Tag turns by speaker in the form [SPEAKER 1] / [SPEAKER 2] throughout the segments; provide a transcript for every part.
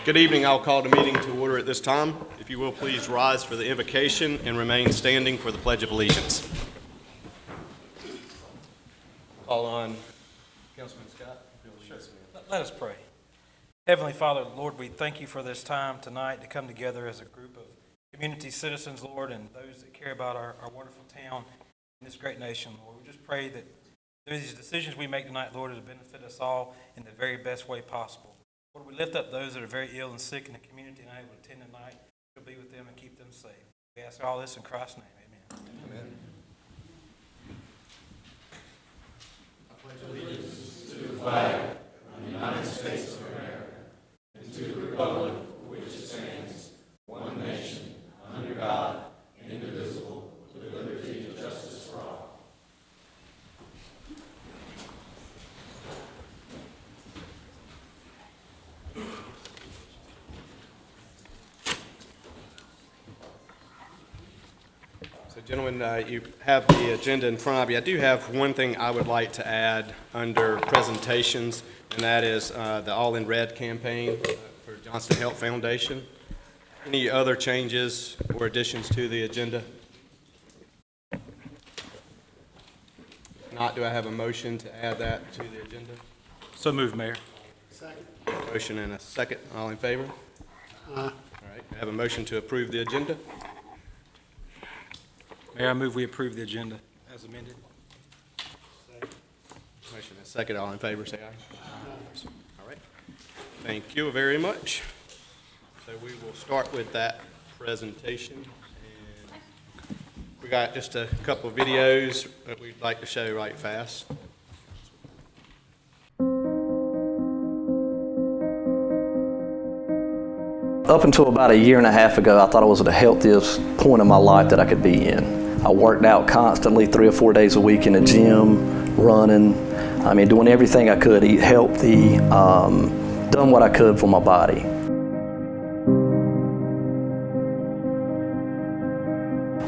[SPEAKER 1] Good evening. I'll call the meeting to order at this time. If you will, please rise for the invocation and remain standing for the Pledge of Allegiance. Call on Councilman Scott.
[SPEAKER 2] Sure. Let us pray. Heavenly Father, Lord, we thank you for this time tonight to come together as a group of community citizens, Lord, and those that care about our wonderful town and this great nation, Lord. We just pray that through these decisions we make tonight, Lord, it'll benefit us all in the very best way possible. Lord, we lift up those that are very ill and sick in the community and unable to attend tonight. You'll be with them and keep them safe. We ask all this in Christ's name. Amen.
[SPEAKER 1] Amen.
[SPEAKER 3] I pledge allegiance to the flag of the United States of America and to the republic for which it stands, one nation, under God, indivisible, with liberty and justice for all.
[SPEAKER 1] So, gentlemen, you have the agenda in front of you. I do have one thing I would like to add under presentations, and that is the All in Red campaign for Johnston Health Foundation. Any other changes or additions to the agenda? If not, do I have a motion to add that to the agenda?
[SPEAKER 2] So moved, Mayor.
[SPEAKER 1] Motion and a second. All in favor? All right. I have a motion to approve the agenda.
[SPEAKER 2] Mayor, I move we approve the agenda as amended.
[SPEAKER 1] Motion and a second. All in favor, say aye. All right. Thank you very much. So we will start with that presentation. And we got just a couple of videos that we'd like to show right fast.
[SPEAKER 4] Up until about a year and a half ago, I thought I was at the healthiest point in my life that I could be in. I worked out constantly 3 or 4 days a week in the gym, running, doing everything I could, eat healthy, done what I could for my body.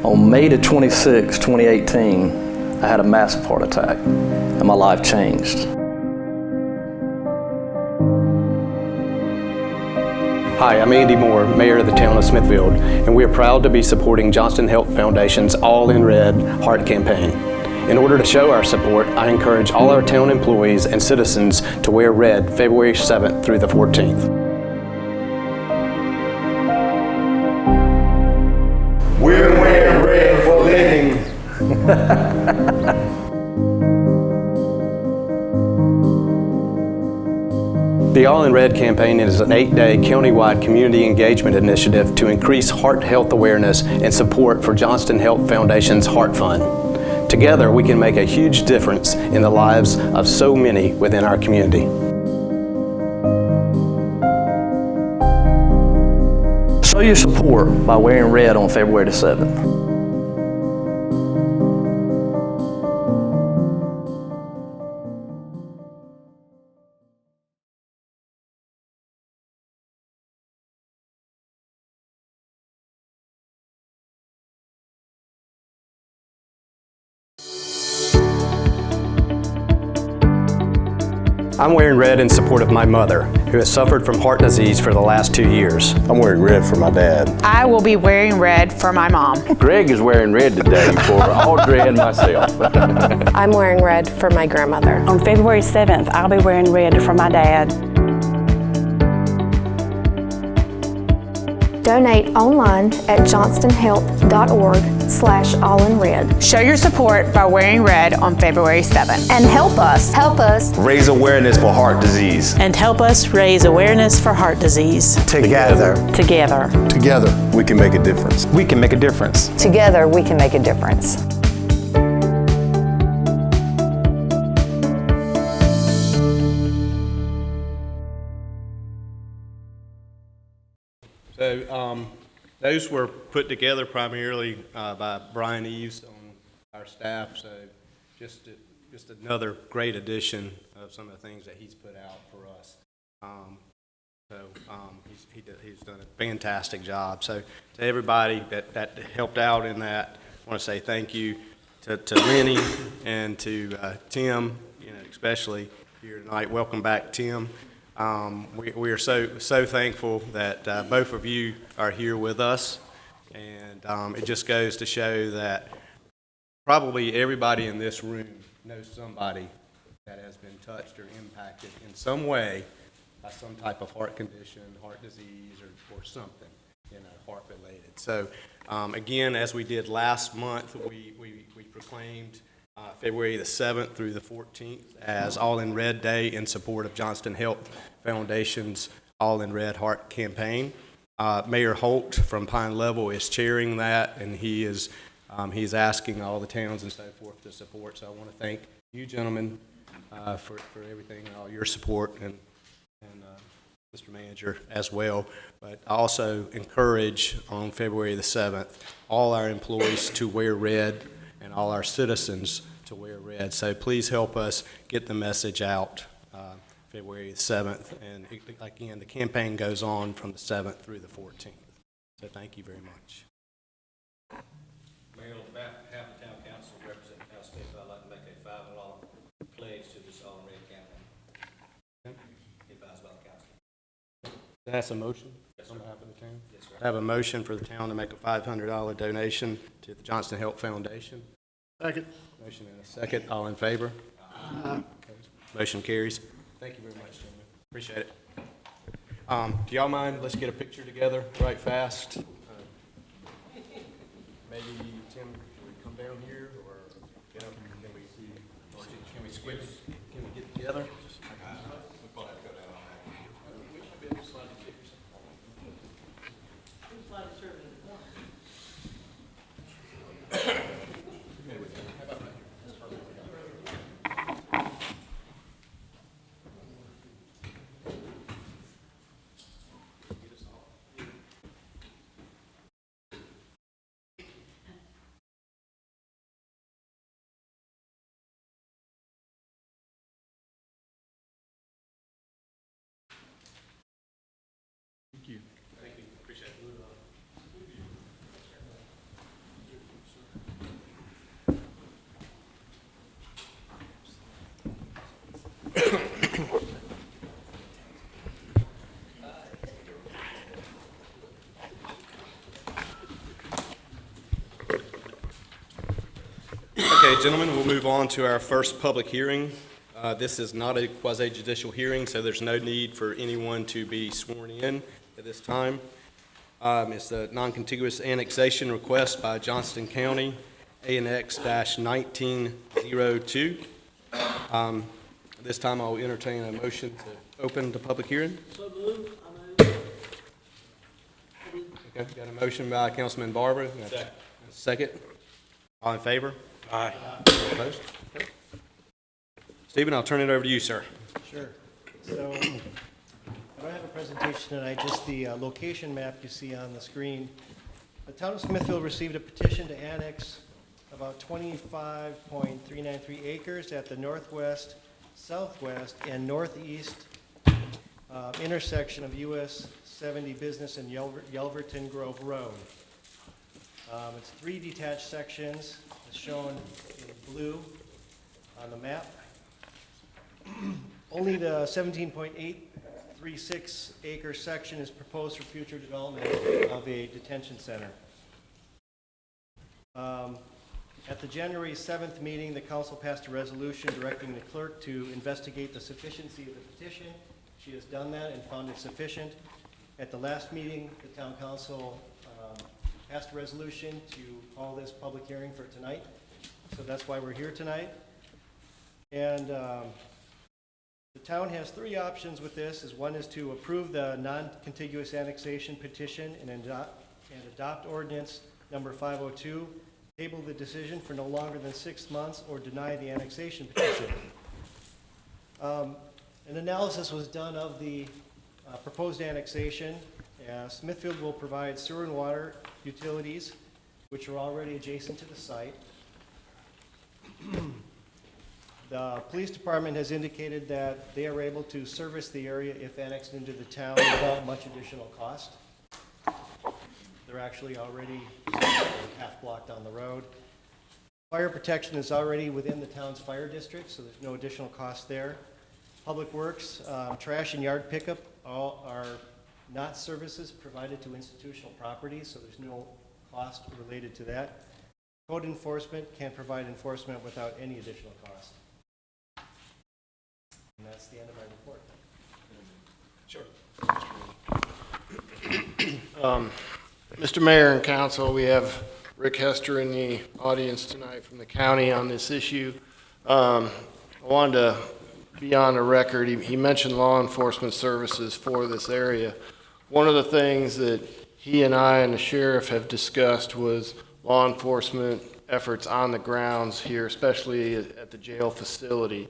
[SPEAKER 4] On May the 26, 2018, I had a massive heart attack, and my life changed.
[SPEAKER 5] Hi, I'm Andy Moore, Mayor of the town of Smithfield, and we are proud to be supporting Johnston Health Foundation's All in Red Heart campaign. In order to show our support, I encourage all our town employees and citizens to wear red February 7th through the 14th.
[SPEAKER 3] We're wearing red for living.
[SPEAKER 5] The All in Red campaign is an 8-day countywide community engagement initiative to increase heart health awareness and support for Johnston Health Foundation's Heart Fund. Together, we can make a huge difference in the lives of so many within our community.
[SPEAKER 4] Show your support by wearing red on February the 7th.
[SPEAKER 5] I'm wearing red in support of my mother, who has suffered from heart disease for the last 2 years.
[SPEAKER 6] I'm wearing red for my dad.
[SPEAKER 7] I will be wearing red for my mom.
[SPEAKER 6] Greg is wearing red today for Audrey and myself.
[SPEAKER 8] I'm wearing red for my grandmother.
[SPEAKER 9] On February 7th, I'll be wearing red for my dad.
[SPEAKER 8] Donate online at johnstonhealth.org/allinred.
[SPEAKER 7] Show your support by wearing red on February 7th.
[SPEAKER 9] And help us.
[SPEAKER 6] Raise awareness for heart disease.
[SPEAKER 9] And help us raise awareness for heart disease.
[SPEAKER 6] Together.
[SPEAKER 9] Together.
[SPEAKER 6] Together, we can make a difference.
[SPEAKER 5] We can make a difference.
[SPEAKER 8] Together, we can make a difference.
[SPEAKER 1] So those were put together primarily by Brian Eves on our staff. So just another great addition of some of the things that he's put out for us. He's done a fantastic job. So to everybody that helped out in that, I want to say thank you to Lenny and to Tim, especially here tonight. Welcome back, Tim. We are so thankful that both of you are here with us, and it just goes to show that probably everybody in this room knows somebody that has been touched or impacted in some way by some type of heart condition, heart disease, or something, heart-related. So, again, as we did last month, we proclaimed February the 7th through the 14th as All in Red Day in support of Johnston Health Foundation's All in Red Heart campaign. Mayor Holt from Pine Level is chairing that, and he's asking all the towns and so forth to support. So I want to thank you gentlemen for everything and all your support, and Mr. Manager as well. But I also encourage on February the 7th all our employees to wear red and all our citizens to wear red. So please help us get the message out February the 7th. And again, the campaign goes on from the 7th through the 14th. So thank you very much.
[SPEAKER 10] Mayor, on behalf of the town council, representing Cal State, I'd like to make a $5 pledge to this All in Red campaign. Advised by the council.
[SPEAKER 1] That's a motion?
[SPEAKER 10] Yes,
[SPEAKER 1] On
[SPEAKER 10] sir.
[SPEAKER 1] behalf of the town?
[SPEAKER 10] Yes, sir.
[SPEAKER 1] I have a motion for the town to make a $500 donation to the Johnston Health Foundation.
[SPEAKER 3] Second.
[SPEAKER 1] Motion and a second. All in favor? Aye. Motion carries. Thank you very much, gentlemen. Appreciate it. Do y'all mind? Let's get a picture together right fast. Maybe Tim, can we come down here, or can we squeeze? Can we get together? Okay, gentlemen, we'll move on to our first public hearing. This is not a quasi-judicial hearing, so there's no need for anyone to be sworn in at this time. It's the non-contiguous annexation request by Johnston County, ANX-1902. This time I'll entertain a motion to open the public hearing. So moved. Okay, got a motion by Councilman Barber. Second. All in favor?
[SPEAKER 2] Aye.
[SPEAKER 1] Opposed? Stephen, I'll turn it over to you, sir.
[SPEAKER 11] Sure. So I don't have a presentation tonight, just the location map you see on the screen. The town of Smithfield received a petition to annex about 25.393 acres at the northwest, southwest, and northeast intersection of US 70 Business and Yelverton Grove Road. It's 3 detached sections, as shown in blue on the map. Only the 17.836 acre section is proposed for future development of a detention center. At the January 7th meeting, the council passed a resolution directing the clerk to investigate the sufficiency of the petition. She has done that and found it sufficient. At the last meeting, the town council passed a resolution to call this public hearing for tonight. So that's why we're here tonight. And the town has 3 options with this. One is to approve the non-contiguous annexation petition and adopt ordinance number 502, table the decision for no longer than 6 months, or deny the annexation petition. An analysis was done of the proposed annexation. Smithfield will provide sewer and water utilities, which are already adjacent to the site. The police department has indicated that they are able to service the area if annexed into the town without much additional cost. They're actually already half block down the road. Fire protection is already within the town's fire district, so there's no additional cost there. Public Works, trash and yard pickup all are not services provided to institutional properties, so there's no cost related to that. Code enforcement can provide enforcement without any additional cost. And that's the end of my report.
[SPEAKER 3] Mr. Mayor and Council, we have Rick Hester in the audience tonight from the county on this issue. I wanted to be on the record. He mentioned law enforcement services for this area. One of the things that he and I and the sheriff have discussed was law enforcement efforts on the grounds here, especially at the jail facility.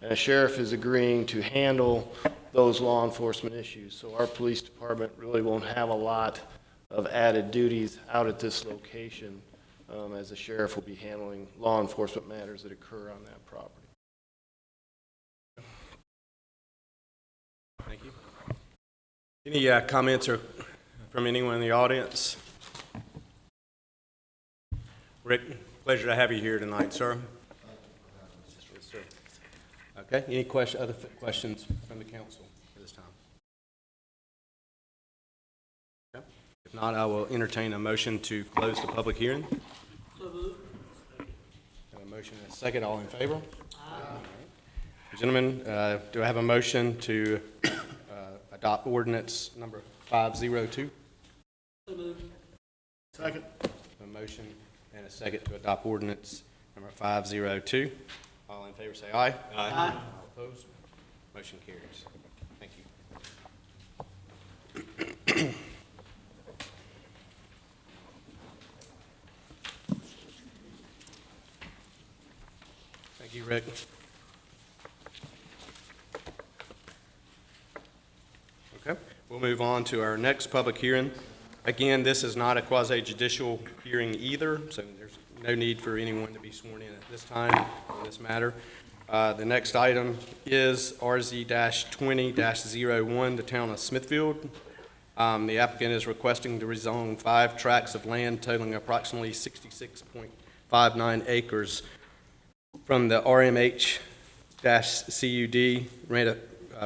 [SPEAKER 3] And the sheriff is agreeing to handle those law enforcement issues. So our police department really won't have a lot of added duties out at this location, as the sheriff will be handling law enforcement matters that occur on that property.
[SPEAKER 1] Thank you. Any comments or from anyone in the audience? Rick, pleasure to have you here tonight, sir. Yes, sir. Okay, any other questions from the council at this time? Okay. If not, I will entertain a motion to close the public hearing. Have a motion and a second. All in favor? Aye. Gentlemen, do I have a motion to adopt ordinance number 502?
[SPEAKER 3] Second.
[SPEAKER 1] A motion and a second to adopt ordinance number 502. All in favor say aye. Aye. All opposed? Motion carries. Thank you. Thank you, Rick. Okay, we'll move on to our next public hearing. Again, this is not a quasi-judicial hearing either, so there's no need for anyone to be sworn in at this time on this matter. The next item is RZ-20-01, the town of Smithfield. The applicant is requesting to rezone 5 tracts of land totaling approximately 66.59 acres from the RMH-CUD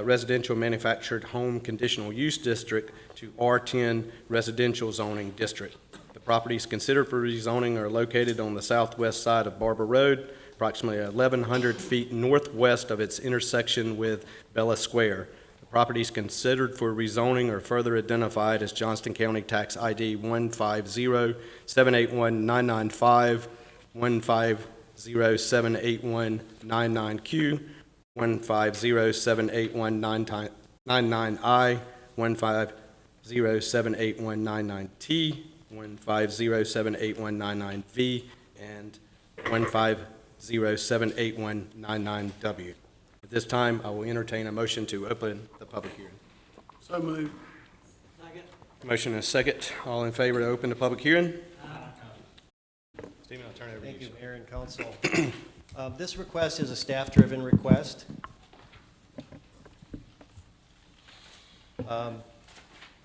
[SPEAKER 1] Residential Manufactured Home Conditional Use District to R10 Residential Zoning District. The properties considered for rezoning are located on the southwest side of Barber Road, approximately 1,100 feet northwest of its intersection with Bella Square. The properties considered for rezoning are further identified as Johnston County Tax ID 150781995, 150781999Q, 150781999I, 150781999T, 150781999V, and 150781999W. At this time, I will entertain a motion to open the public hearing.
[SPEAKER 3] So moved.
[SPEAKER 1] Motion and a second. All in favor to open the public hearing? Stephen, I'll turn it over to you.
[SPEAKER 11] Thank you, Mayor and Council. This request is a staff-driven request.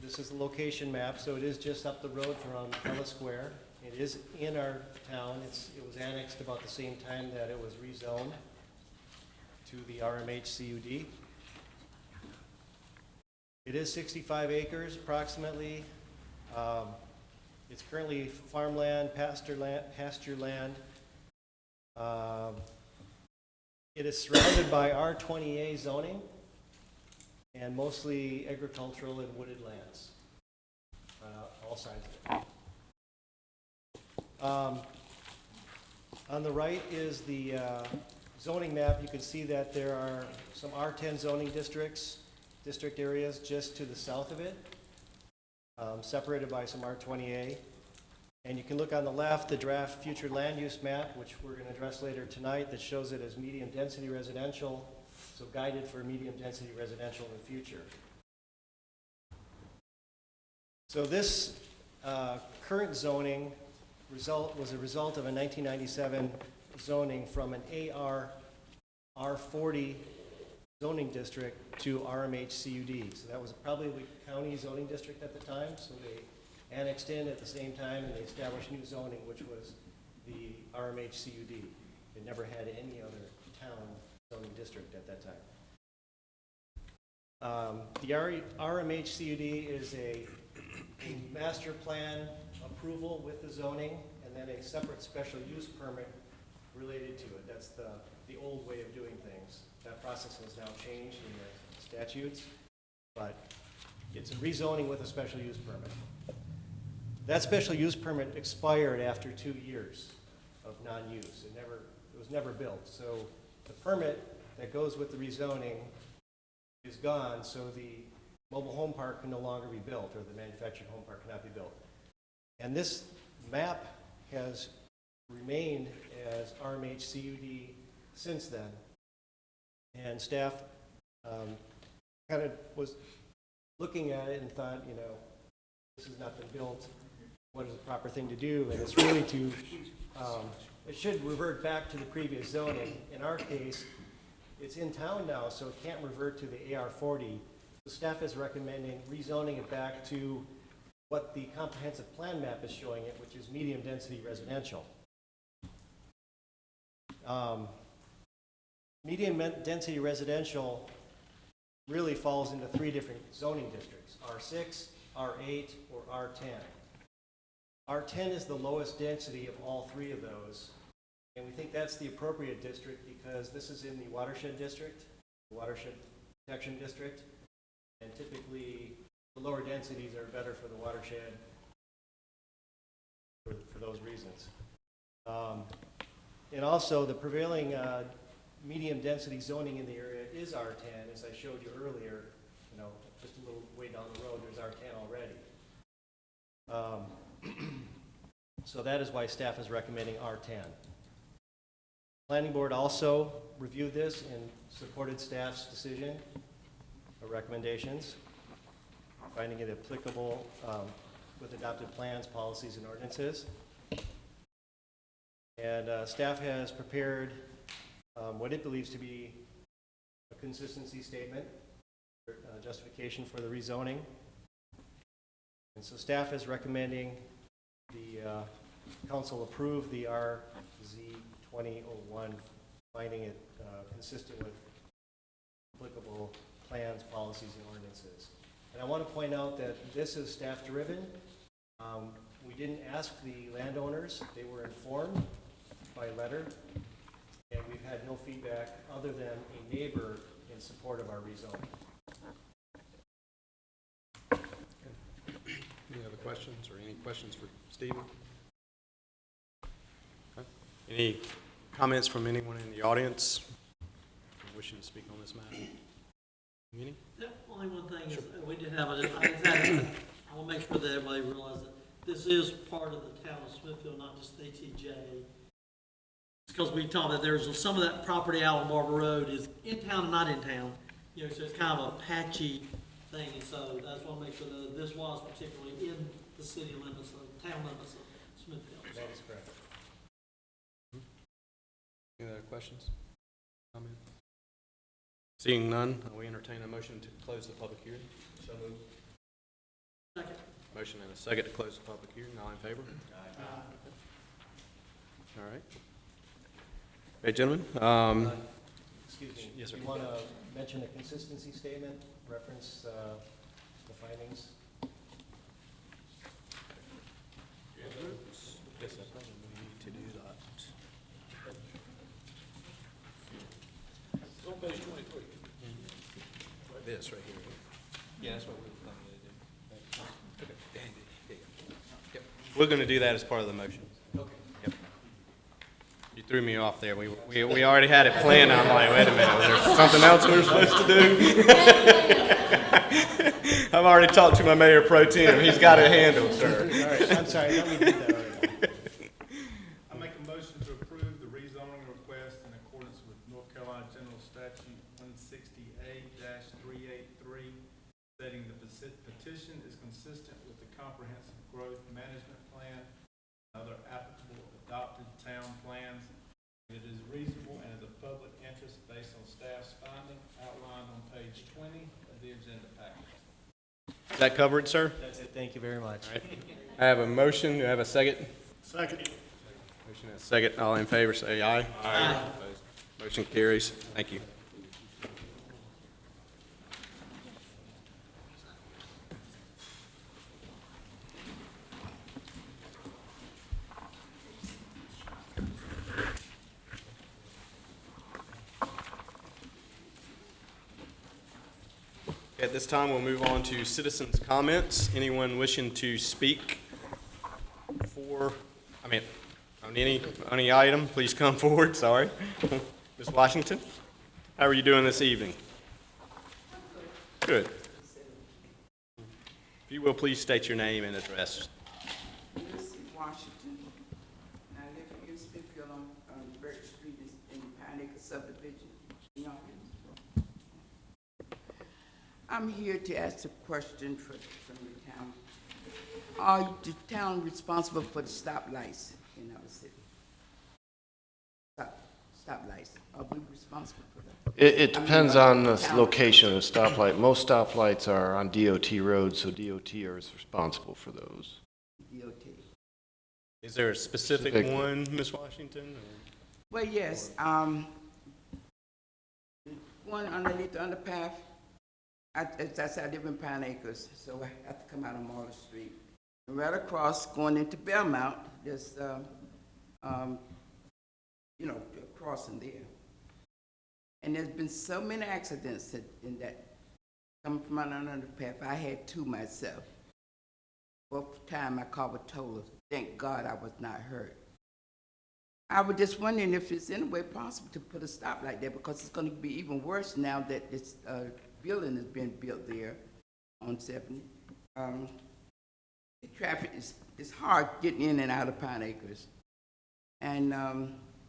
[SPEAKER 11] This is the location map, so it is just up the road from Bella Square. It is in our town. It was annexed about the same time that it was rezoned to the RMH CUD. It is 65 acres approximately. It's currently farmland, pasture land. It is surrounded by R20A zoning and mostly agricultural and wooded lands, all sides of it. On the right is the zoning map. You can see that there are some R10 zoning district areas just to the south of it, separated by some R20A. And you can look on the left, the draft future land use map, which we're going to address later tonight, that shows it as medium density residential, so guided for medium density residential in the future. So this current zoning was a result of a 1997 zoning from an R40 zoning district to RMH CUD. So that was probably the county zoning district at the time, so they annexed in at the same time and they established new zoning, which was the RMH CUD. It never had any other town zoning district at that time. The RMHCUD is a master plan approval with the zoning, and then a separate special use permit related to it. That's the old way of doing things. That process has now changed in the statutes, but it's a rezoning with a special use permit. That special use permit expired after 2 years of non-use. It was never built. So the permit that goes with the rezoning is gone, so the mobile home park can no longer be built, or the manufactured home park cannot be built. And this map has remained as RMHCUD since then. And staff kind of was looking at it and thought, you know, this has not been built. What is the proper thing to do? And it's really to, it should revert back to the previous zoning. In our case, it's in town now, so it can't revert to the AR40. The staff is recommending rezoning it back to what the comprehensive plan map is showing it, which is medium density residential. Medium density residential really falls into 3 different zoning districts: R6, R8, or R10. R10 is the lowest density of all 3 of those, and we think that's the appropriate district because this is in the watershed district, the watershed protection district, and typically the lower densities are better for the watershed for those reasons. And also the prevailing medium density zoning in the area is R10, as I showed you earlier. You know, just a little way down the road, there's R10 already. So that is why staff is recommending R10. Planning board also reviewed this and supported staff's decision or recommendations, finding it applicable with adopted plans, policies, and ordinances. And staff has prepared what it believes to be a consistency statement, justification for the rezoning. And so staff is recommending the council approve the RZ 2001, finding it consistent with applicable plans, policies, and ordinances. And I want to point out that this is staff driven. We didn't ask the landowners. They were informed by letter. And we've had no feedback other than a neighbor in support of our rezoning.
[SPEAKER 1] Any other questions, or any questions for Stephen? Okay. Any comments from anyone in the audience wishing to speak on this matter? Any?
[SPEAKER 12] The only one thing is, we did have I want to make sure that everybody realizes that this is part of the town of Smithfield, not just ATJ. Because we talked that there's some of that property out on Barber Road is in town and not in town, you know, so it's kind of a patchy thing, and so that's why I want to make sure that this was particularly in the city limits, the town limits of Smithfield.
[SPEAKER 11] That is correct.
[SPEAKER 1] Any other questions? Comments? Seeing none, we entertain a motion to close the public hearing. So moved.
[SPEAKER 12] Second.
[SPEAKER 1] Motion and a second to close the public hearing. All in favor? Aye. All right. Okay, gentlemen.
[SPEAKER 11] Excuse me.
[SPEAKER 1] Yes, sir.
[SPEAKER 11] You want to mention a consistency statement, reference the findings?
[SPEAKER 1] Yes, I probably need to do that.
[SPEAKER 10] It's on page 23.
[SPEAKER 1] This right here.
[SPEAKER 10] Yeah, that's what we were planning to do.
[SPEAKER 1] Yep. We're going to do that as part of the motion.
[SPEAKER 11] Okay.
[SPEAKER 1] Yep. You threw me off there. We already had it planned. I'm like, wait a minute, was there something else we were supposed to do? I've already talked to my mayor pro tem. He's got it handled, sir.
[SPEAKER 11] All right, I'm sorry, I thought we did that already.
[SPEAKER 3] I make a motion to approve the rezoning request in accordance with North Carolina General Statute 160A-383, stating the petition is consistent with the Comprehensive Growth Management Plan and other applicable adopted town plans. It is reasonable and is of public interest based on staff's finding outlined on page 20 of the agenda package.
[SPEAKER 1] Is that covered, sir?
[SPEAKER 11] That's it, thank you very much.
[SPEAKER 1] All right. I have a motion. Do I have a second?
[SPEAKER 11] Second.
[SPEAKER 1] Motion and a second. All in favor, say aye. Aye. Motion carries. Thank you. At this time, we'll move on to citizens' comments. Anyone wishing to speak on any item, please come forward, sorry. Ms. Washington, how are you doing this evening? Good. If you will, please state your name and address.
[SPEAKER 13] Lucy Washington. I live in East Smithfield on Birch Street in Pine Acre subdivision. I'm here to ask a question from the town. Are the town responsible for the stoplights in our city? Stoplights, are we responsible for that?
[SPEAKER 14] It depends on the location of the stoplight. Most stoplights are on DOT roads, so DOT is responsible for those.
[SPEAKER 13] DOT.
[SPEAKER 1] Is there a specific one, Ms. Washington?
[SPEAKER 13] Well, yes, one underneath the underpath. As I said, I live in Pine Acres, so I have to come out on Marla Street. And right across, going into Belmont, there's, crossing there. And there's been so many accidents in that, coming from out on the underpath. I had two myself. Both time my car was totaled. Thank God I was not hurt. I was just wondering if it's any way possible to put a stoplight there, because it's going to be even worse now that this building is being built there on 70. The traffic is hard getting in and out of Pine Acres. And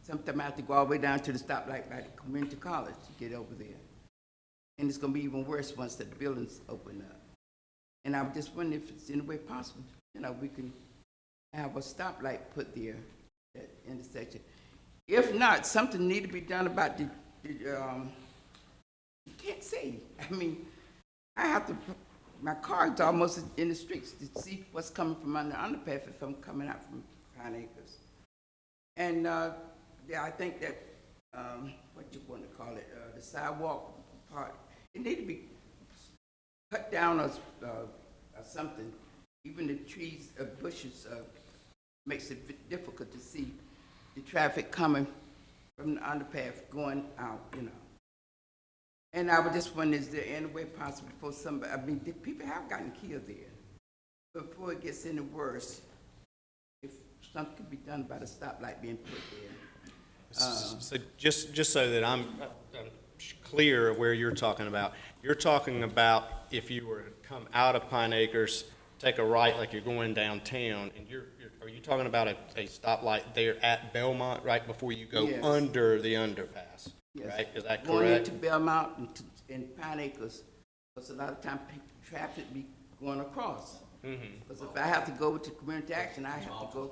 [SPEAKER 13] sometimes I have to go all the way down to the stoplight by the community college to get over there. And it's going to be even worse once the buildings open up. And I was just wondering if it's any way possible, we can have a stoplight put there, that intersection. If not, something need to be done about you can't see. I mean, I have to, my car is almost in the streets to see what's coming from under the underpath if I'm coming out from Pine Acres. And I think that, what you want to call it, the sidewalk part, it need to be cut down or something. Even the trees, bushes, makes it difficult to see the traffic coming from the underpath going out, And I was just wondering, is there any way possible for somebody, the people have gotten killed there. Before it gets any worse, if something could be done about a stoplight being put there.
[SPEAKER 1] So just so that I'm clear of where you're talking about if you were to come out of Pine Acres, take a right like you're going downtown, and are you talking about a stoplight there at Belmont right before you go under the underpass?
[SPEAKER 13] Yes.
[SPEAKER 1] Right? Is that correct?
[SPEAKER 13] Going into Belmont and Pine Acres, because a lot of times traffic be going across. Because if I have to go to community action, I have to go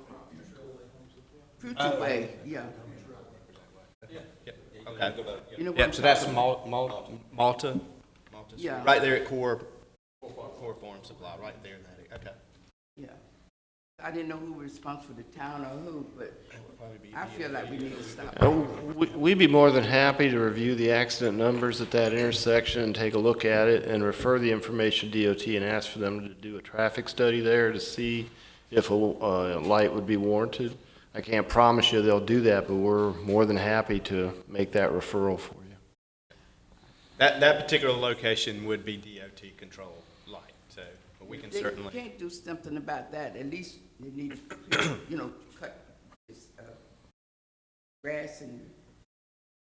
[SPEAKER 13] Future Way, yeah.
[SPEAKER 1] Okay. So that's Malta?
[SPEAKER 13] Yeah.
[SPEAKER 1] Right there at Core Farm Supply, right there in that area. Okay.
[SPEAKER 13] Yeah. I didn't know who was responsible for the town or who, but I feel like we need to stop.
[SPEAKER 14] We'd be more than happy to review the accident numbers at that intersection and take a look at it and refer the information to DOT and ask for them to do a traffic study there to see if a light would be warranted. I can't promise you they'll do that, but we're more than happy to make that referral for you.
[SPEAKER 1] That particular location would be DOT control light, so but we can certainly.
[SPEAKER 13] They can't do something about that. At least they need to, cut this grass and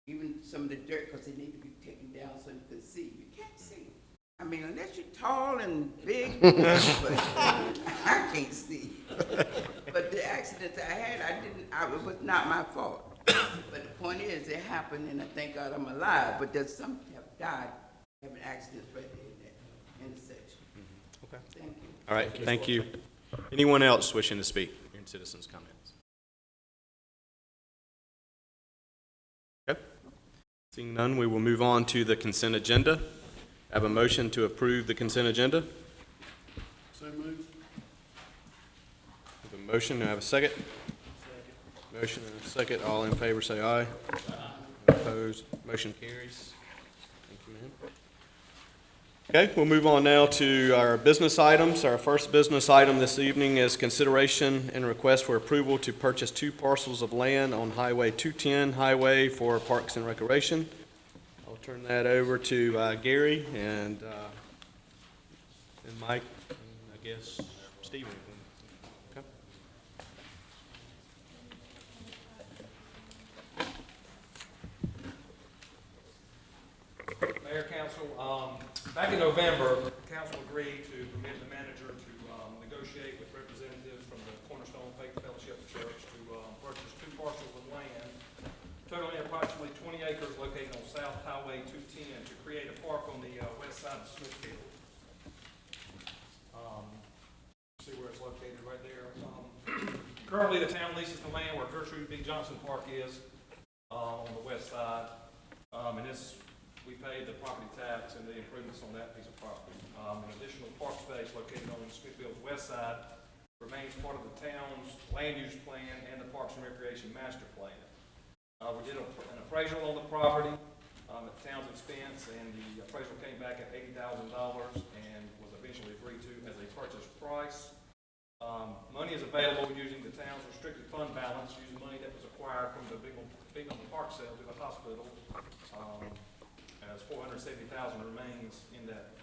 [SPEAKER 13] even some of the dirt, because they need to be taken down so you can see. You can't see. I mean, unless you're tall and big, but I can't see. But the accidents I had, it was not my fault. But the point is, it happened, and I thank God I'm alive. But there's some have died having accidents right there in that intersection.
[SPEAKER 1] Okay.
[SPEAKER 13] Thank you.
[SPEAKER 1] All right, thank you. Anyone else wishing to speak in citizens' comments? Okay. Seeing none, we will move on to the consent agenda. I have a motion to approve the consent agenda.
[SPEAKER 3] So moved.
[SPEAKER 1] I have a motion, do I have a second? Motion and a second. All in favor say aye. Opposed? Motion carries. Thank you, ma'am. Okay, we'll move on now to our business items. Our first business item this evening is consideration and request for approval to purchase 2 parcels of land on Highway 210 Highway for Parks and Recreation. I'll turn that over to Gary, and and Mike, and I guess Stephen. Okay.
[SPEAKER 15] Mayor, Council, back in November, council agreed to permit the manager to negotiate with representatives from the Cornerstone Faith Fellowship Church to purchase 2 parcels of land, totaling approximately 20 acres located on South Highway 210 to create a park on the west side of Smithfield. See where it's located right there. Currently, the town leases the land where Gertrude B. Johnson Park is on the west side. And this, we paid the property tax and the improvements on that piece of property. An additional park space located on Smithfield's west side remains part of the town's land use plan and the Parks and Recreation Master Plan. We did an appraisal on the property at the town's expense, and the appraisal came back at $80,000 and was eventually agreed to as a purchase price. Money is available using the town's restricted fund balance, using money that was acquired from the Bingham Park sale to the hospital. As $470,000 remains in that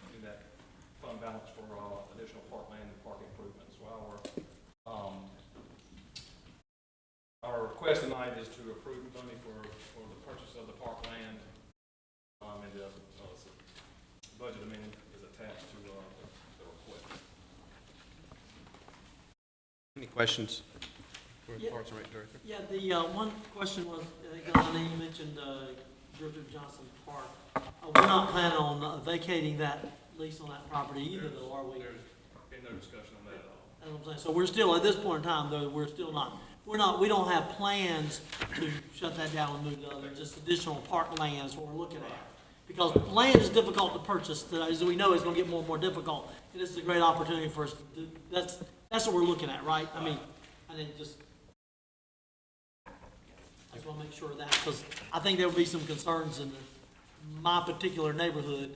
[SPEAKER 15] fund balance for additional parkland and park improvements. So our request tonight is to approve money for the purchase of the parkland, and the budget amendment is attached to the request.
[SPEAKER 1] Any questions for the Parks and Rec Director?
[SPEAKER 12] Yeah, the one question was, Glenn, you mentioned Gertrude Johnson Park. We're not planning on vacating that lease on that property either, though, are we?
[SPEAKER 15] There's been no discussion on that at all.
[SPEAKER 12] That's what I'm saying. So we're still, at this point in time, though, we don't have plans to shut that down and move to other, just additional park lands what we're looking at. Because land is difficult to purchase today, as we know, it's gonna get more and more difficult. And this is a great opportunity for us to do, that's what we're looking at, right? I mean, I just want to make sure of that, because I think there will be some concerns in my particular neighborhood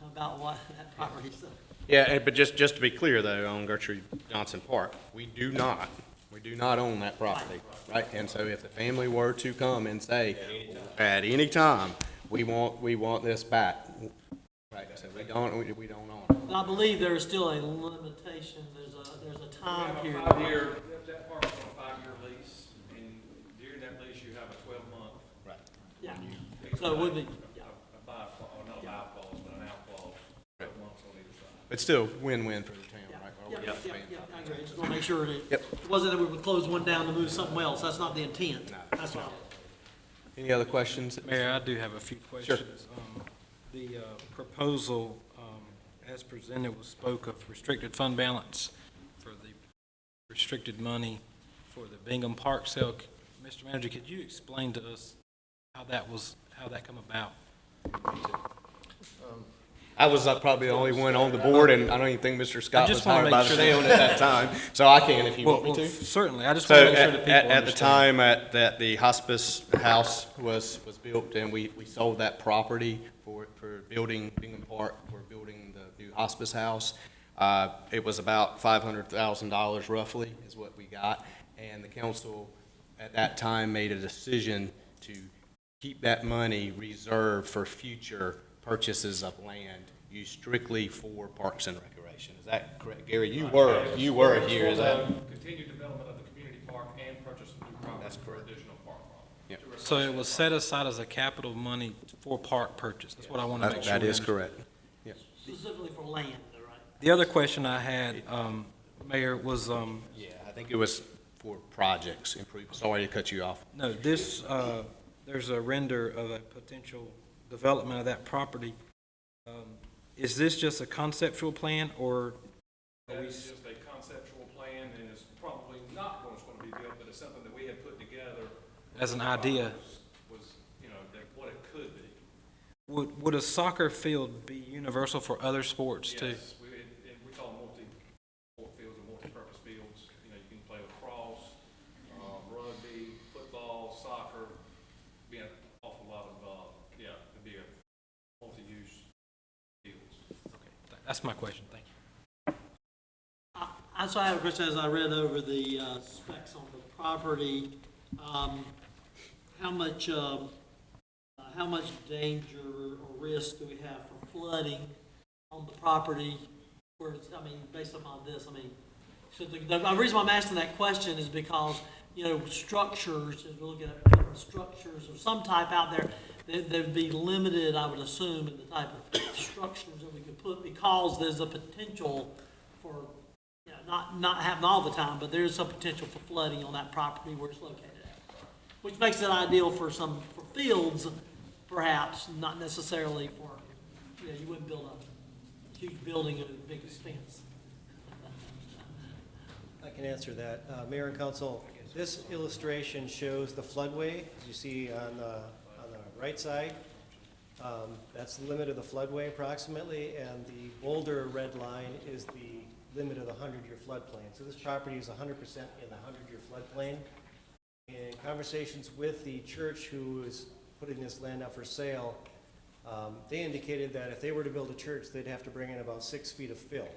[SPEAKER 12] about what that property is.
[SPEAKER 1] Yeah, but just to be clear though, on Gertrude Johnson Park, we do not own that property, right? And so if the family were to come and say, at any time, we want this back, right? So we don't own it.
[SPEAKER 12] But I believe there is still a limitation, there's a time period.
[SPEAKER 15] That park is on a 5-year lease, and during that lease, you have a 12-month.
[SPEAKER 1] Right.
[SPEAKER 12] Yeah, so it would be, yeah.
[SPEAKER 15] A buy clause, not a buy clause, but an out clause, 12 months on either side.
[SPEAKER 1] It's still win-win for the town, right?
[SPEAKER 12] Yeah, I agree. Just want to make sure that it wasn't that we would close one down to move something else. That's not the intent. That's all.
[SPEAKER 1] Any other questions?
[SPEAKER 2] Mayor, I do have a few questions. The proposal, as presented, spoke of restricted fund balance for the restricted money for the Bingham Park sale. Mr. Manager, could you explain to us how that come about?
[SPEAKER 1] I was probably the only one on the board, and I don't even think Mr. Scott was
[SPEAKER 2] just wanna
[SPEAKER 1] hired by
[SPEAKER 2] make
[SPEAKER 1] the
[SPEAKER 2] sure
[SPEAKER 1] town at that time, so I can if you want me to.
[SPEAKER 2] Certainly, I just want to make sure that people
[SPEAKER 1] At the
[SPEAKER 2] understand.
[SPEAKER 1] time that the hospice house was built, and we sold that property for building Bingham Park, for building the new hospice house, it was about $500,000 roughly is what we got, and the council at that time made a decision to keep that money reserved for future purchases of land used strictly for parks and recreation. Is that correct? Gary, you were here, is that?
[SPEAKER 15] Continued development of the community park and purchase of new property for additional park property.
[SPEAKER 1] Yeah.
[SPEAKER 2] So it was set aside as a capital money for park purchase. That's what I want to make sure.
[SPEAKER 1] That
[SPEAKER 2] we
[SPEAKER 1] is
[SPEAKER 2] understand.
[SPEAKER 1] correct. Yeah.
[SPEAKER 12] Specifically for land, right?
[SPEAKER 2] The other question I had, Mayor, was,
[SPEAKER 1] Yeah, I think it was for projects, improvements. Sorry to cut you off.
[SPEAKER 2] no, this, there's a render of a potential development of that property. Is this just a conceptual plan, or?
[SPEAKER 15] That is just a conceptual plan, and it's probably not what's going to be built, but it's something that we had put together.
[SPEAKER 2] As an idea.
[SPEAKER 15] Was, what it could be.
[SPEAKER 2] Would a soccer field be universal for other sports too?
[SPEAKER 15] Yes, we call them multi-sport fields or multi-purpose fields. You can play lacrosse, rugby, football, soccer, be an awful lot of, it'd be a multi-use fields.
[SPEAKER 2] Okay, that's my question, thank you.
[SPEAKER 12] I also have a question as I read over the specs on the property. How much danger or risk do we have for flooding on the property Whereas, I mean, based upon this, I mean, so the reason why I'm asking that question is because, you know, structures, as we're looking at structures of some type out there, they'd be limited, I would assume, in the type of structures that we could put, because there's a potential for, you know, not happening all the time, but there is some potential for flooding on that property where it's located at. Which makes it ideal for fields, perhaps, not necessarily for, you know, you wouldn't build a huge building at a big expense.
[SPEAKER 11] I can answer that. Mayor and council, this illustration shows the floodway, as you see on the right side. That's the limit of the floodway approximately, and the bolder red line is the limit of the 100-year floodplain. So this property is 100% in the 100-year floodplain. In conversations with the church who is putting this land up for sale, they indicated that if they were to build a church, they'd have to bring in about 6 feet of fill.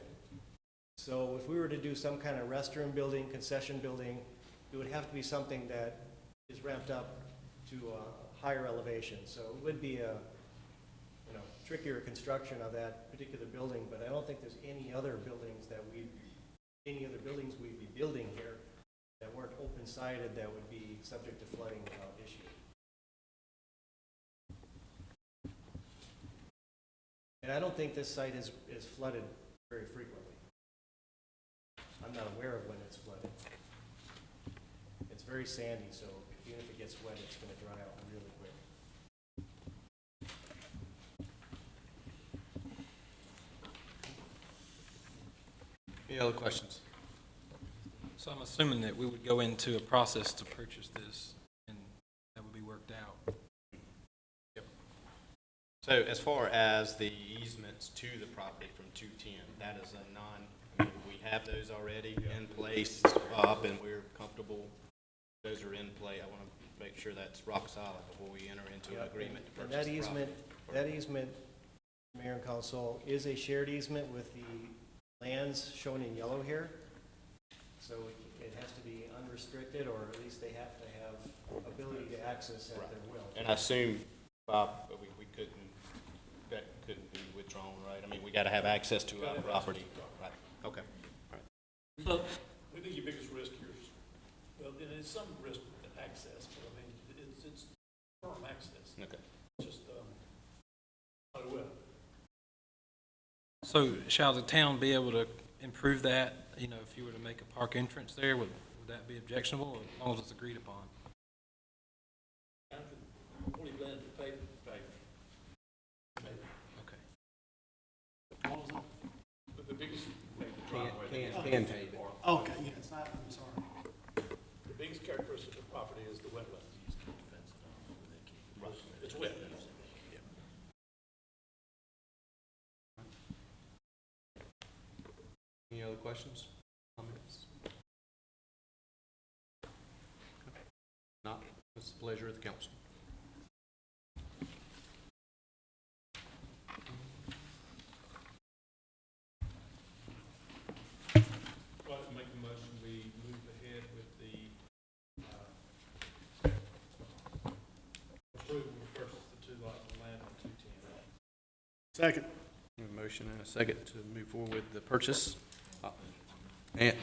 [SPEAKER 11] So if we were to do some kind of restroom building, concession building, it would have to be something that is ramped up to a higher elevation. So it would be a trickier construction of that particular building, but I don't think there's any other buildings we'd be building here that weren't open-sided that would be subject to flooding without issue. And I don't think this site is flooded very frequently. I'm not aware of when it's flooded. It's very sandy, so even if it gets wet, it's going to dry out really quick.
[SPEAKER 1] Any other questions?
[SPEAKER 2] So I'm assuming that we would go into a process to purchase this, and that would be worked out.
[SPEAKER 1] Yep. So as far as the easements to the property from 210, that is we have those already in place, Bob, and we're comfortable. Those are in play. I want to make sure that's rock solid before we enter into an agreement to purchase
[SPEAKER 11] and
[SPEAKER 1] the property.
[SPEAKER 11] that easement, Mayor and Council, is a shared easement with the lands shown in yellow here. So it has to be unrestricted, or at least they have to have ability to access at their will.
[SPEAKER 1] And I assume, Bob, that couldn't be withdrawn, right? I mean, we got to have access to our property. Right. Okay. All right.
[SPEAKER 12] So,
[SPEAKER 3] I think your biggest risk here is, well, there's some risk in access, but I mean, it's firm access.
[SPEAKER 1] Okay.
[SPEAKER 3] Just, not a well.
[SPEAKER 2] So shall the town be able to improve that, you know, if you were to make a park entrance there, would that be objectionable, or as long as it's agreed upon?
[SPEAKER 3] I think, what do you plan to pay?
[SPEAKER 2] Okay.
[SPEAKER 3] But the biggest,
[SPEAKER 1] Can pay it.
[SPEAKER 12] okay, yes, I'm sorry.
[SPEAKER 3] the biggest characteristic of the property is the wetlands. It's wet.
[SPEAKER 1] Any other questions, comments? Not, it's the pleasure of the council.
[SPEAKER 3] I'd like to make a motion, we move ahead with the approval to purchase the 2 lots of land on 210.
[SPEAKER 1] Second. A motion and a second to move forward with the purchase. And,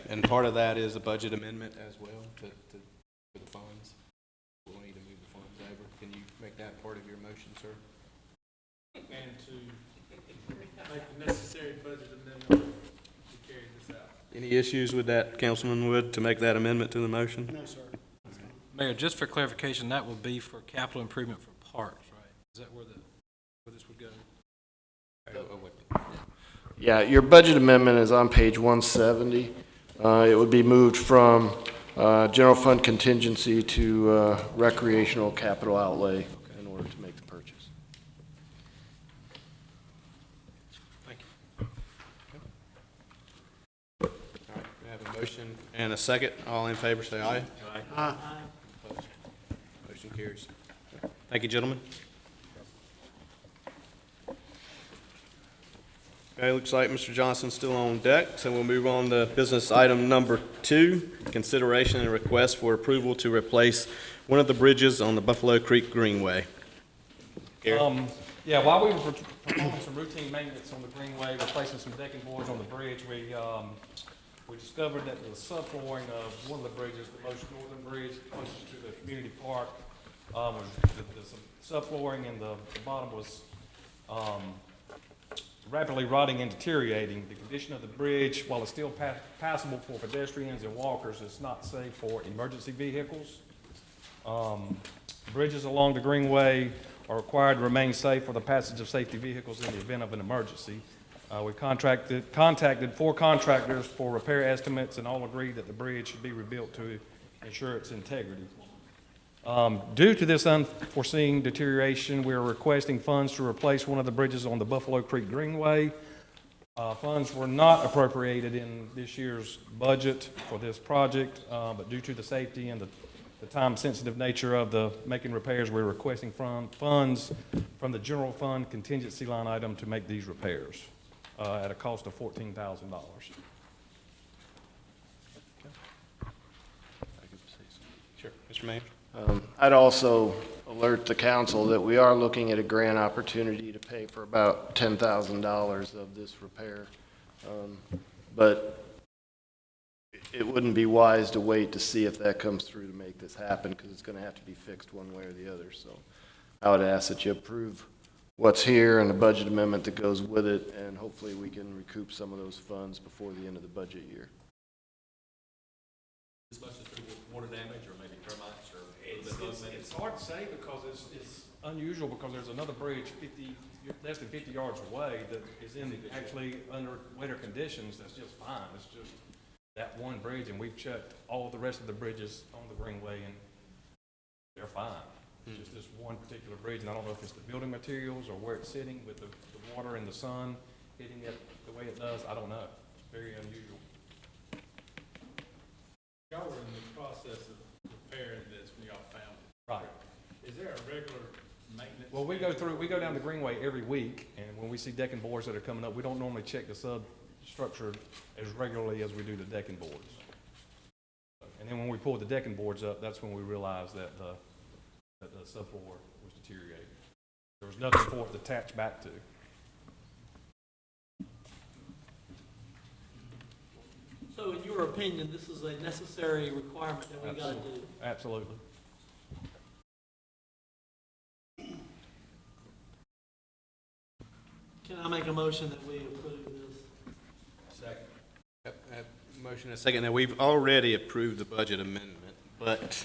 [SPEAKER 1] and part of that is a budget amendment as well for the funds. We'll need to move the funds over. Can you make that part of your motion, sir?
[SPEAKER 3] And to make the necessary budget amendment to carry this out.
[SPEAKER 1] Any issues with that, Councilman Wood, to make that amendment to the motion?
[SPEAKER 3] No, sir.
[SPEAKER 2] Mayor, just for clarification, that would be for capital improvement for parks, right? Is that where this would go?
[SPEAKER 14] Yeah, your budget amendment is on page 170. It would be moved from general fund contingency to recreational capital outlay in order to make the purchase.
[SPEAKER 2] Thank you.
[SPEAKER 1] All right, we have a motion and a second. All in favor, say aye. Aye. Opposed? Motion carries. Thank you, gentlemen. Okay, looks like Mr. Johnson's still on deck, so we'll move on to business item number 2, consideration and request for approval to replace one of the bridges on the Buffalo Creek Greenway. Gary?
[SPEAKER 15] Yeah, while we were performing some routine maintenance on the Greenway, replacing some decking boards on the bridge, we discovered that the subflooring of one of the bridges, the most northern bridge closest to the community park, the subflooring in the bottom was rapidly rotting and deteriorating. The condition of the bridge, while it's still passable for pedestrians and walkers, is not safe for emergency vehicles. Bridges along the Greenway are required to remain safe for the passage of safety vehicles in the event of an emergency. We contacted 4 contractors for repair estimates, and all agreed that the bridge should be rebuilt to ensure its integrity. Due to this unforeseen deterioration, we are requesting funds to replace one of the bridges on the Buffalo Creek Greenway. Funds were not appropriated in this year's budget for this project, but due to the safety and the time-sensitive nature of the making repairs, we're requesting funds from the general fund contingency line item to make these repairs at a cost of $14,000.
[SPEAKER 1] Sure, Mr. Mayor.
[SPEAKER 14] I'd also alert the council that we are looking at a grant opportunity to pay for about $10,000 of this repair. But it wouldn't be wise to wait to see if that comes through to make this happen, because it's going to have to be fixed one way or the other. So I would ask that you approve what's here and the budget amendment that goes with it, and hopefully we can recoup some of those funds before the end of the budget year.
[SPEAKER 10] This much is through water damage or maybe termites or?
[SPEAKER 15] It's hard to say because it's unusual, because there's another bridge less than 50 yards away that is actually under wetter conditions that's just fine. It's just that one bridge, and we've checked all the rest of the bridges on the Greenway, and they're fine. It's just this one particular bridge, and I don't know if it's the building materials or where it's sitting with the water and the sun hitting it the way it does. I don't know. It's very unusual.
[SPEAKER 3] Y'all were in the process of repairing this when y'all found it.
[SPEAKER 15] Right.
[SPEAKER 3] Is there a regular maintenance?
[SPEAKER 15] Well, we go down the Greenway every week, and when we see decking boards that are coming up, we don't normally check the substructure as regularly as we do the decking boards. And then when we pulled the decking boards up, that's when we realized that the subfloor was deteriorating. There was nothing for it to attach back to.
[SPEAKER 12] So in your opinion, this is a necessary requirement that we got to do?
[SPEAKER 15] Absolutely.
[SPEAKER 12] Can I make a motion that we approve this?
[SPEAKER 10] Second.
[SPEAKER 1] Yep, I have a motion and a second. Now, we've already approved the budget amendment, but.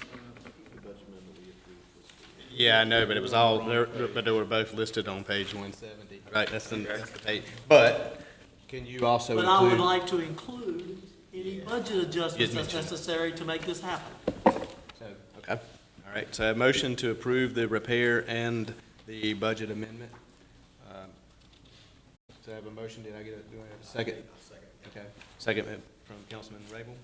[SPEAKER 1] Yeah, I know, but it was but they were both listed on page 170, right? That's the page. But can you also
[SPEAKER 12] But
[SPEAKER 1] include?
[SPEAKER 12] I would like to include any budget adjustments that's necessary to make this happen.
[SPEAKER 1] Okay, all right. So a motion to approve the repair and the budget amendment. So I have a motion. Do I have a second?
[SPEAKER 10] Second.
[SPEAKER 1] Okay. Second from Councilman Rabel.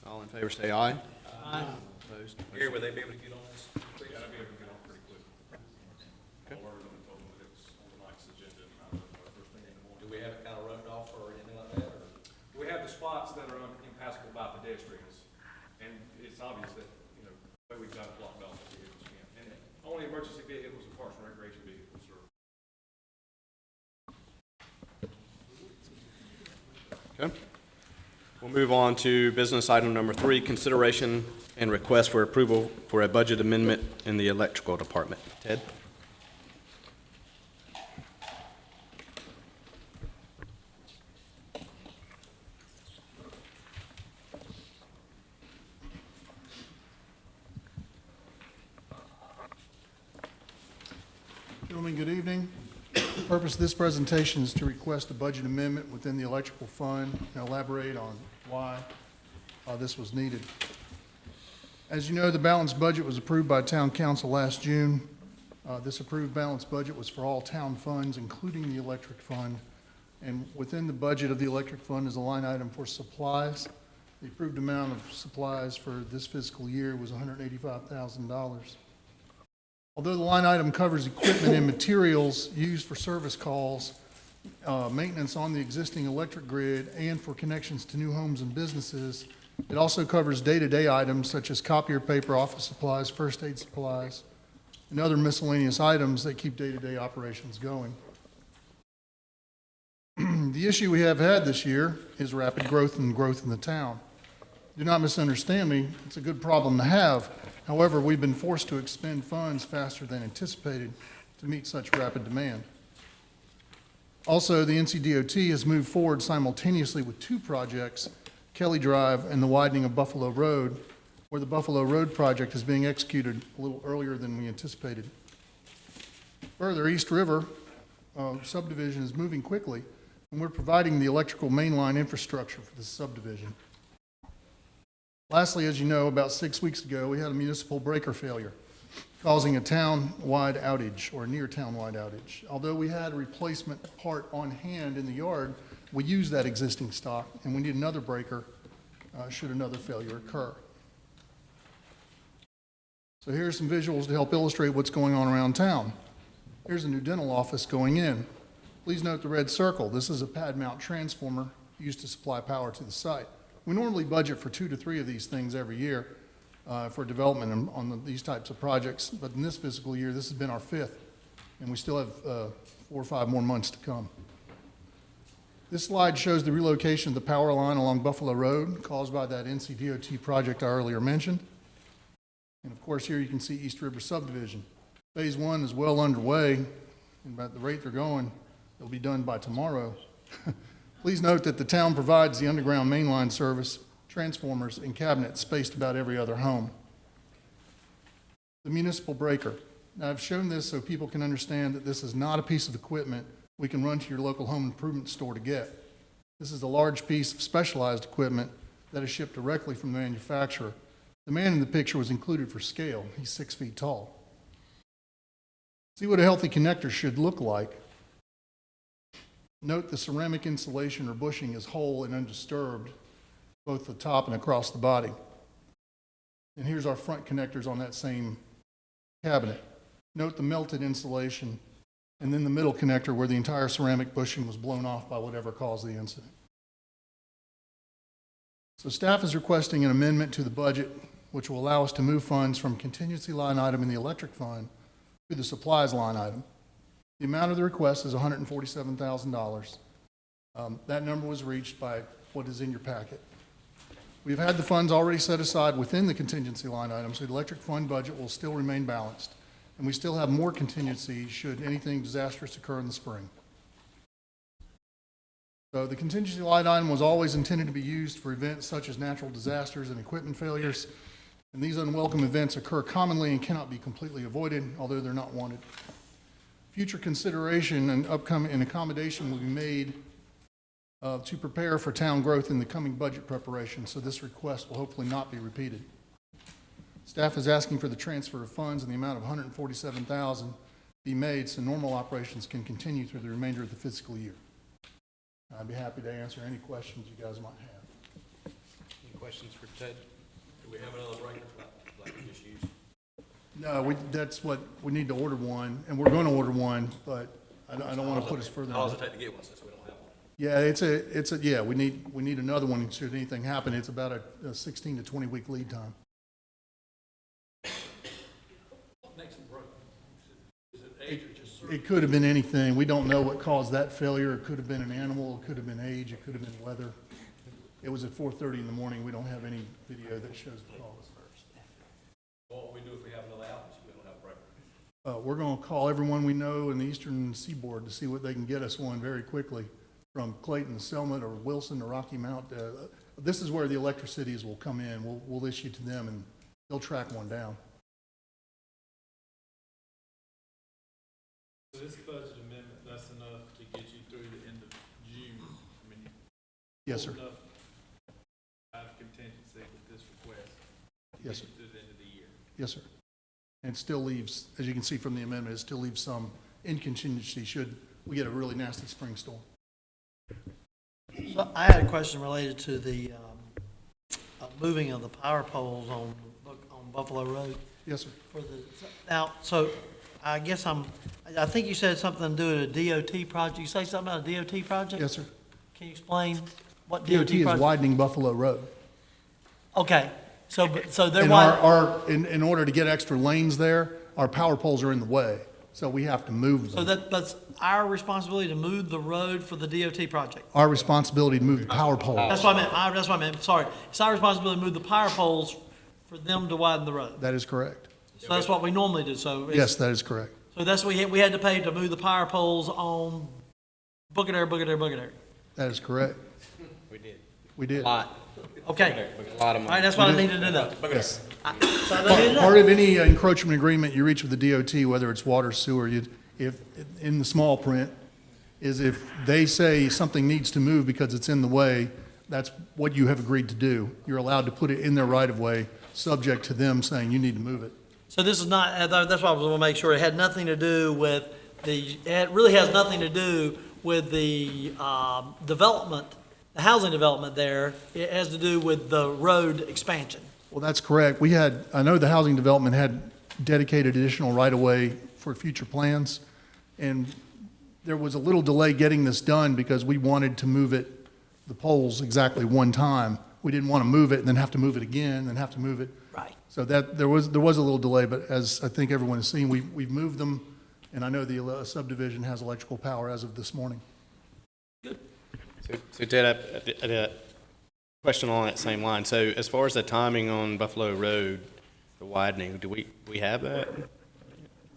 [SPEAKER 1] All in favor, say aye.
[SPEAKER 12] Aye.
[SPEAKER 1] Opposed?
[SPEAKER 10] Gary, will they be able to get on this?
[SPEAKER 15] Yeah, I'll be able to get on pretty quick.
[SPEAKER 1] Okay.
[SPEAKER 15] I'll alert them and told them that it was on tonight's agenda, first thing in the morning.
[SPEAKER 10] Do we have it kind of roped off or anything like that, or?
[SPEAKER 15] We have the spots that are impassable by pedestrians, and it's obvious that, the way we've got it blocked off, vehicles can't. And only emergency vehicles and parks and recreation vehicles are.
[SPEAKER 1] Okay. We'll move on to business item number 3, consideration and request for approval for a budget amendment in the electrical department. Ted?
[SPEAKER 16] Gentlemen, good evening. The purpose of this presentation is to request a budget amendment within the electrical fund and elaborate on why this was needed. As you know, the balanced budget was approved by Town Council last June. This approved balanced budget was for all town funds, including the electric fund. And within the budget of the electric fund is a line item for supplies. The approved amount of supplies for this fiscal year was $185,000. Although the line item covers equipment and materials used for service calls, maintenance on the existing electric grid, and for connections to new homes and businesses, it also covers day-to-day items such as copier paper, office supplies, first aid supplies, and other miscellaneous items that keep day-to-day operations going. The issue we have had this year is rapid growth and growth in the town. Do not misunderstand me, it's a good problem to have. However, we've been forced to expend funds faster than anticipated to meet such rapid demand. Also, the NCDOT has moved forward simultaneously with two projects, Kelly Drive and the widening of Buffalo Road, where the Buffalo Road project is being executed a little earlier than we anticipated. Further, East River subdivision is moving quickly, and we're providing the electrical mainline infrastructure for this subdivision. Lastly, as you know, about 6 weeks ago, we had a municipal breaker failure, causing a town-wide outage, or near town-wide outage. Although we had a replacement part on hand in the yard, we used that existing stock, and we need another breaker should another failure occur. So here's some visuals to help illustrate what's going on around town. Here's a new dental office going in. Please note the red circle. This is a pad mount transformer used to supply power to the site. We normally budget for 2 to 3 of these things every year for development on these types of projects, but in this fiscal year, this has been our 5th, and we still have 4 or 5 more months to come. This slide shows the relocation of the power line along Buffalo Road caused by that NCDOT project I earlier mentioned. And of course, here you can see East River subdivision. Phase 1 is well underway, and at the rate they're going, it'll be done by tomorrow. Please note that the town provides the underground mainline service, transformers, and cabinets spaced about every other home. The municipal breaker. Now, I've shown this so people can understand that this is not a piece of equipment we can run to your local home improvement store to get. This is a large piece of specialized equipment that is shipped directly from the manufacturer. The man in the picture was included for scale. He's 6 feet tall. See what a healthy connector should look like. Note the ceramic insulation or bushing is whole and undisturbed, both the top and across the body. And here's our front connectors on that same cabinet. Note the melted insulation, and then the middle connector where the entire ceramic bushing was blown off by whatever caused the incident. So staff is requesting an amendment to the budget, which will allow us to move funds from contingency line item in the electric fund to the supplies line item. The amount of the request is $147,000. That number was reached by what is in your packet. We've had the funds already set aside within the contingency line item, so the electric fund budget will still remain balanced. And we still have more contingency should anything disastrous occur in the spring. So the contingency line item was always intended to be used for events such as natural disasters and equipment failures. And these unwelcome events occur commonly and cannot be completely avoided, although they're not wanted. Future consideration and accommodation will be made to prepare for town growth in the coming budget preparation, so this request will hopefully not be repeated. Staff is asking for the transfer of funds in the amount of $147,000 be made so normal operations can continue through the remainder of the fiscal year. I'd be happy to answer any questions you guys might have.
[SPEAKER 1] Any questions for Ted?
[SPEAKER 10] Do we have another breaker like we just used?
[SPEAKER 16] No, that's what, we need to order one, and we're going to order one, but I don't want to put us further.
[SPEAKER 10] How long does it take to get one since we don't have one?
[SPEAKER 16] Yeah, we need another one should anything happen. It's about a 16 to 20 week lead time.
[SPEAKER 12] What makes them broke? Is it age or just service?
[SPEAKER 16] It could have been anything. We don't know what caused that failure. It could have been an animal, it could have been age, it could have been weather. It was at 4:30 in the morning. We don't have any video that shows the cause.
[SPEAKER 10] What will we do if we have another outage? We don't have a breaker.
[SPEAKER 16] We're going to call everyone we know in the eastern seaboard to see what they can get us one very quickly, from Clayton to Selma or Wilson to Rocky Mount. This is where the electricities will come in. We'll issue to them, and they'll track one down.
[SPEAKER 3] So this budget amendment, that's enough to get you through the end of June? I mean,
[SPEAKER 16] Yes, sir.
[SPEAKER 3] enough out of contingency with this request to
[SPEAKER 16] Yes,
[SPEAKER 3] get
[SPEAKER 16] sir.
[SPEAKER 3] you through the end of the year?
[SPEAKER 16] Yes, sir. And it still leaves, as you can see from the amendment, it still leaves some in contingency should we get a really nasty spring storm.
[SPEAKER 12] So I had a question related to the moving of the power poles on Buffalo Road.
[SPEAKER 16] Yes, sir.
[SPEAKER 12] Now, so I guess I think you said something to do with a DOT project. You say something about a DOT project?
[SPEAKER 16] Yes, sir.
[SPEAKER 12] Can you explain what DOT
[SPEAKER 16] DOT is
[SPEAKER 12] project?
[SPEAKER 16] widening Buffalo Road.
[SPEAKER 12] Okay, So they're
[SPEAKER 16] And
[SPEAKER 12] wide.
[SPEAKER 16] in order to get extra lanes there, our power poles are in the way, so we have to move
[SPEAKER 12] So
[SPEAKER 16] them.
[SPEAKER 12] that's our responsibility to move the road for the DOT project.
[SPEAKER 16] Our responsibility to move the power poles.
[SPEAKER 12] That's what I meant. That's what I meant. Sorry. It's our responsibility to move the power poles for them to widen the road.
[SPEAKER 16] That is correct.
[SPEAKER 12] So that's what we normally do. So it's-
[SPEAKER 16] Yes, that is correct.
[SPEAKER 12] So that's what we had to pay to move the power poles on Bookadair.
[SPEAKER 16] That is correct.
[SPEAKER 1] We did.
[SPEAKER 16] We did.
[SPEAKER 1] A lot.
[SPEAKER 12] Okay.
[SPEAKER 1] A lot of
[SPEAKER 12] All
[SPEAKER 1] money.
[SPEAKER 12] right, that's what I needed to know.
[SPEAKER 16] Yes.
[SPEAKER 12] So I needed to know.
[SPEAKER 16] Part of any encroachment agreement you reach with the DOT, whether it's water, sewer, if, in the small print, is if they say something needs to move because it's in the way, that's what you have agreed to do. You're allowed to put it in their right of way, subject to them saying you need to move it.
[SPEAKER 12] So this is not, that's why I was going to make sure it had nothing to do with it really has nothing to do with the development, the housing development there. It has to do with the road expansion.
[SPEAKER 16] Well, that's correct. I know the housing development had dedicated additional right-of-way for future plans, and there was a little delay getting this done because we wanted to move it, the poles, exactly one time. We didn't want to move it and then have to move it again, and have to move it.
[SPEAKER 12] Right.
[SPEAKER 16] So there was a little delay, but as I think everyone has seen, we've moved them, and I know the subdivision has electrical power as of this morning.
[SPEAKER 1] So Ted, a question on that same line. So as far as the timing on Buffalo Road, the widening, do we have that?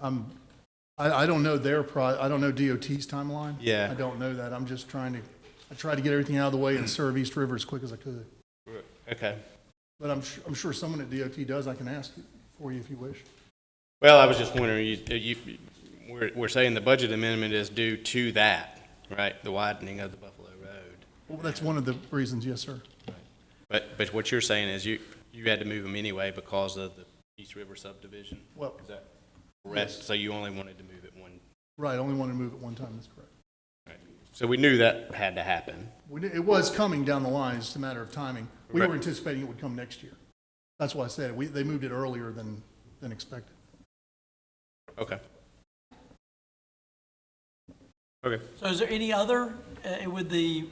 [SPEAKER 16] I don't know I don't know DOT's timeline.
[SPEAKER 1] Yeah.
[SPEAKER 16] I don't know that. I'm just I tried to get everything out of the way and serve East River as quick as I could.
[SPEAKER 1] Okay.
[SPEAKER 16] But I'm sure someone at DOT does. I can ask for you if you wish.
[SPEAKER 1] Well, I was just wondering, we're saying the budget amendment is due to that, right? The widening of the Buffalo Road.
[SPEAKER 16] Well, that's one of the reasons, yes, sir.
[SPEAKER 1] But what you're saying is you had to move them anyway because of the East River subdivision?
[SPEAKER 16] Well,
[SPEAKER 1] is that correct? So you only wanted to move it one?
[SPEAKER 16] Right, I only wanted to move it one time, that's correct.
[SPEAKER 1] Right. So we knew that had to happen.
[SPEAKER 16] It was coming down the line, it's just a matter of timing. We
[SPEAKER 1] Right.
[SPEAKER 16] were anticipating it would come next year. That's why I said they moved it earlier than expected.
[SPEAKER 1] Okay. Okay.
[SPEAKER 12] So is there any other, with the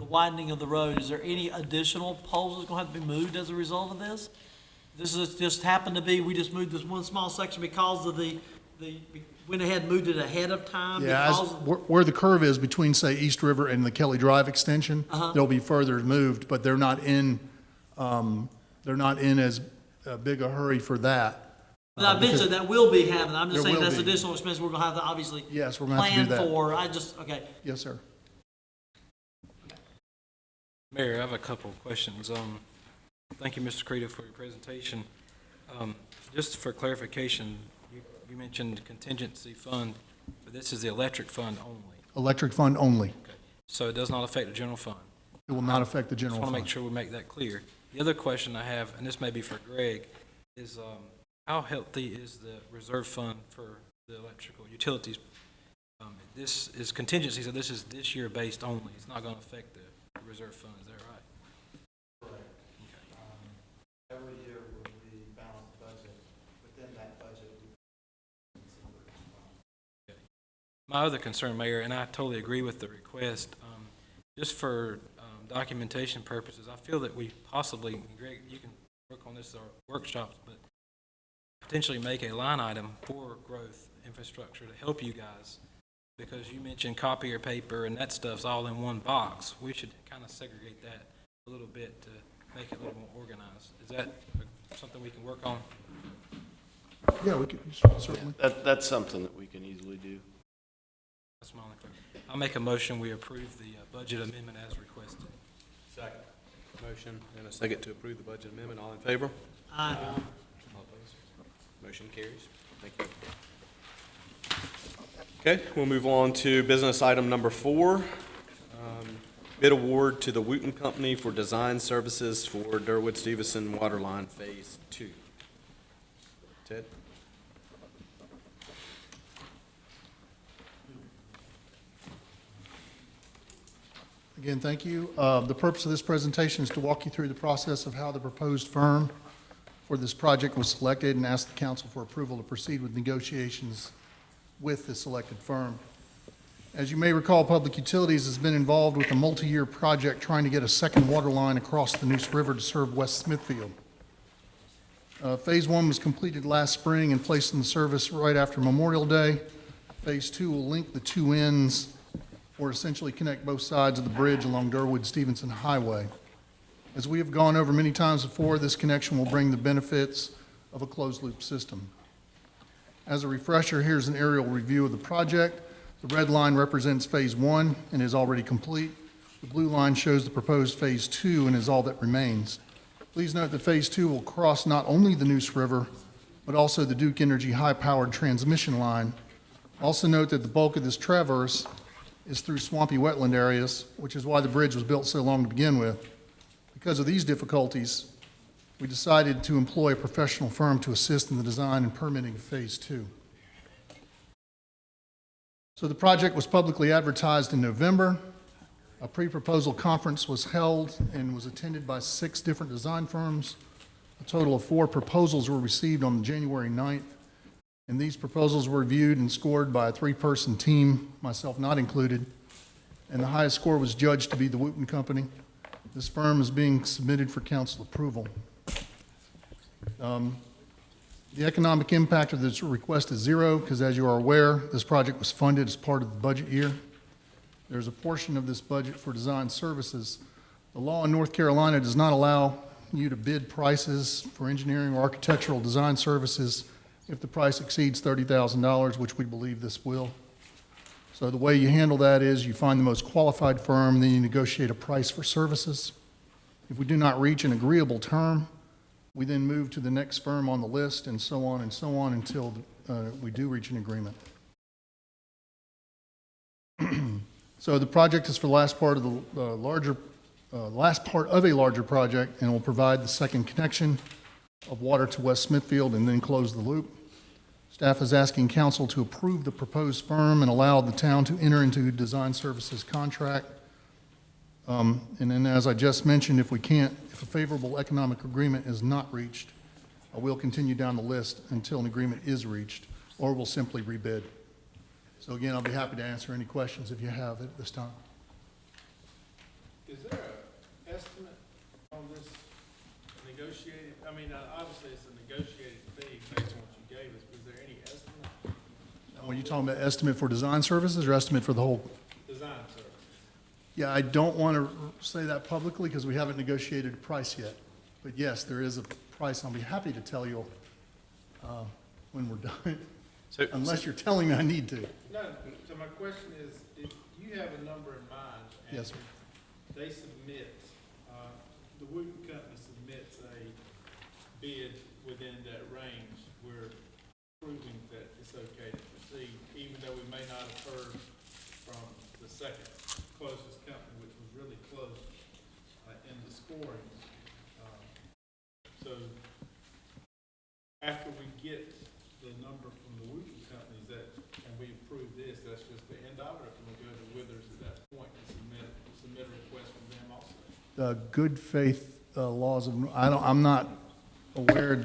[SPEAKER 12] widening of the road, is there any additional poles that's going to have to be moved as a result of this? This is just happened to be, we just moved this one small section because of went ahead and moved it ahead of time?
[SPEAKER 16] Yeah,
[SPEAKER 12] because
[SPEAKER 16] where the curve is between, say, East River and the Kelly Drive extension, they'll be further moved, but they're not in as big a hurry for that.
[SPEAKER 12] But eventually that will be happening. I'm just
[SPEAKER 16] There
[SPEAKER 12] saying
[SPEAKER 16] will
[SPEAKER 12] that's
[SPEAKER 16] be.
[SPEAKER 12] additional expense we're going to have to obviously
[SPEAKER 16] Yes, we're going to have to do
[SPEAKER 12] plan
[SPEAKER 16] that.
[SPEAKER 12] for. Okay.
[SPEAKER 16] Yes, sir.
[SPEAKER 2] Mayor, I have a couple of questions. Thank you, Mr. Credo, for your presentation. Just for clarification, you mentioned contingency fund, but this is the electric fund only.
[SPEAKER 16] Electric fund only.
[SPEAKER 2] Okay. So it does not affect the general fund.
[SPEAKER 16] It will not affect the
[SPEAKER 2] Just
[SPEAKER 16] general
[SPEAKER 2] want to
[SPEAKER 16] fund.
[SPEAKER 2] make sure we make that clear. The other question I have, and this may be for Greg, is how healthy is the reserve fund for the electrical utilities? This is contingency, so this is this year based only. It's not going to affect the reserve fund, is that right?
[SPEAKER 11] Correct. Every year will be balanced budget. Within that budget,
[SPEAKER 2] My other concern, Mayor, and I totally agree with the request, just for documentation purposes, I feel that we possibly, and Greg, you can work on this at our workshops, but potentially make a line item for growth infrastructure to help you guys, because you mentioned copier paper and that stuff's all in one box. We should kind of segregate that a little bit to make it a little more organized. Is that something we can work on?
[SPEAKER 16] Yeah, we could, certainly.
[SPEAKER 14] That's something that we can easily do.
[SPEAKER 2] That's my only question. I'll make a motion, we approve the budget amendment as requested.
[SPEAKER 1] Second. Motion and a second to approve the budget amendment. All in favor?
[SPEAKER 12] Aye.
[SPEAKER 1] All opposed? Motion carries. Thank you. Okay, we'll move on to business item number 4. Bid award to the Wooten Company for design services for Durwood-Stevenson Waterline Phase 2. Ted?
[SPEAKER 16] Again, thank you. The purpose of this presentation is to walk you through the process of how the proposed firm for this project was selected and ask the council for approval to proceed with negotiations with the selected firm. As you may recall, Public Utilities has been involved with a multi-year project trying to get a second water line across the Neuse River to serve West Smithfield. Phase 1 was completed last spring and placed in service right after Memorial Day. Phase 2 will link the two ends, or essentially connect both sides of the bridge along Durwood-Stevenson Highway. As we have gone over many times before, this connection will bring the benefits of a closed-loop system. As a refresher, here's an aerial review of the project. The red line represents Phase 1 and is already complete. The blue line shows the proposed Phase 2 and is all that remains. Please note that Phase 2 will cross not only the Neuse River, but also the Duke Energy high-powered transmission line. Also note that the bulk of this traverse is through swampy wetland areas, which is why the bridge was built so long to begin with. Because of these difficulties, we decided to employ a professional firm to assist in the design and permitting of Phase 2. So the project was publicly advertised in November. A pre-proposal conference was held and was attended by 6 different design firms. A total of 4 proposals were received on January 9th, and these proposals were reviewed and scored by a 3-person team, myself not included, and the highest score was judged to be the Wooten Company. This firm is being submitted for council approval. The economic impact of this request is 0, because as you are aware, this project was funded as part of the budget year. There's a portion of this budget for design services. The law in North Carolina does not allow you to bid prices for engineering or architectural design services if the price exceeds $30,000, which we believe this will. So the way you handle that is you find the most qualified firm, then you negotiate a price for services. If we do not reach an agreeable term, we then move to the next firm on the list, and so on until we do reach an agreement. So the project is for the last part of the last part of a larger project, and will provide the second connection of water to West Smithfield and then close the loop. Staff is asking council to approve the proposed firm and allow the town to enter into design services contract. And then, as I just mentioned, if a favorable economic agreement is not reached, we'll continue down the list until an agreement is reached, or we'll simply rebid. So again, I'll be happy to answer any questions if you have at this time.
[SPEAKER 3] Is there an estimate on this negotiated, obviously it's a negotiated fee based on what you gave us, but is there any estimate?
[SPEAKER 16] When you're talking about estimate for design services or estimate for the whole?
[SPEAKER 3] Design service.
[SPEAKER 16] Yeah, I don't want to say that publicly because we haven't negotiated a price yet. But yes, there is a price. I'll be happy to tell you when we're done, unless you're telling me I need to.
[SPEAKER 3] No, so my question is, if you have a number in mind, and
[SPEAKER 16] Yes, sir.
[SPEAKER 3] they submit, the Wooten Company submits a bid within that range, we're proving that it's okay to proceed, even though we may not have heard from the second closest company, which was really close in the scoring. So after we get the number from the Wooten companies and we approve this, that's just the end of it, or can we go to Withers at that point and submit a request from them also?
[SPEAKER 16] Good faith laws of, I'm not aware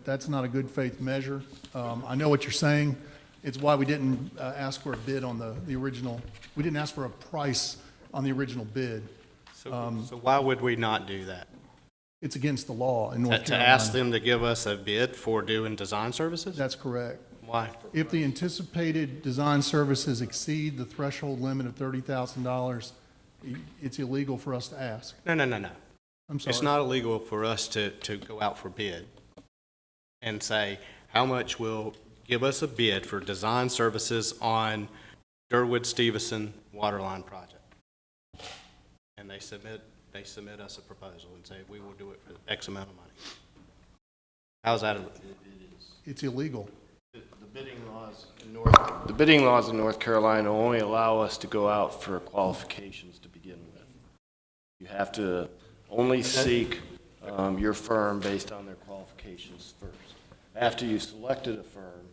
[SPEAKER 16] that's not a good faith measure. I know what you're saying. It's why we didn't ask for a bid on the original. We didn't ask for a price on the original bid.
[SPEAKER 1] So why would we not do that?
[SPEAKER 16] It's against the law in North
[SPEAKER 1] To
[SPEAKER 16] Carolina.
[SPEAKER 1] ask them to give us a bid for doing design services?
[SPEAKER 16] That's correct.
[SPEAKER 1] Why?
[SPEAKER 16] If the anticipated design services exceed the threshold limit of $30,000, it's illegal for us to ask.
[SPEAKER 1] No.
[SPEAKER 16] I'm sorry.
[SPEAKER 1] It's not illegal for us to go out for bid and say, how much will give us a bid for design services on Durwood-Stevenson waterline project? And they submit us a proposal and say, we will do it for X amount of money. How's that?
[SPEAKER 16] It's illegal.
[SPEAKER 14] The bidding laws in North Carolina only allow us to go out for qualifications to begin with. You have to only seek your firm based on their qualifications first. After you selected a firm,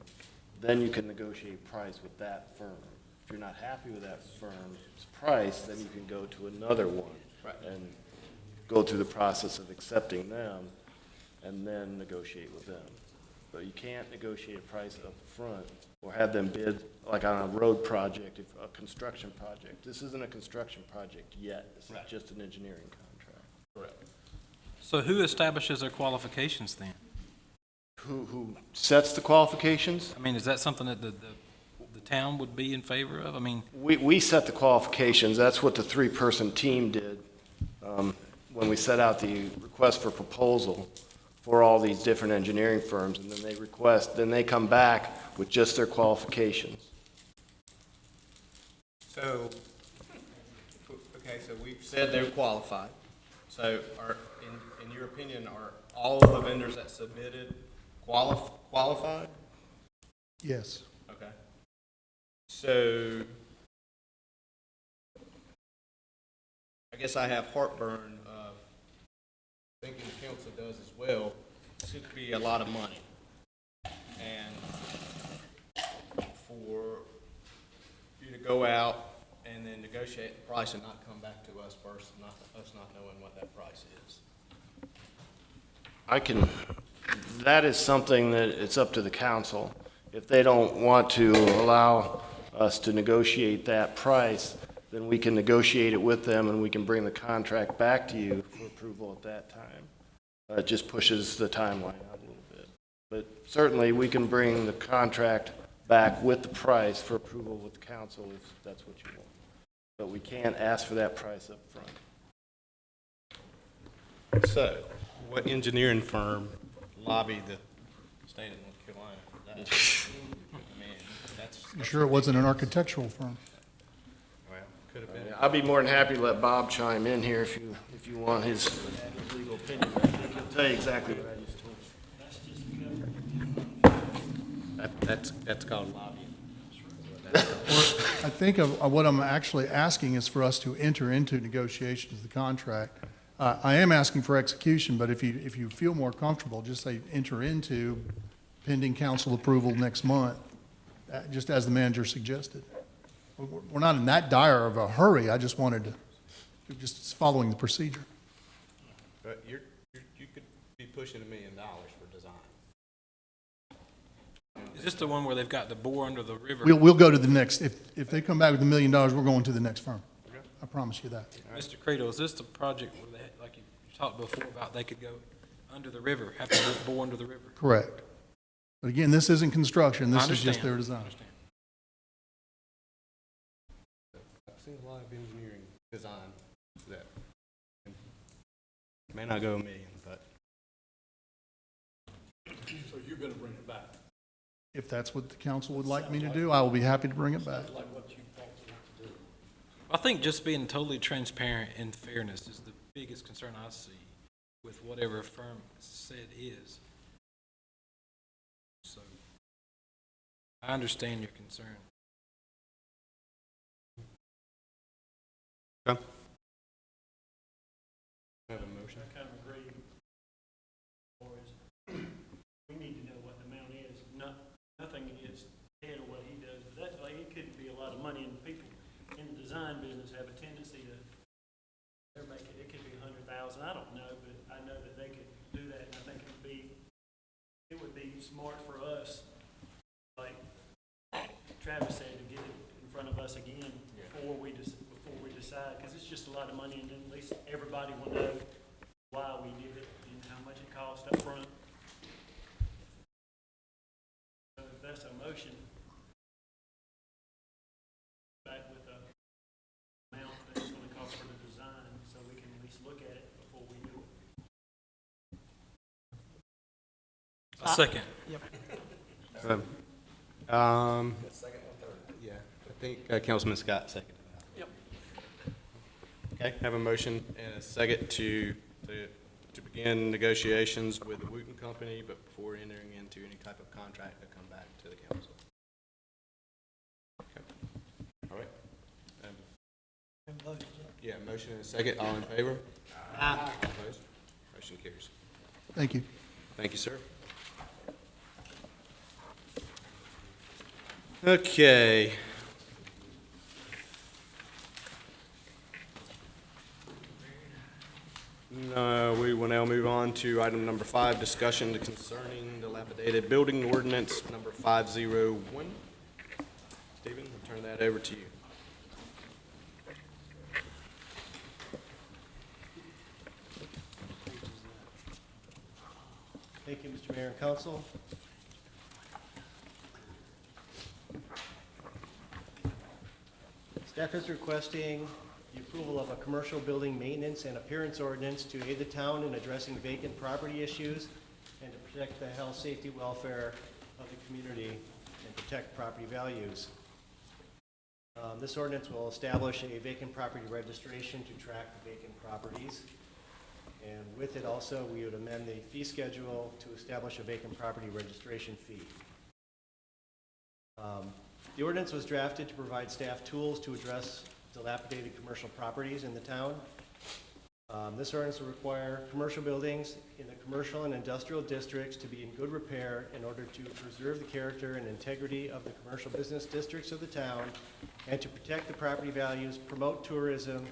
[SPEAKER 14] then you can negotiate price with that firm. If you're not happy with that firm's price, then you can go to another one and go through the process of accepting them and then negotiate with them. But you can't negotiate a price up front or have them bid like on a road project, a construction project. This isn't a construction project yet. This is just an engineering contract.
[SPEAKER 3] Correct.
[SPEAKER 2] So who establishes their qualifications then?
[SPEAKER 14] who sets the qualifications.
[SPEAKER 2] I mean, is that something that the town would be in favor of? I mean,
[SPEAKER 14] We set the qualifications. That's what the three-person team did when we set out the request for proposal for all these different engineering firms, and then they come back with just their qualifications.
[SPEAKER 1] So, okay, so we've said they're qualified. So in your opinion, are all of the vendors that submitted qualified?
[SPEAKER 16] Yes.
[SPEAKER 1] Okay. So, I guess I have heartburn of thinking the council does as well. This could be a lot of money. And for you to go out and then negotiate the price and not come back to us first, us not knowing what that price is.
[SPEAKER 14] That is something that it's up to the council. If they don't want to allow us to negotiate that price, then we can negotiate it with them and we can bring the contract back to you for approval at that time. It just pushes the timeline out a little bit. But certainly, we can bring the contract back with the price for approval with the council if that's what you want. But we can't ask for that price up front.
[SPEAKER 1] So, what engineering firm lobbied the state of North Carolina for that? I mean, that's.
[SPEAKER 16] You sure it wasn't an architectural firm?
[SPEAKER 1] Well, could have been.
[SPEAKER 14] I'd be more than happy to let Bob chime in here if you want his legal opinion. He'll tell you exactly what I just told you.
[SPEAKER 1] That's called lobbying.
[SPEAKER 16] I think of what I'm actually asking is for us to enter into negotiations of the contract. I am asking for execution, but if you feel more comfortable, just say enter into pending council approval next month, just as the manager suggested. We're not in that dire of a hurry. I just wanted to, just following the procedure.
[SPEAKER 1] But you could be pushing $1 million for design.
[SPEAKER 2] is this the one where they've got the bore under the river?
[SPEAKER 16] We'll go to the next, if they come back with $1 million, we're going to the next firm. I promise you that.
[SPEAKER 2] Mr. Credo, is this the project where they, like you talked before about, they could go under the river, have to bore under the river?
[SPEAKER 16] Correct. But again, this isn't construction. This
[SPEAKER 2] I
[SPEAKER 16] is just
[SPEAKER 2] understand.
[SPEAKER 16] their design.
[SPEAKER 2] I understand.
[SPEAKER 1] I've seen a lot of engineering design that may not go $1 million, but.
[SPEAKER 3] So you're gonna bring it back?
[SPEAKER 16] If that's what the council would like me to do, I will be happy to bring it back.
[SPEAKER 3] Like what you want to do.
[SPEAKER 2] I think just being totally transparent and fairness is the biggest concern I see with whatever a firm said is. So, I understand your concern.
[SPEAKER 1] Okay. Have a motion?
[SPEAKER 12] I kind of agree. We need to know what the amount is. Nothing against Ted or what he does, but that's like, it could be a lot of money, and people in the design business have a tendency to, they're making, it could be 100,000, I don't know, but I know that they could do that, and I think it would be smart for us, like Travis said, to get it in front of us again before we decide, because it's just a lot of money, and then at least everybody will know why we did it and how much it cost up front. So if that's a motion, back with a amount that it's going to cost for the design, so we can at least look at it before we do it.
[SPEAKER 2] A second.
[SPEAKER 1] Second or third? Yeah, I think Councilman Scott seconded that.
[SPEAKER 12] Yep.
[SPEAKER 1] Okay, have a motion and a second to begin negotiations with the Wooten Company, but before entering into any type of contract to come back to the council. Okay. All right. Yeah, motion and a second. All in favor? Aye. Opposed? Motion carries.
[SPEAKER 16] Thank you.
[SPEAKER 1] Thank you, sir. Okay. We will now move on to item number 5, discussion concerning dilapidated building ordinance number 501. Stephen, I'll turn that over to you.
[SPEAKER 11] Thank you, Mr. Mayor and Council. Staff is requesting the approval of a commercial building maintenance and appearance ordinance to aid the town in addressing vacant property issues and to protect the health, safety, welfare of the community and protect property values. This ordinance will establish a vacant property registration to track the vacant properties. And with it also, we would amend the fee schedule to establish a vacant property registration fee. The ordinance was drafted to provide staff tools to address dilapidated commercial properties in the town. This ordinance will require commercial buildings in the commercial and industrial districts to be in good repair in order to preserve the character and integrity of the commercial business districts of the town and to protect the property values, promote tourism,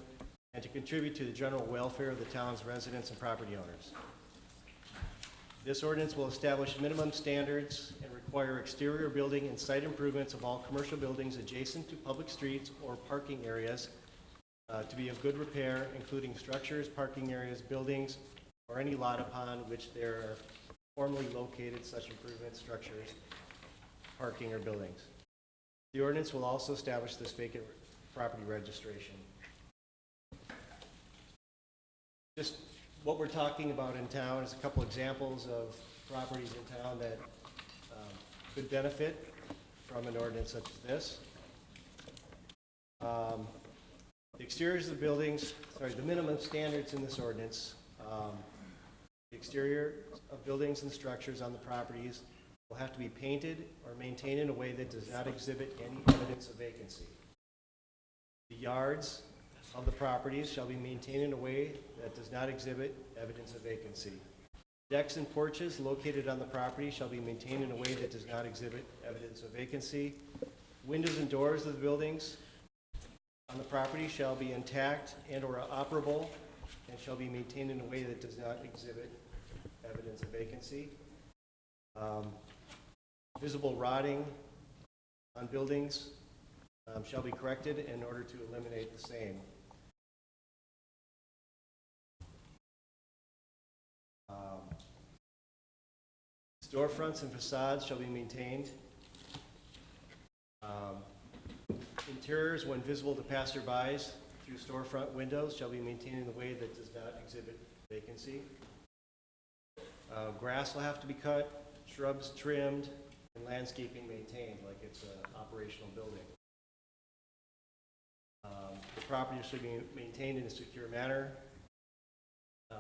[SPEAKER 11] and to contribute to the general welfare of the town's residents and property owners. This ordinance will establish minimum standards and require exterior building and site improvements of all commercial buildings adjacent to public streets or parking areas to be of good repair, including structures, parking areas, buildings, or any lot upon which there are formerly located such improvements, structures, parking, or buildings. The ordinance will also establish this vacant property registration. Just what we're talking about in town is a couple examples of properties in town that could benefit from an ordinance such as this. The exteriors of the buildings, the minimum standards in this ordinance, the exterior of buildings and structures on the properties will have to be painted or maintained in a way that does not exhibit any evidence of vacancy. The yards of the properties shall be maintained in a way that does not exhibit evidence of vacancy. Decks and porches located on the property shall be maintained in a way that does not exhibit evidence of vacancy. Windows and doors of the buildings on the property shall be intact and or operable and shall be maintained in a way that does not exhibit evidence of vacancy. Visible rotting on buildings shall be corrected in order to eliminate the same. Storefronts and facades shall be maintained. Interiors, when visible to passerbys through storefront windows, shall be maintained in a way that does not exhibit vacancy. Grass will have to be cut, shrubs trimmed, and landscaping maintained like it's an operational building. The property should be maintained in a secure manner.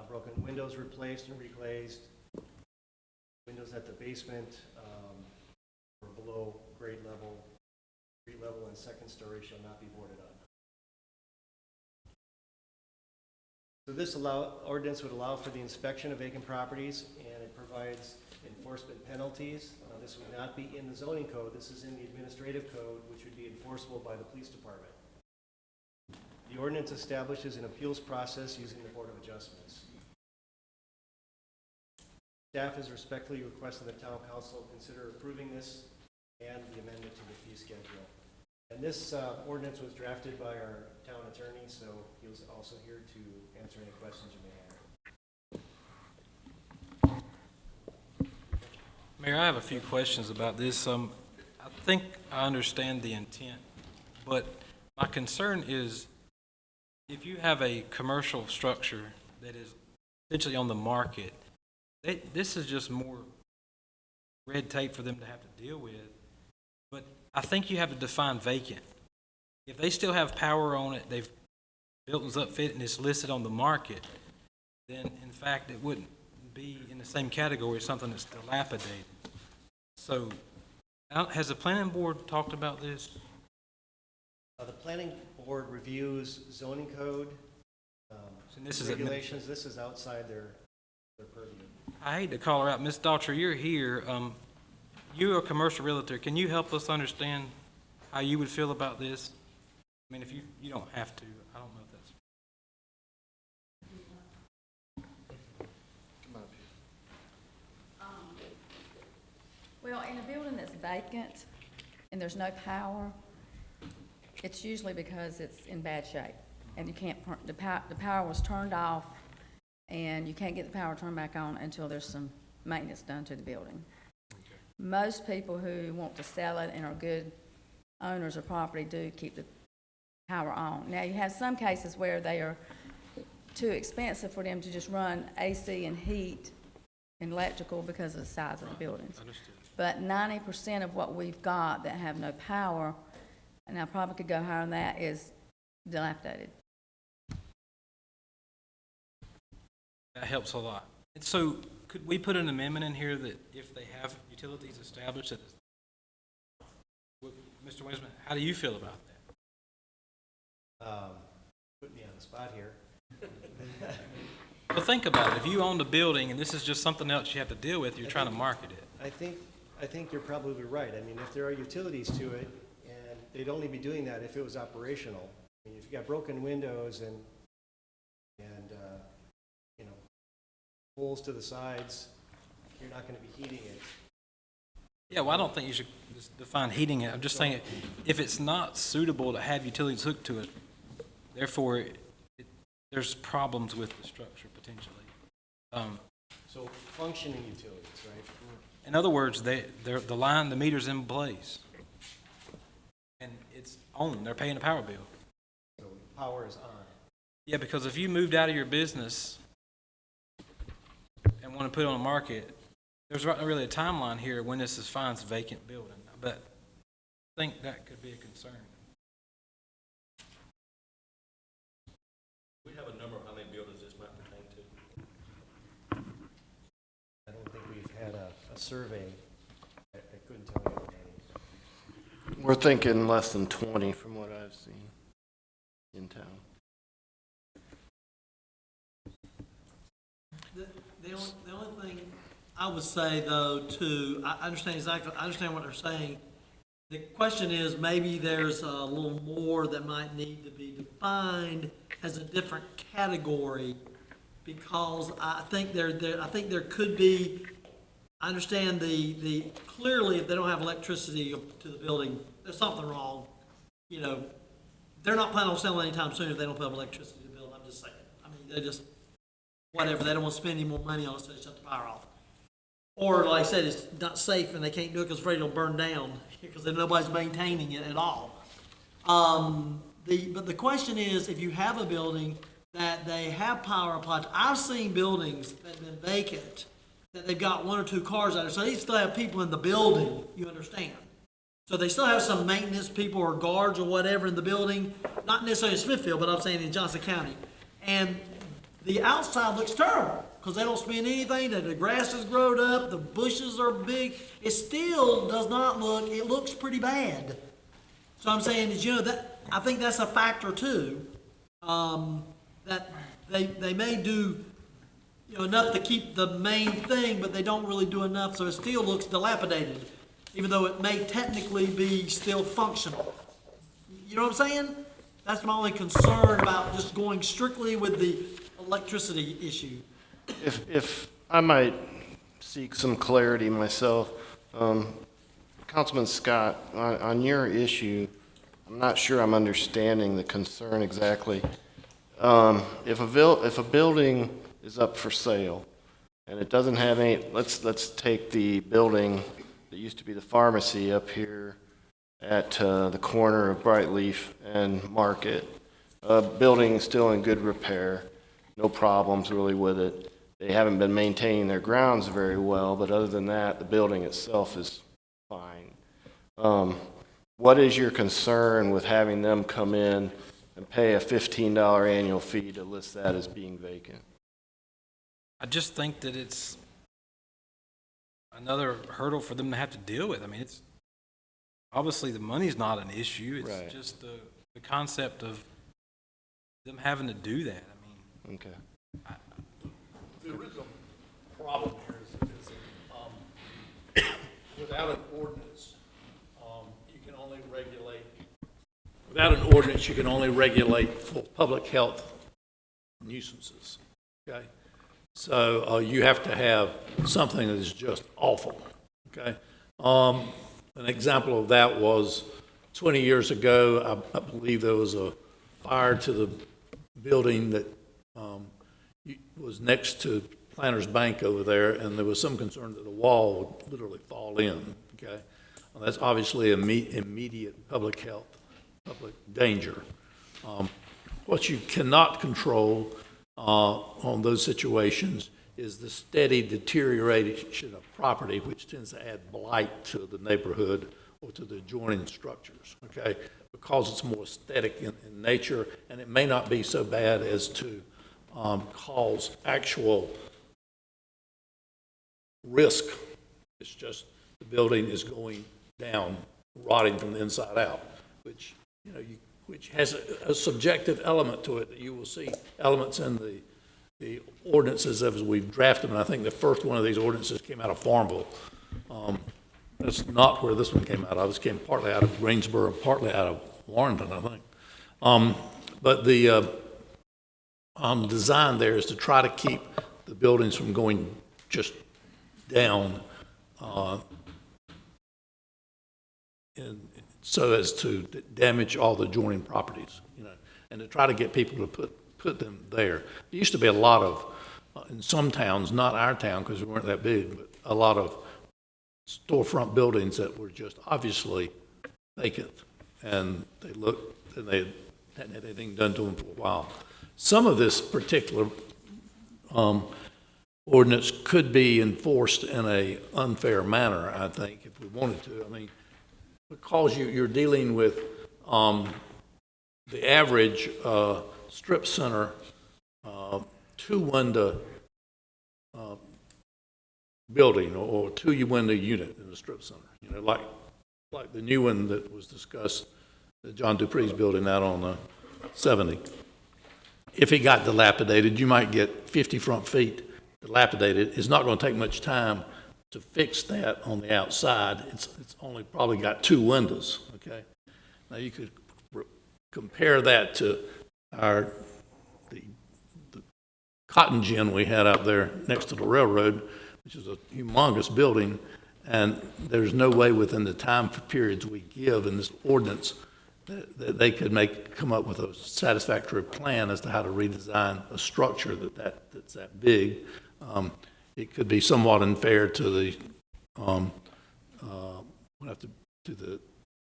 [SPEAKER 11] Broken windows replaced and reglazed. Windows at the basement or below grade level, street level, and second story shall not be boarded up. So this ordinance would allow for the inspection of vacant properties, and it provides enforcement penalties. This would not be in the zoning code. This is in the administrative code, which would be enforceable by the police department. The ordinance establishes an appeals process using the Board of Adjustments. Staff is respectfully requesting the Town Council consider approving this and the amendment to the fee schedule. And this ordinance was drafted by our town attorney, so he was also here to answer any questions you may have.
[SPEAKER 2] Mayor, I have a few questions about this. I think I understand the intent, but my concern is if you have a commercial structure that is essentially on the market, this is just more red tape for them to have to deal with. But I think you have to define vacant. If they still have power on it, they've built and upfit and it's listed on the market, then in fact it wouldn't be in the same category as something that's dilapidated. So has the planning board talked about this?
[SPEAKER 11] The planning board reviews zoning code,
[SPEAKER 2] this is
[SPEAKER 11] regulations. This is outside their purview.
[SPEAKER 2] I hate to call her out. Ms. Daughtry, you're here. You're a commercial realtor. Can you help us understand how you would feel about this? I mean, if you don't have to. I don't know if that's...
[SPEAKER 17] Well, in a building that's vacant and there's no power, it's usually because it's in bad shape and you can't, the power was turned off and you can't get the power turned back on until there's some maintenance done to the building. Most people who want to sell it and are good owners of property do keep the power on. Now, you have some cases where they are too expensive for them to just run AC and heat and electrical because of the size of the buildings.
[SPEAKER 2] Understood.
[SPEAKER 17] But 90% of what we've got that have no power, and I probably could go higher than that, is dilapidated.
[SPEAKER 2] That helps a lot. And so could we put an amendment in here that if they have utilities established, that, Mr. Winsman, how do you feel about that?
[SPEAKER 11] Put me on the spot here.
[SPEAKER 2] Well, think about it. If you own the building and this is just something else you have to deal with, you're trying to market it.
[SPEAKER 11] I think you're probably right. I mean, if there are utilities to it, and they'd only be doing that if it was operational. I mean, if you got broken windows and you know, holes to the sides, you're not going to be heating it.
[SPEAKER 2] Yeah, well, I don't think you should just define heating it. I'm just saying, if it's not suitable to have utilities hooked to it, therefore, there's problems with the structure potentially.
[SPEAKER 11] So functioning utilities, right?
[SPEAKER 2] In other words, the meter's in place. And it's on, they're paying a power bill.
[SPEAKER 11] So power is on.
[SPEAKER 2] Yeah, because if you moved out of your business and want to put it on the market, there's not really a timeline here when this is finds vacant building. But I think that could be a concern.
[SPEAKER 10] We have a number of how many buildings this might pertain to.
[SPEAKER 11] I don't think we've had a survey. I couldn't tell you how many.
[SPEAKER 14] We're thinking less than 20 from what I've seen in town.
[SPEAKER 12] The only thing I would say, though, too, I understand what they're saying. The question is, maybe there's a little more that might need to be defined as a different category, because I think I think there could be. I understand the clearly, if they don't have electricity to the building, there's something wrong. You know, they're not planning on selling anytime soon if they don't put up electricity to the building. I'm just saying. I mean, they just whatever. They don't want to spend any more money on it, so they shut the power off. Or, like I said, it's not safe and they can't do it because afraid it'll burn down because nobody's maintaining it at all. But the question is, if you have a building that they have power applied to, I've seen buildings that have been vacant, that they've got one or two cars out there, so they still have people in the building, you understand. So they still have some maintenance people or guards or whatever in the building, not necessarily in Smithfield, but I'm saying in Johnson County. And the outside looks terrible, because they don't spend anything, the grass has grown up, the bushes are big. It still does not look, it looks pretty bad. So I'm saying is, you know, that I think that's a factor too, that they may do, you know, enough to keep the main thing, but they don't really do enough, so it still looks dilapidated, even though it may technically be still functional. You know what I'm saying? That's my only concern about just going strictly with the electricity issue.
[SPEAKER 14] If I might seek some clarity myself, Councilman Scott, on your issue, I'm not sure I'm understanding the concern exactly. If a building is up for sale and it doesn't have any, let's take the building that used to be the pharmacy up here at the corner of Brightleaf and Market. Building is still in good repair, no problems really with it. They haven't been maintaining their grounds very well, but other than that, the building itself is fine. What is your concern with having them come in and pay a $15 annual fee to list that as being vacant?
[SPEAKER 2] I just think that it's another hurdle for them to have to deal with. I mean, it's obviously the money's not an issue. It's
[SPEAKER 14] right.
[SPEAKER 2] Just the concept of them having to do that. I mean,
[SPEAKER 14] okay.
[SPEAKER 3] The original problem here is without an ordinance, you can only regulate. Without an ordinance, you can only regulate for public health nuisances. Okay, so you have to have something that is just awful. Okay, an example of that was 20 years ago. I believe there was a fire to the building that was next to Planters Bank over there, and there was some concern that the wall would literally fall in, okay? Well, that's obviously immediate public health, public danger. What you cannot control on those situations is the steady deterioration of property, which tends to add blight to the neighborhood or to the adjoining structures, okay? Because it's more aesthetic in nature, and it may not be so bad as to cause actual risk. It's just the building is going down, rotting from the inside out, which, you know, which has a subjective element to it that you will see elements in the ordinances as we've drafted them. And I think the first one of these ordinances came out of Farmville. That's not where this one came out of. This came partly out of Greensboro and partly out of Warrenton, I think. But the design there is to try to keep the buildings from going just down and so as to damage all the adjoining properties, you know, and to try to get people to put them there. There used to be a lot of, in some towns, not our town because we weren't that big, but a lot of storefront buildings that were just obviously vacant, and they looked, and they hadn't had anything done to them for a while. Some of this particular ordinance could be enforced in a unfair manner, I think, if we wanted to. I mean, because you're dealing with the average strip center two-window building or two-window unit in the strip center, you know, like the new one that was discussed, that John Dupree's building out on 70. If it got dilapidated, you might get 50 front feet dilapidated. It's not going to take much time to fix that on the outside. It's only probably got two windows, okay? Now you could compare that to the cotton gin we had out there next to the railroad, which is a humongous building, and there's no way within the time periods we give in this ordinance that they could come up with a satisfactory plan as to how to redesign a structure that's that big. It could be somewhat unfair to the to the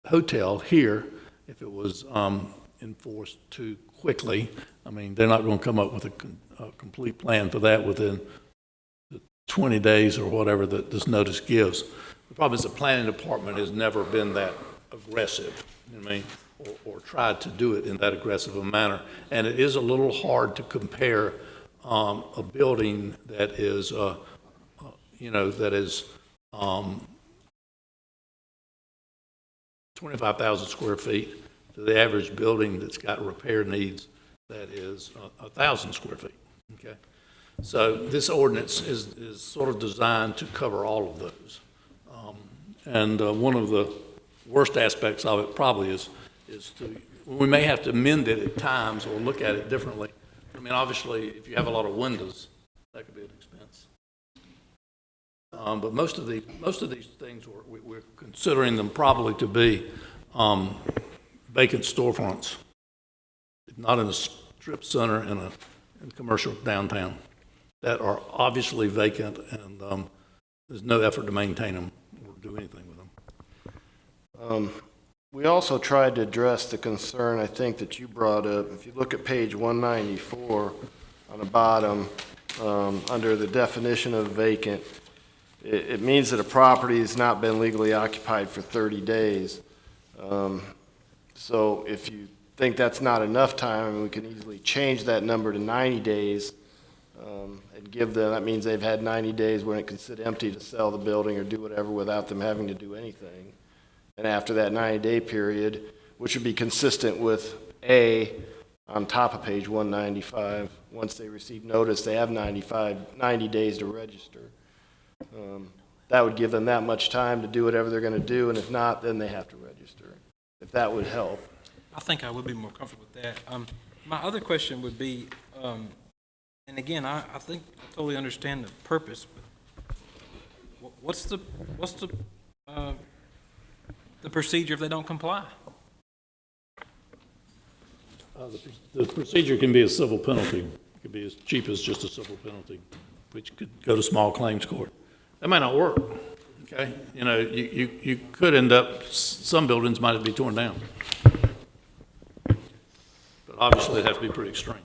[SPEAKER 3] hotel here if it was enforced too quickly. I mean, they're not going to come up with a complete plan for that within the 20 days or whatever that this notice gives. The problem is the planning department has never been that aggressive, you know what I mean, or tried to do it in that aggressive a manner. And it is a little hard to compare a building that is, you know, that is 25,000 square feet to the average building that's got repair needs that is 1,000 square feet, okay? So this ordinance is sort of designed to cover all of those. And one of the worst aspects of it probably is to, we may have to amend it at times or look at it differently. I mean, obviously, if you have a lot of windows, that could be an expense. But most of these things, we're considering them probably to be vacant storefronts, not in a strip center in a commercial downtown, that are obviously vacant, and there's no effort to maintain them or do anything with them.
[SPEAKER 14] We also tried to address the concern, I think, that you brought up. If you look at page 194 on the bottom, under the definition of vacant, it means that a property has not been legally occupied for 30 days. So if you think that's not enough time, I mean, we can easily change that number to 90 days and give them, that means they've had 90 days when it can sit empty to sell the building or do whatever without them having to do anything. And after that 90-day period, which would be consistent with A on top of page 195, once they receive notice, they have 90 days to register. That would give them that much time to do whatever they're going to do, and if not, then they have to register, if that would help.
[SPEAKER 2] I think I would be more comfortable with that. My other question would be, and again, I think I totally understand the purpose, but what's the procedure if they don't comply?
[SPEAKER 3] The procedure can be a civil penalty. It could be as cheap as just a civil penalty. which could go to small claims court. That might not work, okay? You know, you could end up, some buildings might be torn down. But obviously, it'd have to be pretty extreme.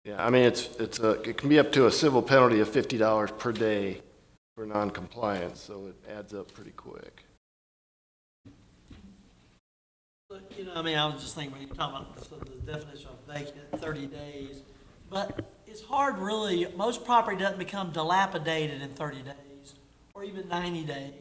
[SPEAKER 14] Yeah, I mean, it can be up to a civil penalty of $50 per day for non-compliance, so it adds up pretty quick.
[SPEAKER 12] But, you know, I mean, I was just thinking when you're talking about the definition of vacant, 30 days, but it's hard really, most property doesn't become dilapidated in 30 days, or even 90 days.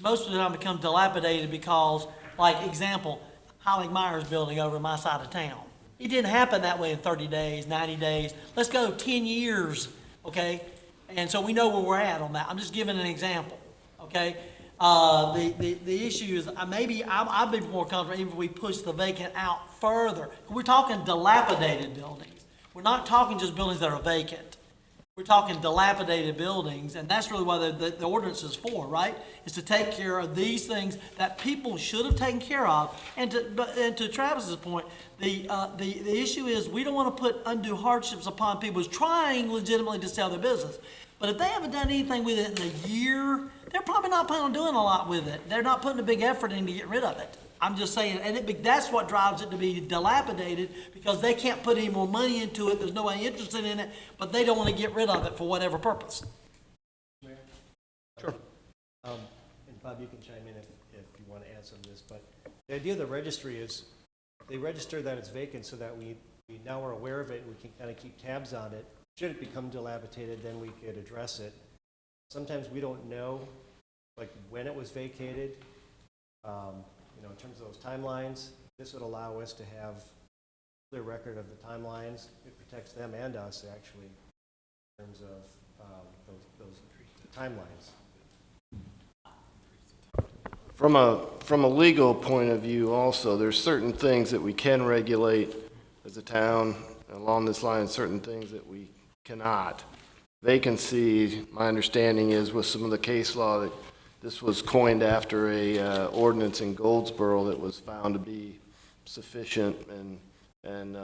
[SPEAKER 12] Most of the time become dilapidated because, like, example, Holly Myers building over my side of town. It didn't happen that way in 30 days, 90 days. Let's go 10 years, okay? And so we know where we're at on that. I'm just giving an example, okay? The issue is maybe I'd be more comfortable even if we push the vacant out further. We're talking dilapidated buildings. We're not talking just buildings that are vacant. We're talking dilapidated buildings, and that's really what the ordinance is for, right? Is to take care of these things that people should have taken care of. And to Travis's point, the issue is we don't want to put undue hardships upon people who's trying legitimately to sell their business. But if they haven't done anything with it in a year, they're probably not planning on doing a lot with it. They're not putting a big effort in to get rid of it. I'm just saying, and that's what drives it to be dilapidated, because they can't put any more money into it. There's nobody interested in it, but they don't want to get rid of it for whatever purpose.
[SPEAKER 11] Sure. And Bob, you can chime in if you want to add some of this, but the idea of the registry is they register that it's vacant so that we now are aware of it, we can kind of keep tabs on it. Should it become dilapidated, then we could address it. Sometimes we don't know, like, when it was vacated. You know, in terms of those timelines, this would allow us to have a clear record of the timelines. It protects them and us, actually, in terms of those timelines.
[SPEAKER 14] From a legal point of view also, there's certain things that we can regulate as a town along this line, certain things that we cannot. Vacancy, my understanding is with some of the case law that this was coined after a ordinance in Goldsboro that was found to be sufficient and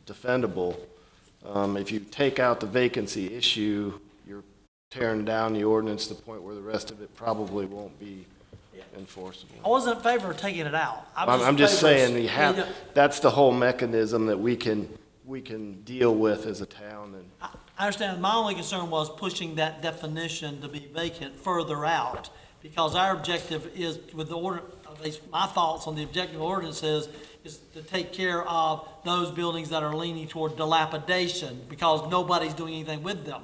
[SPEAKER 14] defendable. If you take out the vacancy issue, you're tearing down the ordinance to the point where the rest of it probably won't be enforceable.
[SPEAKER 12] I wasn't in favor of taking it out.
[SPEAKER 14] I'm just saying that's the whole mechanism that we can deal with as a town. And
[SPEAKER 12] I understand. My only concern was pushing that definition to be vacant further out, because our objective is, with the order, at least my thoughts on the objective ordinance is to take care of those buildings that are leaning toward dilapidation because nobody's doing anything with them.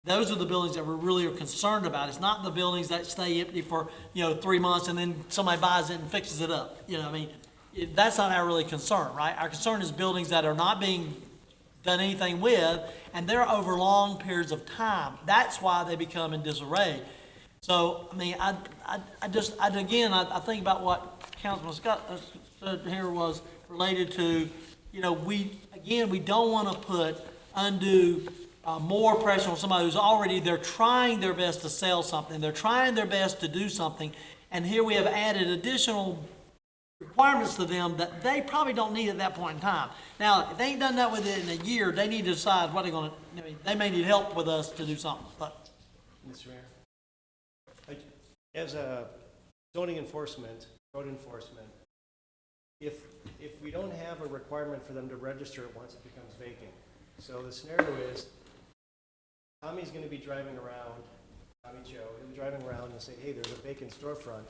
[SPEAKER 12] Those are the buildings that we really are concerned about. It's not the buildings that stay empty for, 3 months and then somebody buys it and fixes it up. That's not our really concern, right? Our concern is buildings that are not being done anything with, and they're over long periods of time. That's why they become in disarray. So, I think about what Councilman Scott said here was related to, we don't want to put undue more pressure on somebody who's already, they're trying their best to sell something, they're trying their best to do something, and here we have added additional requirements to them that they probably don't need at that point in time. Now, if they ain't done that with it in a year, they need to decide what they're going to, they may need help with us to do something. But
[SPEAKER 11] Mr. Mayor, as a zoning enforcement, code enforcement, if we don't have a requirement for them to register it once it becomes vacant, so the scenario is Tommy's going to be driving around, Tommy Joe, he'll be driving around and say, hey, there's a vacant storefront.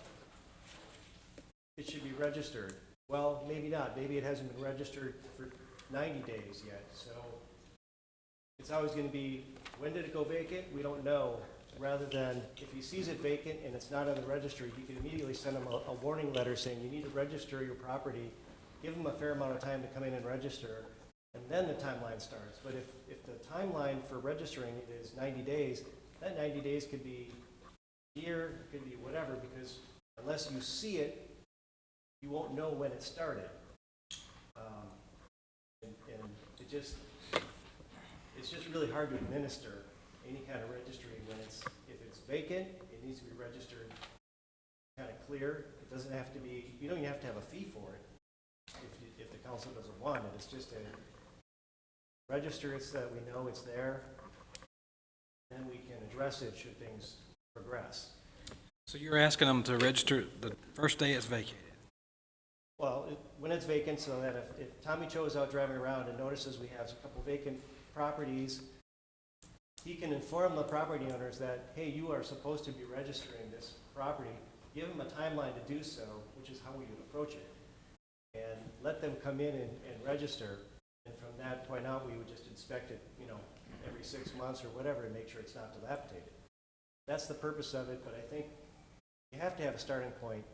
[SPEAKER 11] It should be registered. Well, maybe not. Maybe it hasn't been registered for 90 days yet. So it's always going to be, when did it go vacant? We don't know. Rather than, if he sees it vacant and it's not on the registry, he can immediately send him a warning letter saying you need to register your property, give him a fair amount of time to come in and register, and then the timeline starts. But if the timeline for registering it is 90 days, that 90 days could be a year, it could be whatever, because unless you see it, you won't know when it started. And it's just really hard to administer any kind of registry when if it's vacant, it needs to be registered kind of clear. It doesn't have to be, you don't even have to have a fee for it if the council doesn't want it. It's just a register it so that we know it's there. then we can address it should things progress.
[SPEAKER 2] So you're asking them to register the first day it's vacated?
[SPEAKER 11] Well, when it's vacant, so that if Tommy Cho's out driving around and notices we have a couple vacant properties, he can inform the property owners that, hey, you are supposed to be registering this property. Give them a timeline to do so, which is how we would approach it. And let them come in and register. And from that point out, we would just inspect it, every 6 months or whatever to make sure it's not dilapidated. That's the purpose of it, but I think you have to have a starting point.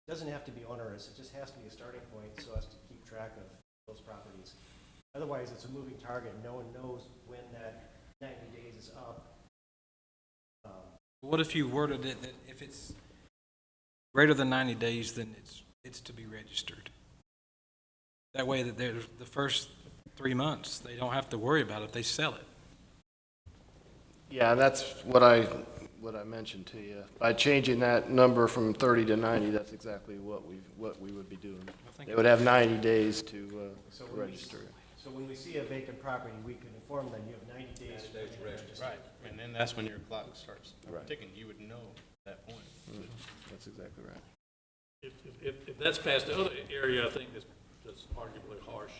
[SPEAKER 11] It doesn't have to be onerous, it just has to be a starting point so as to keep track of those properties. Otherwise, it's a moving target. No one knows when that 90 days is up.
[SPEAKER 2] What if you worded it that if it's greater than 90 days, then it's to be registered? That way that there's the first 3 months, they don't have to worry about it if they sell it.
[SPEAKER 14] Yeah, that's what I mentioned to you. By changing that number from 30 to 90, that's exactly what we would be doing. They would have 90 days to register it.
[SPEAKER 11] So when we see a vacant property, we can inform them you have 90 days to register.
[SPEAKER 1] Right, and then that's when your clock starts
[SPEAKER 14] Right.
[SPEAKER 1] ticking. You would know at that point.
[SPEAKER 14] That's exactly right.
[SPEAKER 3] If that's past the other area, I think that's arguably harsh,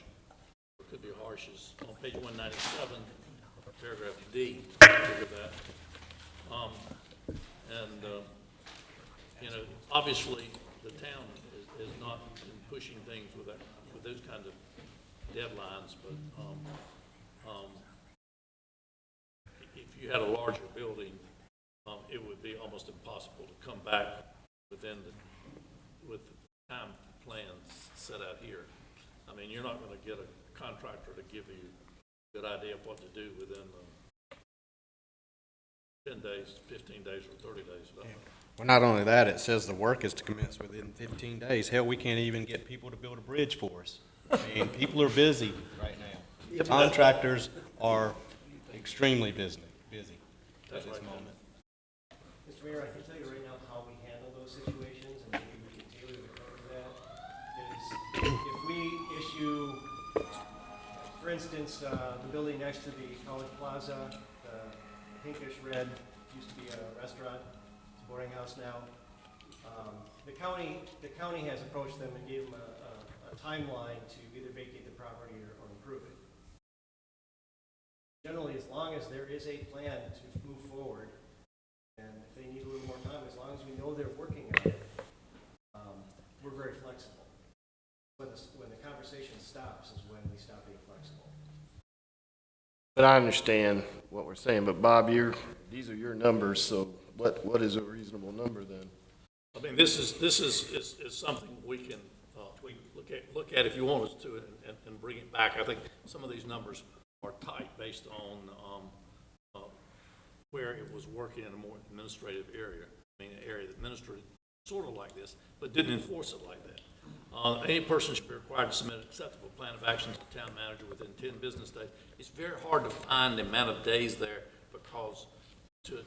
[SPEAKER 3] or could be harsh, is on page 197, paragraph D, look at that. Obviously, the town is not been pushing things with those kinds of deadlines, but if you had a larger building, it would be almost impossible to come back with the time plans set out here. I mean, you're not going to get a contractor to give you a good idea of what to do within 10 days, 15 days, or 30 days.
[SPEAKER 1] Well, not only that, it says the work is to commence within 15 days. Hell, we can't even get people to build a bridge for us. I mean, people are busy right now. Contractors are extremely busy at this moment.
[SPEAKER 11] Mr. Mayor, I can tell you right now how we handle those situations, and maybe we can tailor the code to that. Is if we issue, for instance, the building next to the College Plaza, the pinkish red, used to be a restaurant, it's a boarding house now. The county has approached them and gave them a timeline to either vacate the property or improve it. Generally, as long as there is a plan to move forward, and if they need a little more time, as long as we know they're working on it, we're very flexible. When the conversation stops is when we stop being flexible.
[SPEAKER 14] But I understand what we're saying, but Bob, these are your numbers, so what is a reasonable number then?
[SPEAKER 3] I mean, this is something we can look at if you want us to and bring it back. I think some of these numbers are tight based on where it was working in a more administrative area. I mean, an area that administered sort of like this, but didn't enforce it like that. Any person should be required to submit an acceptable plan of action to the town manager within 10 business days. It's very hard to find the amount of days there, because to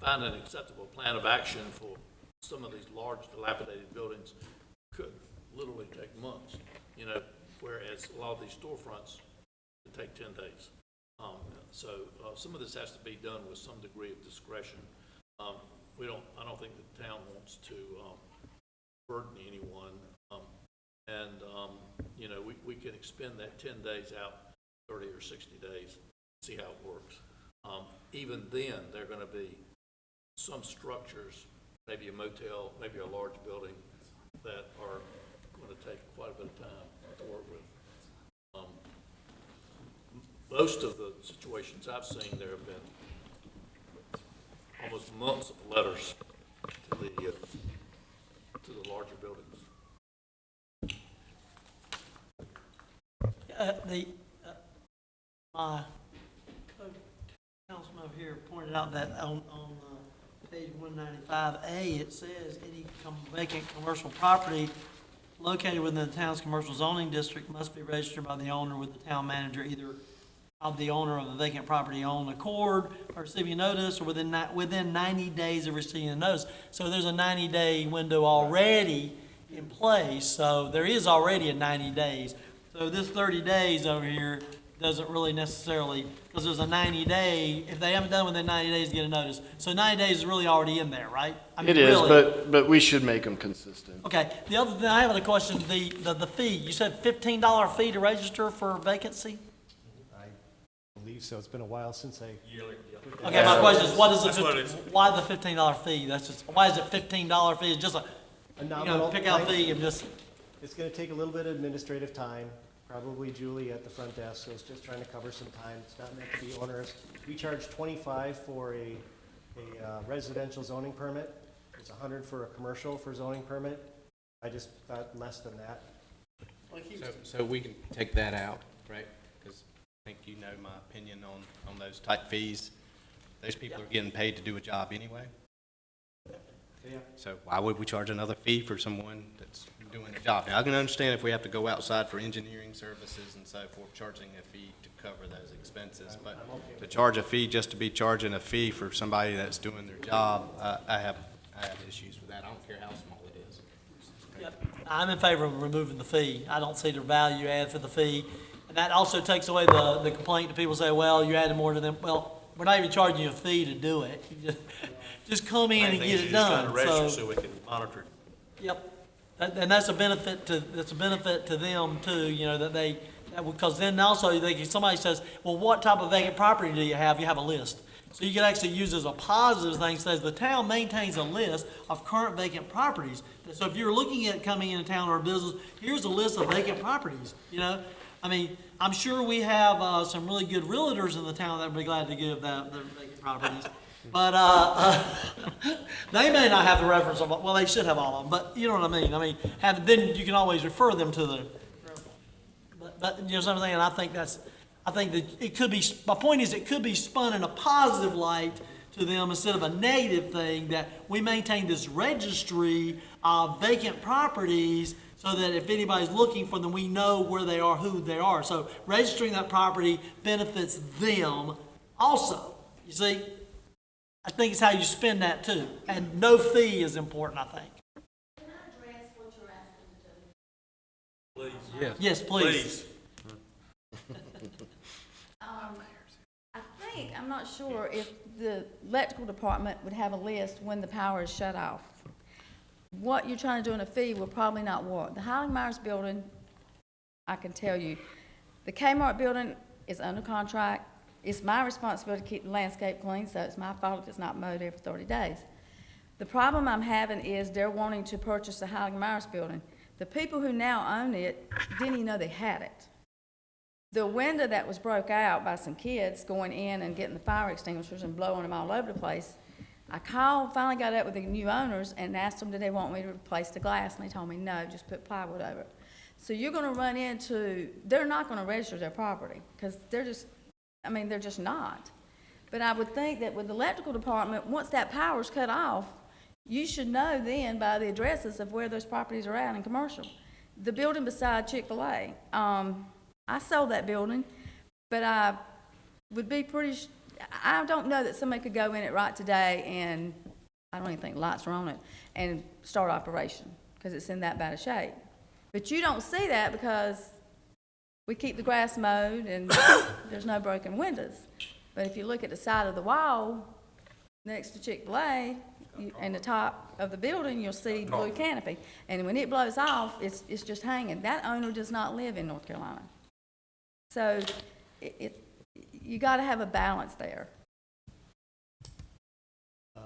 [SPEAKER 3] find an acceptable plan of action for some of these large dilapidated buildings could literally take months, whereas a lot of these storefronts could take 10 days. So some of this has to be done with some degree of discretion. I don't think the town wants to burden anyone. We can expend that 10 days out, 30 or 60 days, see how it works. Even then, there are going to be some structures, maybe a motel, maybe a large building, that are going to take quite a bit of time to work with. Most of the situations I've seen, there have been almost months of letters to the larger buildings.
[SPEAKER 12] My co-councilman over here pointed out that on page 195A, it says any vacant commercial property located within the town's commercial zoning district must be registered by the owner with the town manager, either of the owner of the vacant property on accord or receiving notice, or within 90 days of receiving a notice. So there's a 90-day window already in place, so there is already a 90 days. So this 30 days over here doesn't really necessarily, because there's a 90-day, if they haven't done within 90 days, get a notice. So 90 days is really already in there, right? I mean,
[SPEAKER 14] It is,
[SPEAKER 12] really.
[SPEAKER 14] but we should make them consistent.
[SPEAKER 12] Okay, the other thing, I have a question, the fee, you said $15 fee to register for vacancy?
[SPEAKER 11] I believe so. It's been a while since I.
[SPEAKER 12] Okay, my question is, what is
[SPEAKER 15] That's what it is.
[SPEAKER 12] why the $15 fee? That's just, why is it $15 fee? It's just
[SPEAKER 11] A nominal
[SPEAKER 12] pick out
[SPEAKER 11] fee.
[SPEAKER 12] fee and just,
[SPEAKER 11] It's gonna take a little bit of administrative time, probably Julie at the front desk, so it's just trying to cover some time. It's not meant to be onerous. We charge 25 for a residential zoning permit. It's 100 for a commercial for zoning permit. I just thought less than that.
[SPEAKER 1] So we can take that out, right? Because I think you know my opinion on those type fees. Those people are getting paid to do a job anyway.
[SPEAKER 11] Yeah.
[SPEAKER 1] So why would we charge another fee for someone that's doing a job? Now, I can understand if we have to go outside for engineering services and so forth, charging a fee to cover those expenses. But to charge a fee just to be charging a fee for somebody that's doing their job, I have issues with that. I don't care how small it is.
[SPEAKER 12] I'm in favor of removing the fee. I don't see the value add for the fee. And that also takes away the complaint that people say, well, you added more to them. Well, we're not even charging you a fee to do it. You just come in and get it done.
[SPEAKER 10] So we can monitor it.
[SPEAKER 12] Yep. And that's a benefit to them too, you know, because then also somebody says, well, what type of vacant property do you have? You have a list. So you can actually use as a positive thing, says the town maintains a list of current vacant properties. So if you're looking at coming into town or a business, here's a list of vacant properties, you know? I mean, I'm sure we have some really good realtors in the town that would be glad to give the vacant properties. But they may not have the reference of, well, they should have all of them, but you know what I mean? I mean, then you can always refer them to the, but you know what I'm saying? I think that it could be, my point is it could be spun in a positive light to them instead of a negative thing, that we maintain this registry of vacant properties so that if anybody's looking for them, we know where they are, who they are. So registering that property benefits them also. You see? I think it's how you spend that too. And no fee is important, I think.
[SPEAKER 17] Can I address what you're asking to do?
[SPEAKER 10] Please.
[SPEAKER 12] Yes, please.
[SPEAKER 17] I'm not sure if the electrical department would have a list when the power is shut off. What you're trying to do in a fee will probably not work. The Highland Myers building, I can tell you, the Kmart building is under contract. It's my responsibility to keep the landscape clean, so it's my fault if it's not mowed every 30 days. The problem I'm having is they're wanting to purchase the Highland Myers building. The people who now own it didn't even know they had it. The window that was broke out by some kids going in and getting the fire extinguishers and blowing them all over the place, I finally got up with the new owners and asked them, did they want me to replace the glass? And they told me, no, just put plywood over it. So you're gonna run into, they're not gonna register their property, because they're just not. But I would think that with the electrical department, once that power's cut off, you should know then by the addresses of where those properties are at in commercial. The building beside Chick-fil-A, I sold that building, but I would be I don't know that somebody could go in it right today and, I don't even think lights are on it, and start operation, because it's in that bad a shape. But you don't see that because we keep the grass mowed and there's no broken windows. But if you look at the side of the wall next to Chick-fil-A, and the top of the building, you'll see blue canopy. And when it blows off, it's just hanging. That owner does not live in North Carolina. So you got to have a balance there.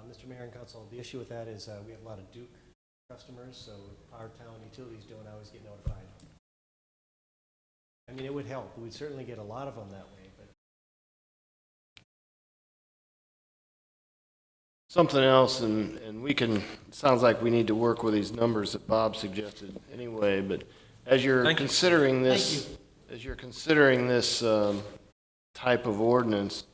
[SPEAKER 11] Mr. Mayor and Council, the issue with that is we have a lot of Duke customers, so our town utilities don't always get notified. I mean, it would help. We'd certainly get a lot of them that way, but.
[SPEAKER 14] Something else, and we can, it sounds like we need to work with these numbers that Bob suggested anyway, but as you're considering this, type of ordinance,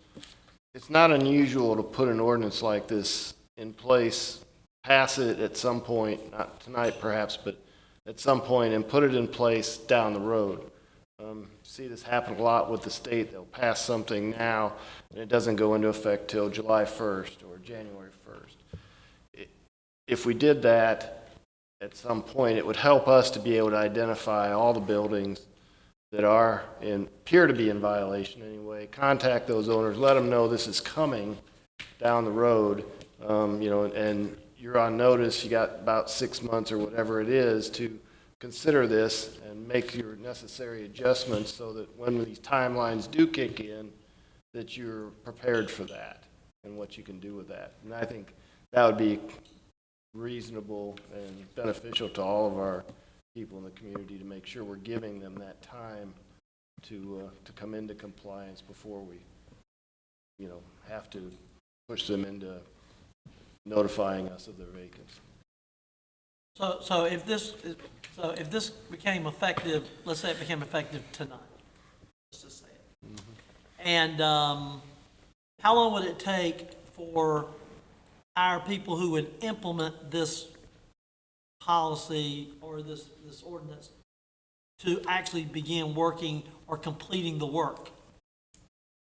[SPEAKER 14] it's not unusual to put an ordinance like this in place, pass it at some point, not tonight perhaps, but at some point, and put it in place down the road. See this happen a lot with the state. They'll pass something now, and it doesn't go into effect till July 1st or January 1st. If we did that at some point, it would help us to be able to identify all the buildings that appear to be in violation anyway, contact those owners, let them know this is coming down the road, and you're on notice, you got about 6 months or whatever it is to consider this and make your necessary adjustments so that when these timelines do kick in, that you're prepared for that and what you can do with that. And I think that would be reasonable and beneficial to all of our people in the community to make sure we're giving them that time to come into compliance before we, have to push them into notifying us of their vacancy.
[SPEAKER 12] So if this became effective, let's say it became effective tonight, let's just say it.
[SPEAKER 14] Mm-hmm.
[SPEAKER 12] And how long would it take for our people who would implement this policy or this ordinance to actually begin working or completing the work?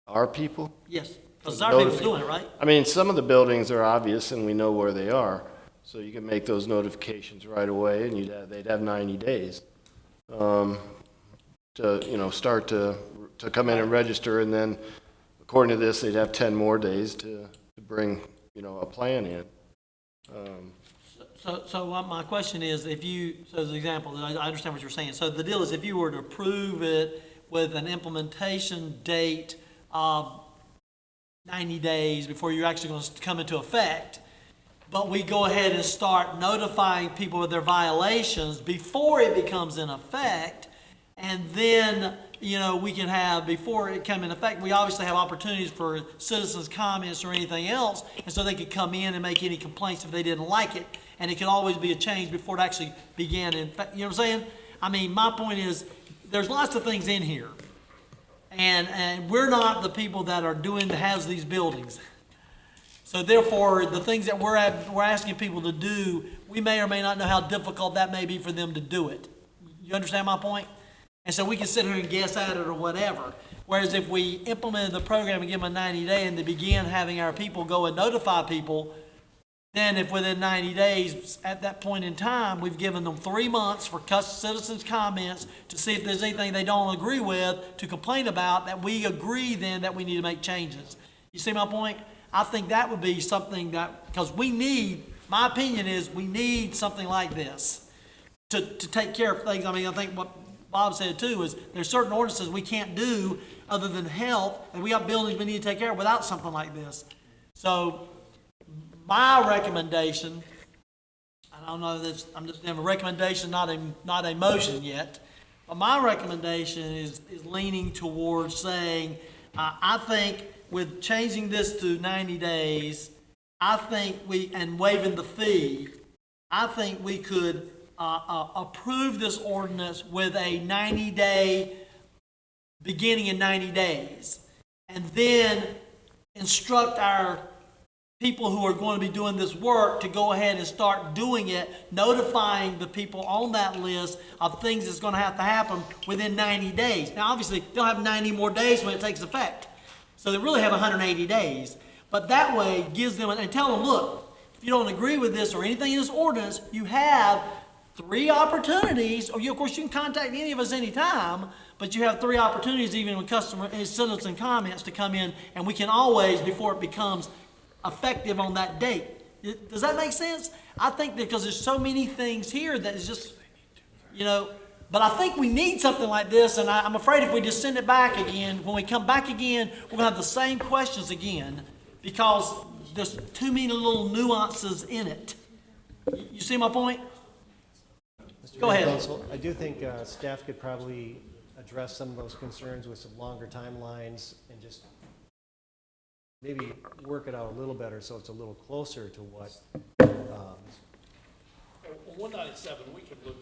[SPEAKER 14] Our people?
[SPEAKER 12] Yes, because our people doing it, right?
[SPEAKER 14] I mean, some of the buildings are obvious and we know where they are, so you can make those notifications right away and they'd have 90 days to start to come in and register, and then according to this, they'd have 10 more days to bring, a plan in.
[SPEAKER 12] So my question is, as an example, I understand what you're saying. So the deal is, if you were to approve it with an implementation date of 90 days before you're actually going to come into effect, but we go ahead and start notifying people of their violations before it becomes in effect, and then, we can have, before it come in effect, we obviously have opportunities for citizens' comments or anything else, and so they could come in and make any complaints if they didn't like it, and it could always be a change before it actually began in fact. You know what I'm saying? I mean, my point is, there's lots of things in here, and we're not the people that has these buildings. So therefore, the things that we're asking people to do, we may or may not know how difficult that may be for them to do it. You understand my point? And so we can sit here and guess at it or whatever. Whereas if we implemented the program and give them a 90-day and they begin having our people go and notify people, then if within 90 days, at that point in time, we've given them 3 months for citizens' comments to see if there's anything they don't agree with to complain about, that we agree then that we need to make changes. You see my point? I think that would be something that, because my opinion is we need something like this to take care of things. I mean, I think what Bob said too is there's certain ordinances we can't do other than health, and we got buildings we need to take care of without something like this. So my recommendation, I don't know, I'm just having a recommendation, not a motion yet, but my recommendation is leaning towards saying, I think with changing this to 90 days, and waiving the fee, I think we could approve this ordinance with a 90-day, beginning in 90 days, and then instruct our people who are going to be doing this work to go ahead and start doing it, notifying the people on that list of things that's going to happen within 90 days. Now, obviously, they'll have 90 more days when it takes effect. So they really have 180 days. But that way gives them, and tell them, look, if you don't agree with this or anything in this ordinance, you have 3 opportunities, or of course you can contact any of us anytime, but you have 3 opportunities even with citizen comments to come in, and we can always, before it becomes effective on that date. Does that make sense? I think because there's so many things here that is just, but I think we need something like this, and I'm afraid if we just send it back again, when we come back again, we're going to have the same questions again, because there's too many little nuances in it. You see my point? Go ahead.
[SPEAKER 11] Counsel, I do think staff could probably address some of those concerns with some longer timelines and just maybe work it out a little better so it's a little closer to what.
[SPEAKER 3] On 197, we could look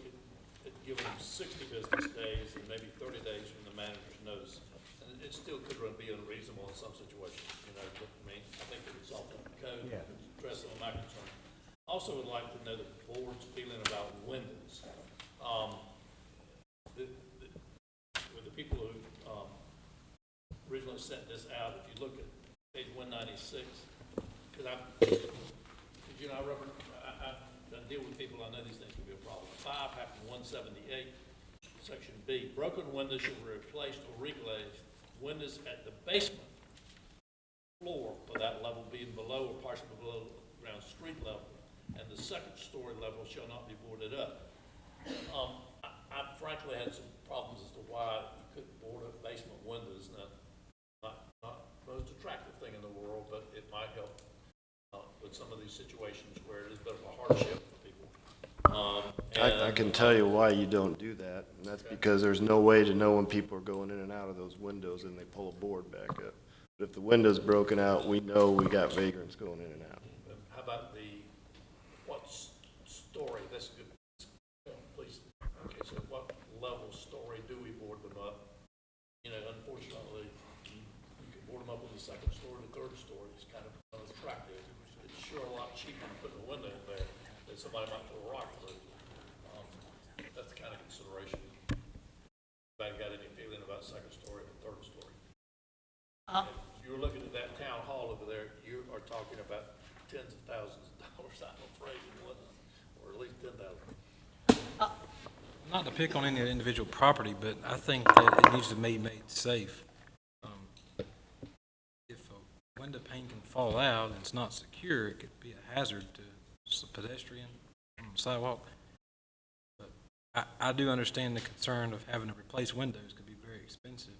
[SPEAKER 3] at giving them 60 business days and maybe 30 days from the manager's notice. And it still could be unreasonable in some situations, but I think it was off the code, address some of my concerns. Also would like to know the board's feeling about windows. With the people who originally set this out, if you look at page 196, because I deal with people, I know these things can be a problem. 5 happened 178, 6 Section B, broken windows should be replaced or reglazed. Windows at the basement floor for that level being below or partially below ground street level, and the second story level shall not be boarded up. I frankly had some problems as to why you couldn't board up basement windows. Not the most attractive thing in the world, but it might help with some of these situations where it is a bit of a hardship for people.
[SPEAKER 14] I can tell you why you don't do that, and that's because there's no way to know when people are going in and out of those windows and they pull a board back up. But if the window's broken out, we know we got vagrants going in and out.
[SPEAKER 3] How about what story, that's good, please, okay, so what level story do we board them up? You know, unfortunately, you can board them up on the second story, the third story, it's kind of unattractive. It's sure a lot cheaper to put a window in there than somebody might throw a rock through. That's the kind of consideration. Anybody got any feeling about second story or third story? If you're looking at that town hall over there, you are talking about tens of thousands of dollars, I'm afraid, or at least 10,000.
[SPEAKER 2] Not to pick on any individual property, but I think that it needs to be made safe. If a window pane can fall out and it's not secure, it could be a hazard to a pedestrian on the sidewalk. But I do understand the concern of having to replace windows could be very expensive.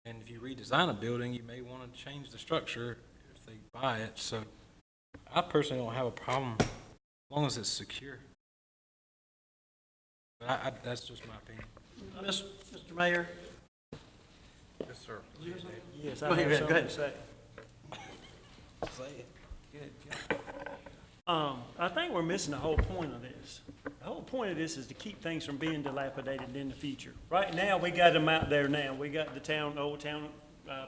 [SPEAKER 2] And if you redesign a building, you may want to change the structure if they buy it. So I personally don't have a problem as long as it's secure. But that's just my opinion.
[SPEAKER 12] Mr. Mayor?
[SPEAKER 2] Yes, sir.
[SPEAKER 18] Yes,
[SPEAKER 12] Go
[SPEAKER 18] I have
[SPEAKER 12] ahead,
[SPEAKER 18] something
[SPEAKER 12] go
[SPEAKER 18] to say.
[SPEAKER 2] Say it. Good.
[SPEAKER 18] I think we're missing the whole point of this. The whole point of this is to keep things from being dilapidated in the future. Right now, we got them out there now. We got the old town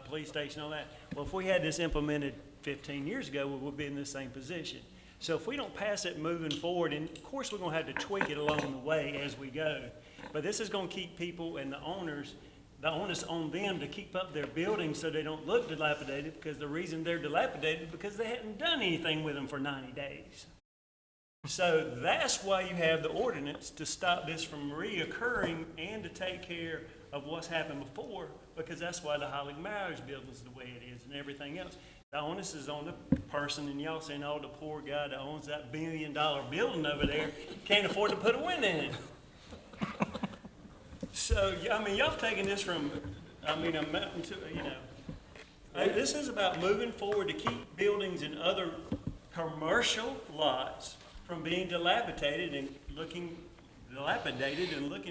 [SPEAKER 18] police station, all that. Well, if we had this implemented 15 years ago, we would be in the same position. So if we don't pass it moving forward, and of course we're going to have to tweak it along the way as we go, but this is going to keep people and the onus on them to keep up their buildings so they don't look dilapidated, because the reason they're dilapidated is because they hadn't done anything with them for 90 days. So that's why you have the ordinance, to stop this from reoccurring and to take care of what's happened before, because that's why the Holly Myers building is the way it is and everything else. The onus is on the person, and y'all saying, oh, the poor guy that owns that $1 billion building over there can't afford to put a window in it. So, I mean, y'all taking this from, a mountain to, this is about moving forward to keep buildings and other commercial lots from being dilapidated and looking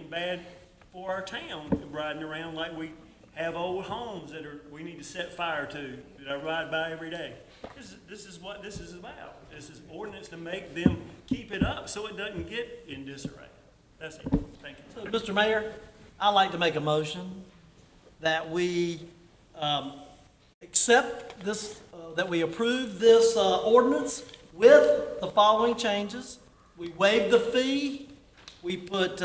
[SPEAKER 18] bad for our town, riding around like we have old homes that we need to set fire to, that I ride by every day. This is what this is about. This is ordinance to make them keep it up so it doesn't get in disarray. That's it. Thank you.
[SPEAKER 12] So, Mr. Mayor, I'd like to make a motion that we accept this, that we approve this ordinance with the following changes. We waive the fee. We put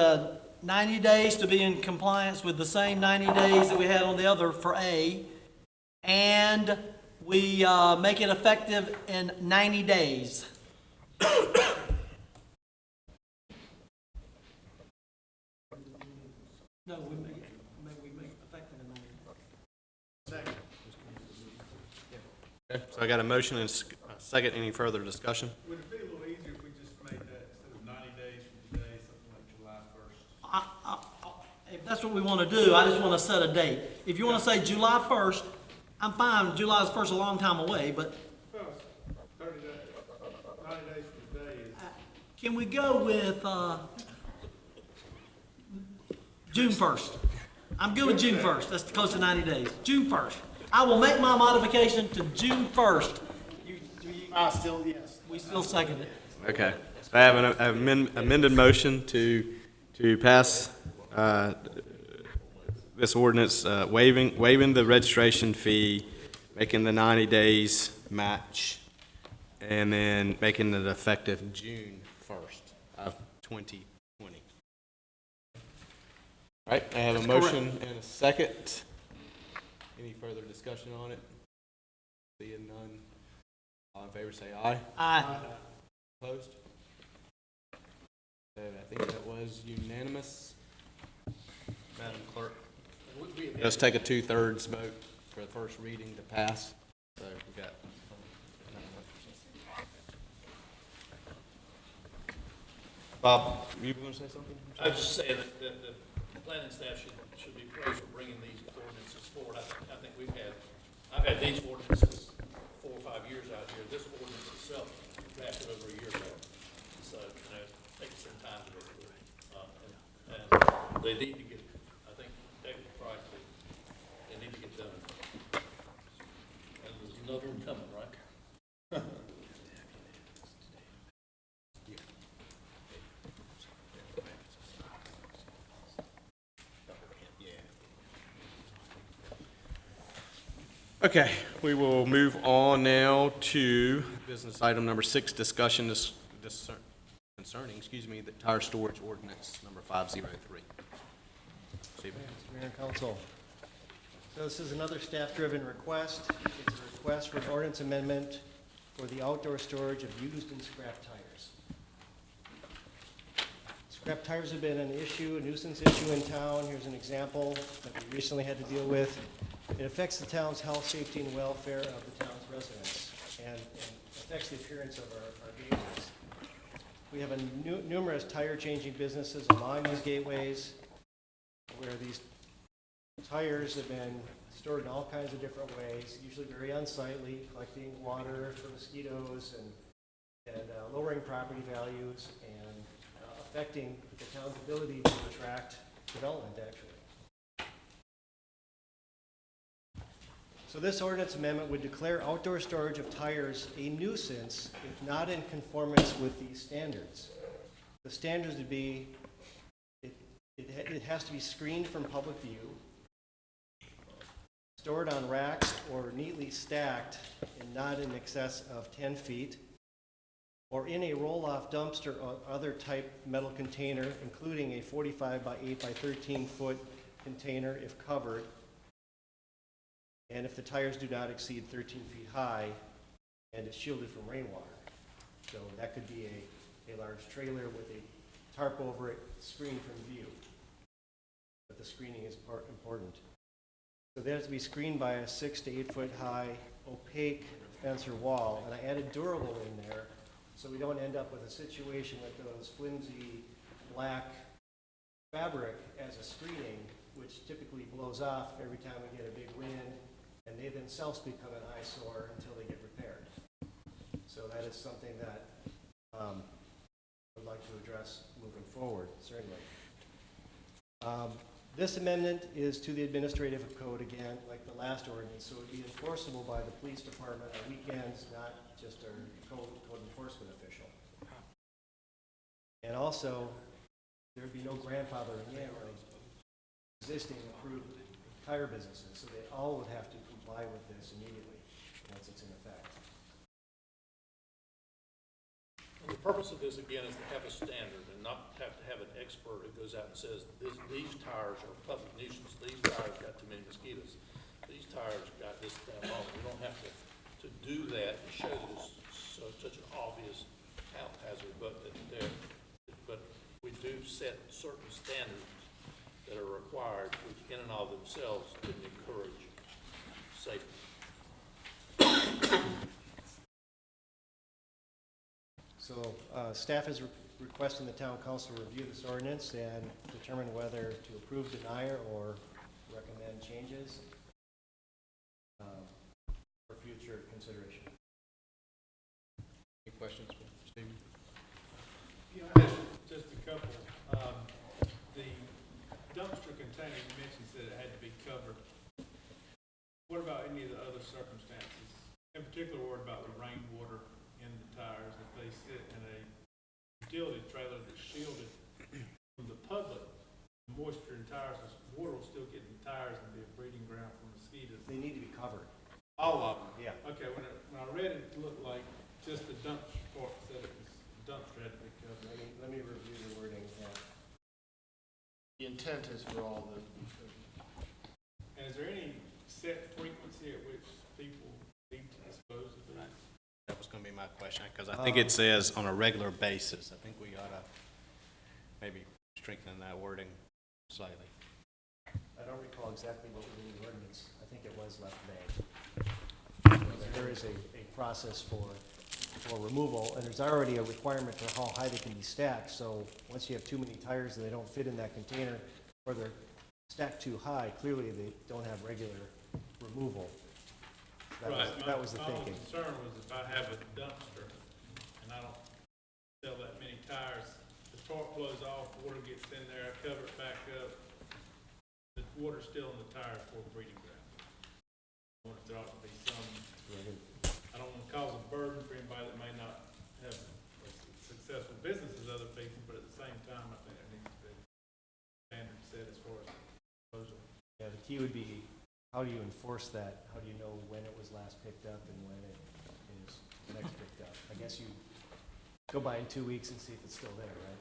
[SPEAKER 12] 90 days to be in compliance with the same 90 days that we had on the other for A. And we make it effective in 90 days. No, we make it effective in 90 days.
[SPEAKER 11] Second.
[SPEAKER 1] Okay, so I got a motion and a second. Any further discussion?
[SPEAKER 19] Would it be a little easier if we just made that instead of 90 days from today, something like July 1st?
[SPEAKER 12] If that's what we want to do, I just want to set a date. If you want to say July 1st, I'm fine. July 1st is a long time away, but.
[SPEAKER 19] Well, 30 days, 90 days from today is.
[SPEAKER 12] Can we go with June 1st? I'm good with June 1st. That's close to 90 days. June 1st. I will make my modification to June 1st. Yes. We still second it.
[SPEAKER 1] Okay. So I have an amended motion to pass this ordinance, waiving the registration fee, making the 90 days match, and then making it effective June 1st of 2020. All right, I have a motion and a second. Any further discussion on it? Seeing none. All in favor say aye.
[SPEAKER 12] Aye.
[SPEAKER 1] Opposed? I think that was unanimous. Madam Clerk. Let's take a 2/3 vote for the first reading to pass. So we got. Bob, you were going to say something?
[SPEAKER 19] I was just saying that the planning staff should be praised for bringing these ordinances forward. I think I've had these ordinances 4 or 5 years out here. This ordinance itself drafted over a year ago. So, it takes some time to go through. And they need to get, I think David Price, they need to get done. And there's another one coming, right?
[SPEAKER 1] Okay, we will move on now to business item number 6, discussion concerning, the tire storage ordinance number 503. Stephen.
[SPEAKER 11] Mr. Mayor and Council. So this is another staff-driven request. It's a request for an ordinance amendment for the outdoor storage of used and scrap tires. Scrap tires have been an issue, a nuisance issue in town. Here's an example that we recently had to deal with. It affects the town's health, safety, and welfare of the town's residents and affects the appearance of our gateways. We have numerous tire-changing businesses along these gateways where these tires have been stored in all kinds of different ways, usually very unsightly, collecting water for mosquitoes and lowering property values and affecting the town's ability to attract development, actually. So this ordinance amendment would declare outdoor storage of tires a nuisance if not in conformance with these standards. The standards would be, it has to be screened from public view, stored on racks or neatly stacked and not in excess of 10 feet, or in a roll-off dumpster or other type metal container, including a 45 by 8 by 13 foot container if covered, and if the tires do not exceed 13 feet high and is shielded from rainwater. So that could be a large trailer with a tarp over it, screened from view. But the screening is important. So that has to be screened by a 6 to 8 foot high opaque fence or wall, and I added durable in there so we don't end up with a situation with those flimsy black fabric as a screening, which typically blows off every time we get a big wind, and they themselves become an eyesore until they get repaired. So that is something that I would like to address moving forward, certainly. This amendment is to the administrative code again, like the last ordinance, so it would be enforceable by the police department on weekends, not just our code enforcement official. And also, there would be no grandfathering in of existing approved tire businesses, so they all would have to comply with this immediately once it's in effect.
[SPEAKER 19] And the purpose of this, again, is to have a standard and not have to have an expert who goes out and says, these tires are public nuisance, these tires got too many mosquitoes, these tires got this, that, wrong. We don't have to do that and show that it's such an obvious health hazard, but we do set certain standards that are required, which in and of themselves can encourage safety.
[SPEAKER 11] So staff is requesting the town council review this ordinance and determine whether to approve, deny, or recommend changes for future consideration.
[SPEAKER 1] Any questions for Stephen?
[SPEAKER 19] Yeah, I have just a couple. The dumpster container, you mentioned that it had to be covered. What about any of the other circumstances? In particular, what about the rainwater in the tires? If they sit in a utility trailer that's shielded from the public, moisture in tires, water will still get in the tires and be a breeding ground for mosquitoes.
[SPEAKER 11] They need to be covered.
[SPEAKER 19] All of them?
[SPEAKER 11] Yeah.
[SPEAKER 19] Okay, when I read it, it looked like just the dumpster part said it was, dumpster had to be covered.
[SPEAKER 11] Let me review the wording. Yeah.
[SPEAKER 14] The intent is for all the.
[SPEAKER 19] And is there any set frequency at which people need to dispose of these?
[SPEAKER 1] That was going to be my question, because I think it says on a regular basis. I think we ought to maybe strengthen that wording slightly.
[SPEAKER 11] exactly what was in the ordinance. I think it was left vague. There is a process for removal, and there's already a requirement for how high they can be stacked, so once you have too many tires and they don't fit in that container, or they're stacked too high, clearly they don't have regular removal. That was the thinking.
[SPEAKER 3] My concern was if I have a dumpster and I don't sell that many tires, the spark blows off, water gets in there, I cover it back up, the water's still in the tires for breeding ground. I want there ought to be some, I don't want to cause a burden for anybody that may not have a successful business as other people, but at the same time, I think there needs to be standards set as far as disposal.
[SPEAKER 11] Yeah, the key would be, how do you enforce that? How do you know when it was last picked up and when it is next picked up? I guess you go by in 2 weeks and see if it's still there, right?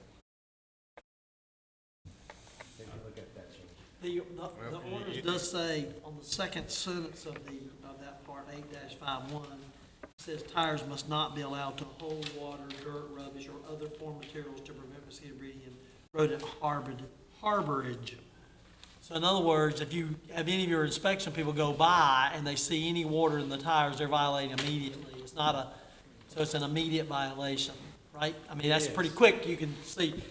[SPEAKER 11] Maybe look at that change.
[SPEAKER 12] The ordinance does say on the second sentence of that part, 8-51, it says tires must not be allowed to hold water, dirt, rubbish, or other foreign materials to prevent mosquito breeding in rodent harborage. So in other words, if you have any of your inspection people go by and they see any water in the tires, they're violating immediately. It's not a, so it's an immediate violation, right? I mean, that's pretty quick. You can see,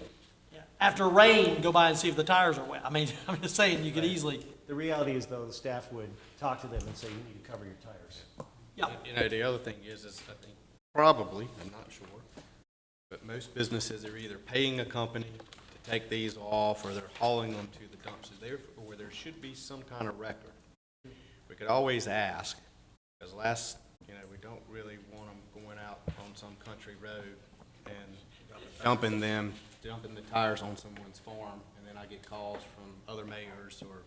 [SPEAKER 12] after rain, go by and see if the tires are wet. I mean, I'm just saying, you could easily.
[SPEAKER 11] The reality is, though, the staff would talk to them and say, you need to cover your tires.
[SPEAKER 12] Yeah.
[SPEAKER 1] You know, the other thing is I think, probably, I'm not sure, but most businesses are either paying a company to take these off, or they're hauling them to the dumpsters. Therefore, there should be some kind of record. We could always ask, because we don't really want them going out on some country road and dumping the tires on someone's farm, and then I get calls from other mayors or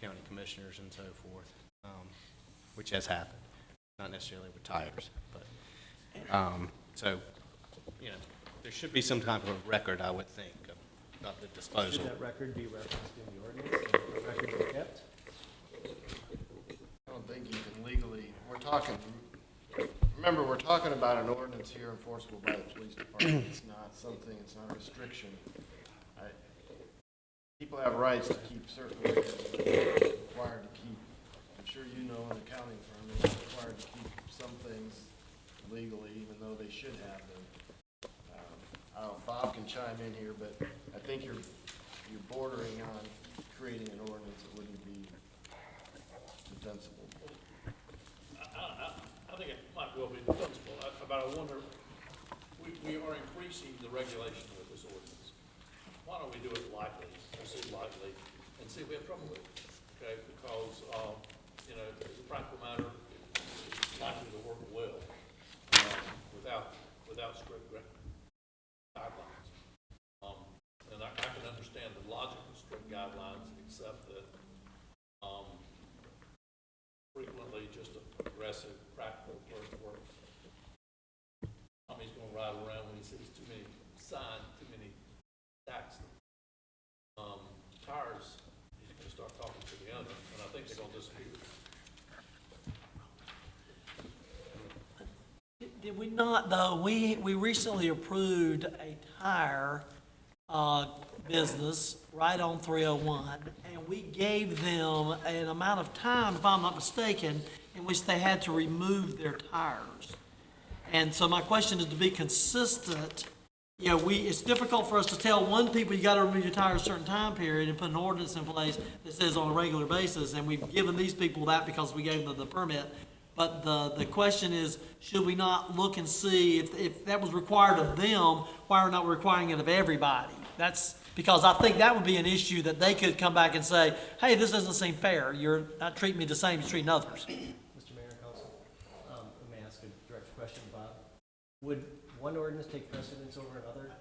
[SPEAKER 1] county commissioners and so forth, which has happened, not necessarily with tires, but, so, there should be some type of record, I would think, of the disposal.
[SPEAKER 11] Should that record be referenced in the ordinance, and the record be kept?
[SPEAKER 14] I don't think you can legally, remember, we're talking about an ordinance here enforceable by the police department. It's not a restriction. People have rights to keep certain records, but they're required to keep, I'm sure you know in the accounting firm, they're required to keep some things legally, even though they should have them. I don't know, Bob can chime in here, but I think you're bordering on creating an ordinance that wouldn't be defensible.
[SPEAKER 19] I think it might well be defensible, but I wonder, we are increasing the regulation with this ordinance. Why don't we do it lightly, proceed lightly, and see if we have trouble with it, okay? Because, as a practical matter, it's likely to work well, without strict guidelines. And I can understand the logic of strict guidelines, except that, frequently just aggressive, practical work. Tommy's gonna ride around when he sees too many signs, too many stacks. Tires, he's gonna start talking to the owner, and I think they're gonna disappear.
[SPEAKER 12] Did we not, though, we recently approved a tire business right on 301, and we gave them an amount of time, if I'm not mistaken, in which they had to remove their tires. And so my question is, to be consistent, it's difficult for us to tell one people you got to remove your tires a certain time period and put an ordinance in place that says on a regular basis, and we've given these people that because we gave them the permit. But the question is, should we not look and see if that was required of them, why are we not requiring it of everybody? That's because I think that would be an issue that they could come back and say, hey, this doesn't seem fair. You're not treating me the same as treating others.
[SPEAKER 11] Mr. Mayor and Council, let me ask a direct question, Bob. Would one ordinance take precedence over another?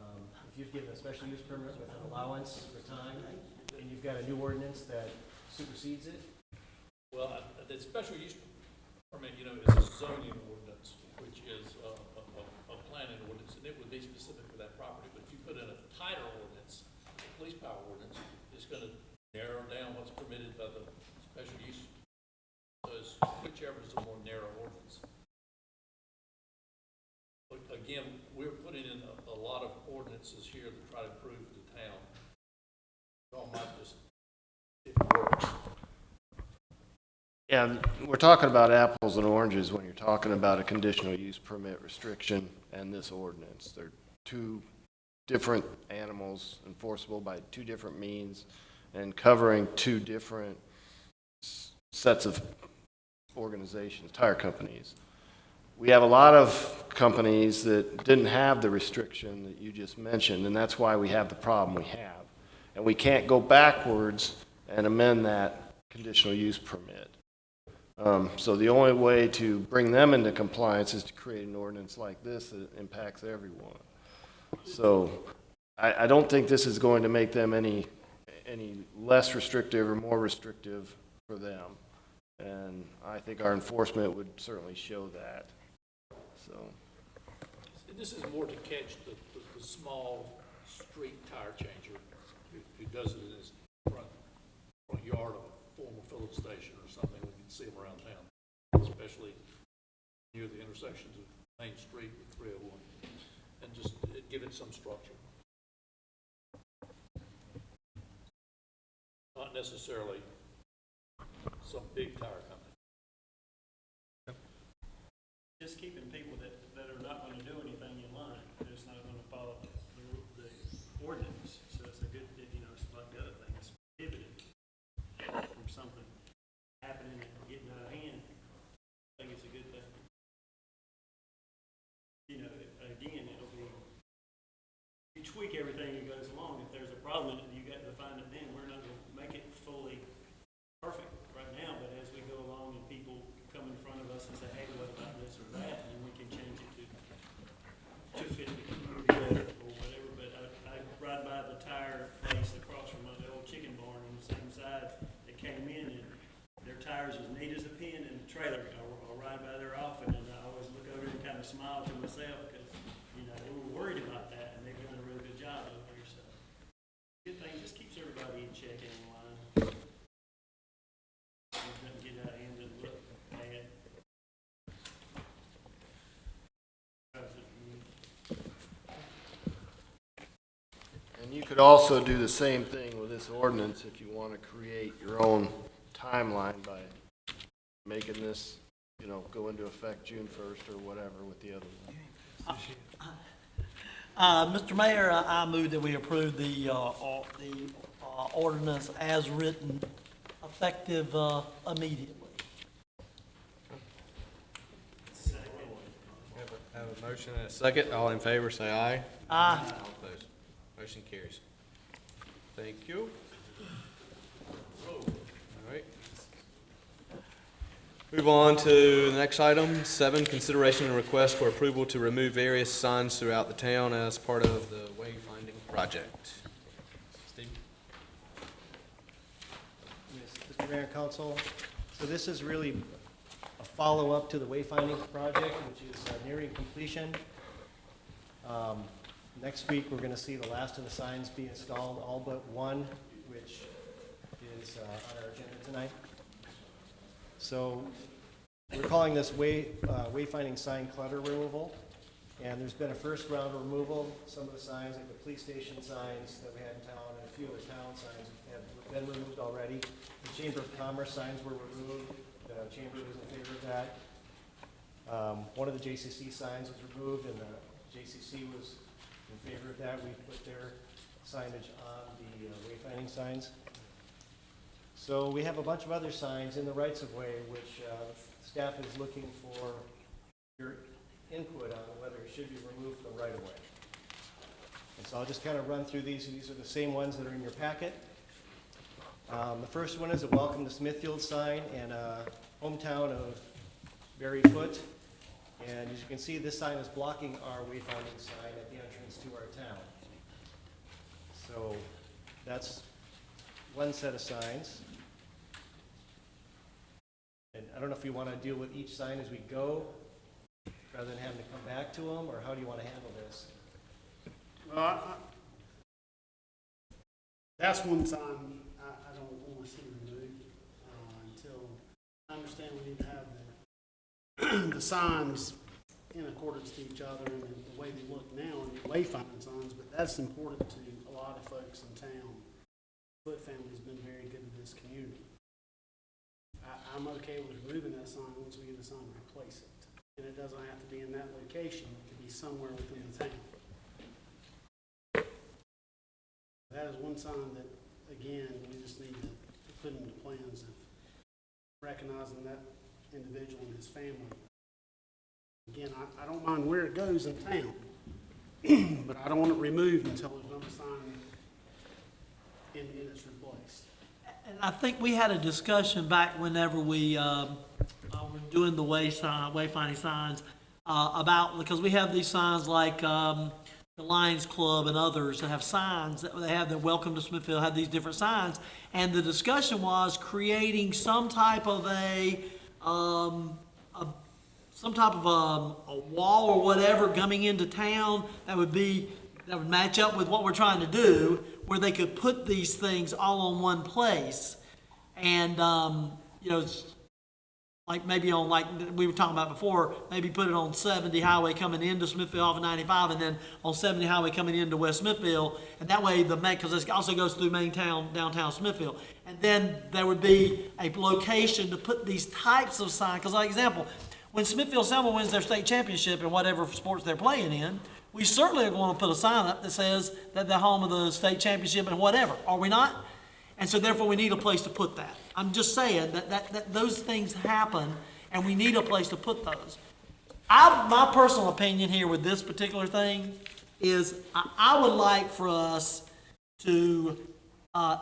[SPEAKER 11] If you've given a special use permit with an allowance for time, and you've got a new ordinance that supersedes it?
[SPEAKER 19] Well, the special use permit, is a zoning ordinance, which is a planning ordinance, and it would be specific for that property. But if you put in a tighter ordinance, a police power ordinance, it's going to narrow down what's permitted by the special use. So it's whichever is a more narrow ordinance. But again, we're putting in a lot of ordinances here to try to improve the town. Y'all might just, if
[SPEAKER 14] Yeah, we're talking about apples and oranges when you're talking about a conditional use permit restriction and this ordinance. They're two different animals enforceable by two different means and covering two different sets of organizations, tire companies. We have a lot of companies that didn't have the restriction that you just mentioned, and that's why we have the problem we have. And we can't go backwards and amend that conditional use permit. So the only way to bring them into compliance is to create an ordinance like this that impacts everyone. So I don't think this is going to make them any less restrictive or more restrictive for them. And I think our enforcement would certainly show that. So.
[SPEAKER 19] This is more to catch the small street tire changer who does it in his front yard of a former filling station or something. We can see them around town, especially near the intersections of Main Street with 301, and just give it some structure. Not necessarily some big tire company.
[SPEAKER 18] Just keeping people that are not going to do anything in line, that's not going to follow the ordinance. So it's a good, it's like the other thing, it's prohibited from something happening and getting out of hand. I think it's a good thing. Again, it'll be, you tweak everything that goes along. If there's a problem, you got to find it then. We're not going to make it fully perfect right now, but as we go along and people come in front of us and say, hey, what about this or that, and we can change it to fit the community better or whatever. But I ride by the tire place across from the old chicken barn on the same side that came in, and their tires as neat as a pin in the trailer. I'll ride by there often, and I always look over and kind of smile to myself because, we were worried about that, and they've done a really good job over there. So, good thing, just keeps everybody in check and in line. Doesn't get out of hand and look bad.
[SPEAKER 14] And you could also do the same thing with this ordinance if you want to create your own timeline by making this, go into effect June 1st or whatever with the other one.
[SPEAKER 12] Mr. Mayor, I move that we approve the ordinance as written, effective immediately.
[SPEAKER 1] Have a motion and a second. All in favor, say aye.
[SPEAKER 12] Aye.
[SPEAKER 1] All opposed. Motion carries. Thank you. All right. Move on to the next item, 7, consideration and request for approval to remove various signs throughout the town as part of the wayfinding project. Steve?
[SPEAKER 11] Yes, Mr. Mayor and Council, so this is really a follow-up to the wayfinding project, which is nearing completion. Next week, we're going to see the last of the signs be installed, all but one, which is on our agenda tonight. So we're calling this wayfinding sign clutter removal, and there's been a first round of removal. Some of the signs, like the police station signs that we had in town, and a few other town signs have been removed already. The Chamber of Commerce signs were removed. The Chamber was in favor of that. One of the JCC signs was removed, and the JCC was in favor of that. We put their signage on the wayfinding signs. So we have a bunch of other signs in the rights-of-way, which staff is looking for your input on whether it should be removed from the right-of-way. And so I'll just kind of run through these. These are the same ones that are in your packet. The first one is a Welcome to Smithfield sign and a hometown of Barry Foote. And as you can see, this sign is blocking our wayfinding sign at the entrance to our town. So that's one set of signs. And I don't know if you want to deal with each sign as we go, rather than having to come back to them, or how do you want to handle this?
[SPEAKER 3] Well, that's one sign I don't want to see removed until I understand we need to have the signs in accordance to each other and the way they look now and the wayfinding signs, but that's important to a lot of folks in town. Foot family's been very good to this community.
[SPEAKER 12] I'm okay with removing that sign once we get a sign to replace it. And it doesn't have to be in that location, it could be somewhere within the town. That is one sign that, again, we just need to put into plans of recognizing that individual and his family. Again, I don't mind where it goes in town, but I don't want it removed until there's another sign and it's replaced. And I think we had a discussion back whenever we were doing the wayfinding signs about, because we have these signs like the Lions Club and others that have signs that they have that welcome to Smithfield, have these different signs, and the discussion was creating some type of a wall or whatever coming into town that would match up with what we're trying to do, where they could put these things all in one place. And, like maybe on, like we were talking about before, maybe put it on 70 Highway coming into Smithfield off of 95, and then on 70 Highway coming into West Smithfield. And that way, because it also goes through downtown Smithfield. And then there would be a location to put these types of signs. Because, like example, when Smithfield Selma wins their state championship in whatever sports they're playing in, we certainly are going to put a sign up that says that they're home of the state championship and whatever, are we not? And so therefore we need a place to put that. I'm just saying that those things happen and we need a place to put those. My personal opinion here with this particular thing is I would like for us to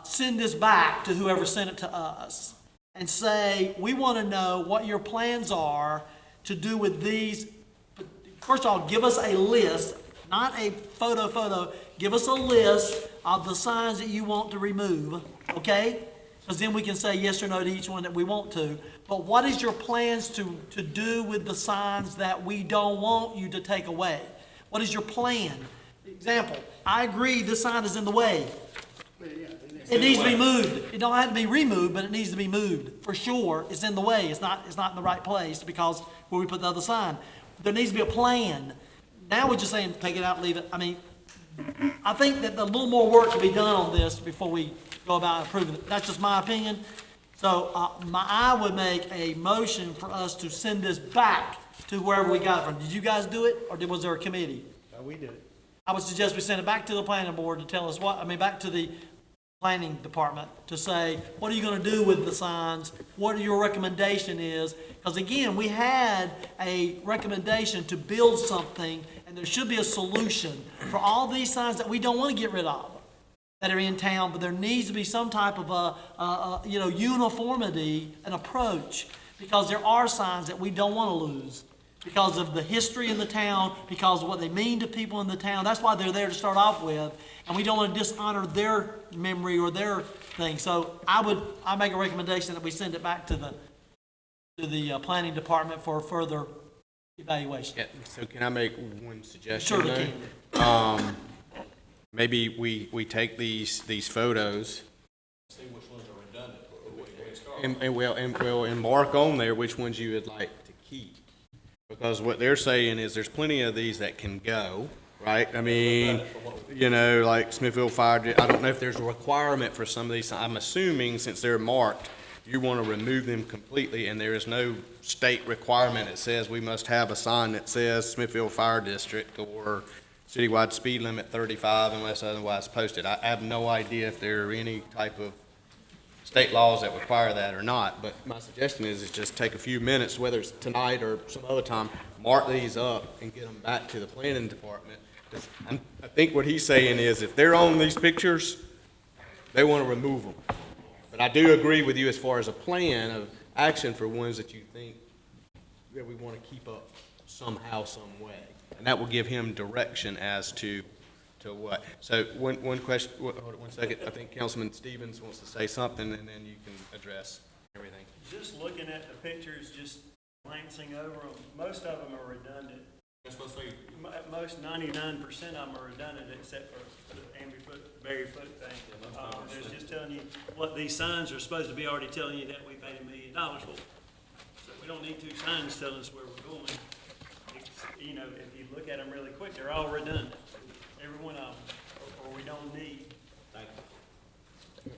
[SPEAKER 12] send this back to whoever sent it to us and say, we want to know what your plans are to do with these. First of all, give us a list, not a photo. Give us a list of the signs that you want to remove, okay? Because then we can say yes or no to each one that we want to. But what is your plans to do with the signs that we don't want you to take away? What is your plan? Example, I agree this sign is in the way. It needs to be moved. It don't have to be removed, but it needs to be moved. For sure, it's in the way. It's not in the right place because where we put the other sign. There needs to be a plan. Now we're just saying take it out, leave it. I mean, I think that a little more work can be done on this before we go about approving it. That's just my opinion. So I would make a motion for us to send this back to wherever we got it from. Did you guys do it, or was there a committee?
[SPEAKER 11] We did it.
[SPEAKER 12] I would suggest we send it back to the planning board to tell us back to the planning department to say, what are you going to do with the signs? What your recommendation is? Because again, we had a recommendation to build something, and there should be a solution for all these signs that we don't want to get rid of that are in town, but there needs to be some type of uniformity and approach, because there are signs that we don't want to lose because of the history in the town, because of what they mean to people in the town. That's why they're there to start off with, and we don't want to dishonor their memory or their thing. So I make a recommendation that we send it back to the planning department for further evaluation.
[SPEAKER 1] Yeah, so can I make one suggestion?
[SPEAKER 12] Sure,
[SPEAKER 1] though?
[SPEAKER 12] you can.
[SPEAKER 1] Maybe we take these photos
[SPEAKER 19] See which ones are redundant,
[SPEAKER 1] and mark on there which ones you would like to keep. Because what they're saying is there's plenty of these that can go, right? I mean, like Smithfield Fire, I don't know if there's a requirement for some of these. I'm assuming since they're marked, you want to remove them completely, and there is no state requirement that says we must have a sign that says Smithfield Fire District or citywide speed limit 35 unless otherwise posted. I have no idea if there are any type of state laws that require that or not, but my suggestion is just take a few minutes, whether it's tonight or some other time, mark these up and get them back to the planning department. I think what he's saying is if they're on these pictures, they want to remove them. But I do agree with you as far as a plan of action for ones that you think that we want to keep up somehow, some way. And that will give him direction as to what. So one question, hold on 1 second. I think Councilman Stevens wants to say something, and then you can address everything.
[SPEAKER 18] Just looking at the pictures, just glancing over them, most of them are redundant. Most 99% of them are redundant except for the Barry Foot thing. It's just telling you what these signs are supposed to be, already telling you that we paid $1 million for. So we don't need two signs telling us where we're going. If you look at them really quick, they're all redundant. Every one of them, or we don't need.
[SPEAKER 12] The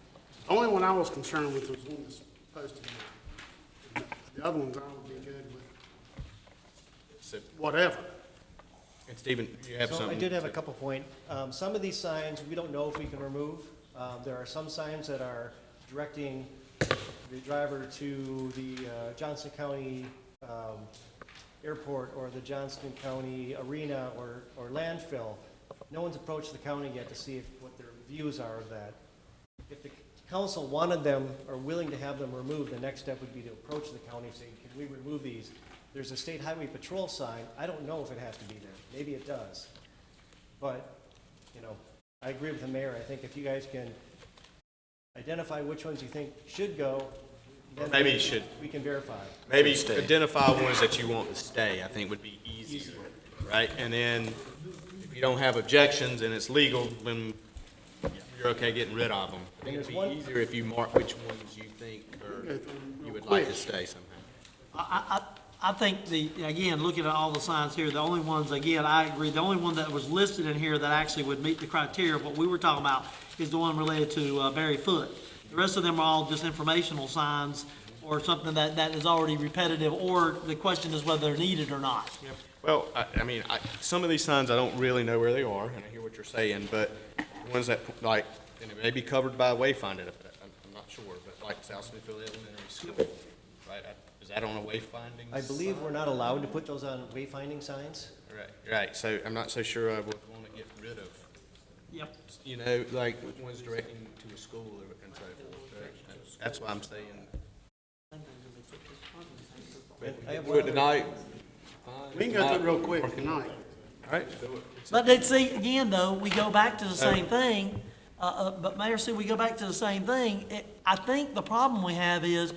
[SPEAKER 12] only one I was concerned with was one that's posted now.
[SPEAKER 3] The other ones I would be good with
[SPEAKER 1] So-
[SPEAKER 3] whatever.
[SPEAKER 1] And Stephen, you have
[SPEAKER 11] So
[SPEAKER 1] something?
[SPEAKER 11] I did have a couple point. Some of these signs, we don't know if we can remove. There are some signs that are directing the driver to the Johnson County Airport or the Johnston County Arena or landfill. No one's approached the county yet to see what their views are of that. If the council wanted them or willing to have them removed, the next step would be to approach the county and say, can we remove these? There's a state highway patrol sign. I don't know if it has to be there. Maybe it does. But, you know, I agree with the mayor. I think if you guys can identify which ones you think should go, then
[SPEAKER 1] Maybe you should.
[SPEAKER 11] we can verify.
[SPEAKER 1] Maybe identify ones that you want to stay, I think would be easier, right? And then if you don't have objections and it's legal, then you're okay getting rid of them. I think it'd be easier if you mark which ones you think or you would like to stay somehow.
[SPEAKER 12] I think again, looking at all the signs here, the only ones, again, I agree, the only one that was listed in here that actually would meet the criteria of what we were talking about is the one related to Barry Foote. The rest of them are all just informational signs or something that is already repetitive, or the question is whether they're needed or not.
[SPEAKER 1] Well, I mean, some of these signs, I don't really know where they are, and I hear what you're saying, but ones that, like, and it may be covered by wayfinding, I'm not sure, but like South Smithfield Elementary School, right? Is that on a wayfinding?
[SPEAKER 11] I believe we're not allowed to put those on wayfinding signs.
[SPEAKER 1] Right, so I'm not so sure I would want to get rid of,
[SPEAKER 12] Yep.
[SPEAKER 1] you know, like ones directing to a school and so forth. That's why I'm saying.
[SPEAKER 11] I have
[SPEAKER 1] Do it tonight.
[SPEAKER 3] We can go through it real quick tonight.
[SPEAKER 1] All right.
[SPEAKER 12] But then see, again, though, we go back to the same thing, but Mayor, see, we go back to the same thing. I think the problem we have is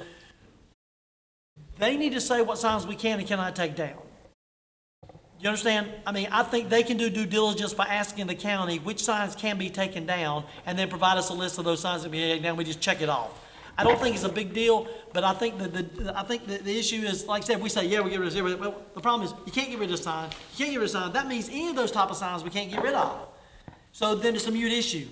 [SPEAKER 12] they need to say what signs we can and cannot take down. You understand? I mean, I think they can do due diligence by asking the county which signs can be taken down and then provide us a list of those signs that can be taken down. We just check it off. I don't think it's a big deal, but I think the issue is, like I said, we say, yeah, we get rid of this. Well, the problem is you can't get rid of sign. You can't get rid of sign. That means any of those type of signs we can't get rid of. So then it's a mute issue.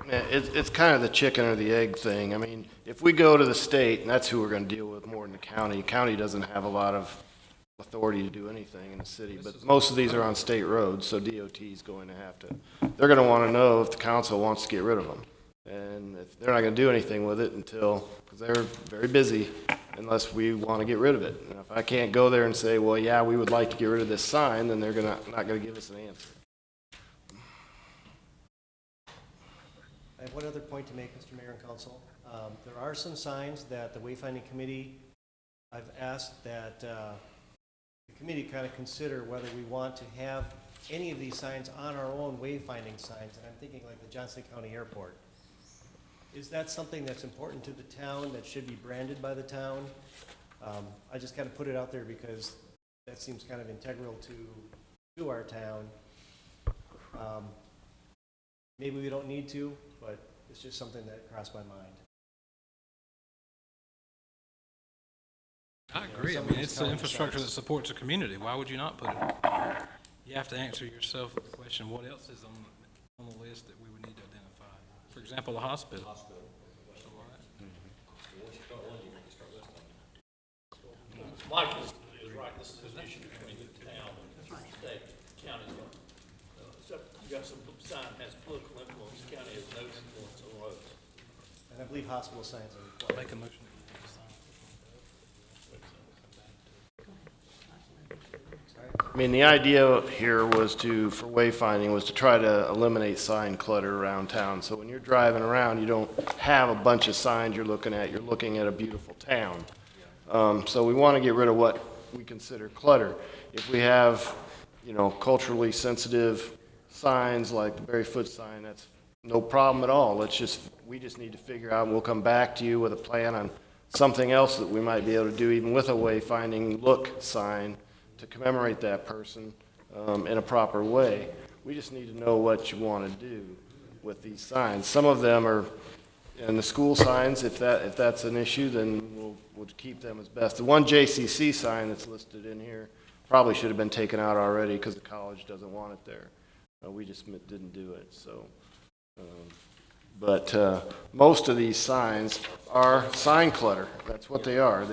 [SPEAKER 14] Yeah, it's kind of the chicken or the egg thing. I mean, if we go to the state, and that's who we're going to deal with more than the county doesn't have a lot of authority to do anything in the city, but most of these are on state roads, so DOT is going to have to, they're going to want to know if the council wants to get rid of them. And if they're not going to do anything with it until, because they're very busy, unless we want to get rid of it. And if I can't go there and say, well, yeah, we would like to get rid of this sign, then they're not going to give us an answer.
[SPEAKER 11] I have one other point to make, Mr. Mayor and Council. There are some signs that the Wayfinding Committee, I've asked that the committee kind of consider whether we want to have any of these signs on our own wayfinding signs, and I'm thinking like the Johnson County Airport. Is that something that's important to the town, that should be branded by the town? I just kind of put it out there because that seems kind of integral to our town. Maybe we don't need to, but it's just something that crossed my mind.
[SPEAKER 2] I agree. I mean, it's the infrastructure that supports the community. Why would you not put it? You have to answer yourself the question, what else is on the list that we would need to identify? For example, a hospital.
[SPEAKER 19] Mike is right, this is an issue between the town, state, county. So you got some sign has political influence, the county has no influence on roads.
[SPEAKER 11] And I believe hospital signs are required.
[SPEAKER 2] Make a motion.
[SPEAKER 14] I mean, the idea here was for wayfinding, was to try to eliminate sign clutter around town. So when you're driving around, you don't have a bunch of signs you're looking at a beautiful town. So we want to get rid of what we consider clutter. If we have, culturally sensitive signs like the Barry Foote sign, that's no problem at all. We just need to figure out, and we'll come back to you with a plan on something else that we might be able to do, even with a wayfinding look sign, to commemorate that person in a proper way. We just need to know what you want to do with these signs. Some of them are in the school signs. If that's an issue, then we'll keep them as best. The one JCC sign that's listed in here probably should have been taken out already because the college doesn't want it there. We just didn't do it. So, but most of these signs are sign clutter. That's what they are.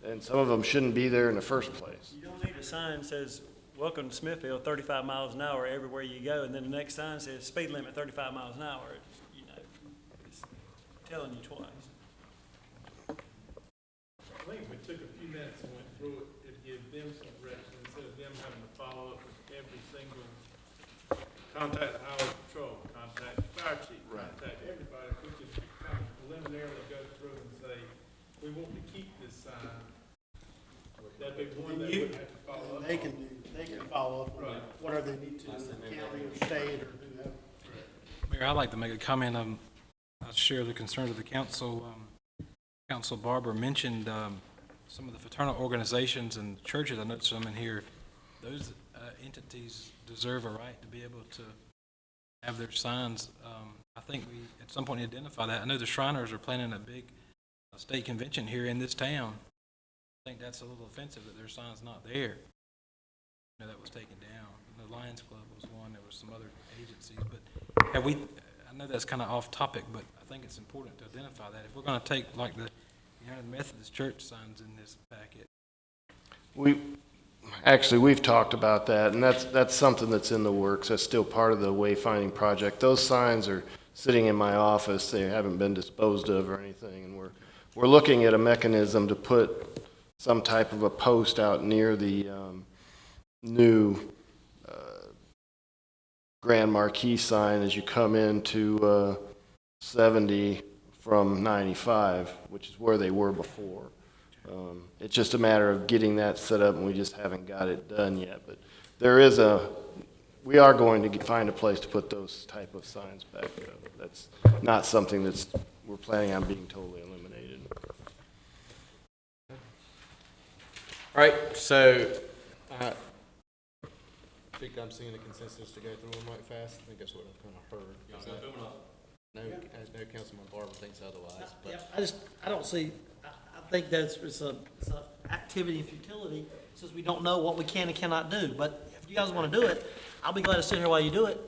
[SPEAKER 14] And some of them shouldn't be there in the first place.
[SPEAKER 18] You don't need a sign that says, welcome to Smithfield, 35 miles an hour everywhere you go, and then the next sign says, speed limit 35 miles an hour. You know, it's telling you twice.
[SPEAKER 3] I think if we took a few minutes and went through it, it'd give them some direction instead of them having to follow up with every single, contact the highway patrol, contact the fire chief, contact everybody. If we could kind of preliminarily go through and say, we want to keep this sign, that'd be one that wouldn't have to follow up.
[SPEAKER 11] They can follow up on whatever they need to, county or state or whoever.
[SPEAKER 2] Mayor, I'd like to make a comment. I share the concerns of the council. Council Barber mentioned some of the fraternal organizations and churches. I noticed some in here. Those entities deserve a right to be able to have their signs. I think we, at some point, identify that. I know the Shriners are planning a big state convention here in this town. I think that's a little offensive that their sign's not there. You know, that was taken down. The Lions Club was one. There was some other agencies. But have we, I know that's kind of off topic, but I think it's important to identify that. If we're going to take like the United Methodist Church signs in this packet.
[SPEAKER 14] We've talked about that, and that's something that's in the works. That's still part of the wayfinding project. Those signs are sitting in my office. They haven't been disposed of or anything, and we're looking at a mechanism to put some type of a post out near the new Grand Marquis sign as you come into 70 from 95, which is where they were before. It's just a matter of getting that set up, and we just haven't got it done yet. But we are going to find a place to put those type of signs back up. That's not something we're planning on being totally eliminated.
[SPEAKER 1] All right, so I think I'm seeing a consensus to go through them right fast. I think that's what I've kind of heard. No, Councilman Barber thinks otherwise. But
[SPEAKER 12] I don't see, I think it's a activity of futility, since we don't know what we can and cannot do. But if you guys want to do it, I'll be glad to sit here while you do it.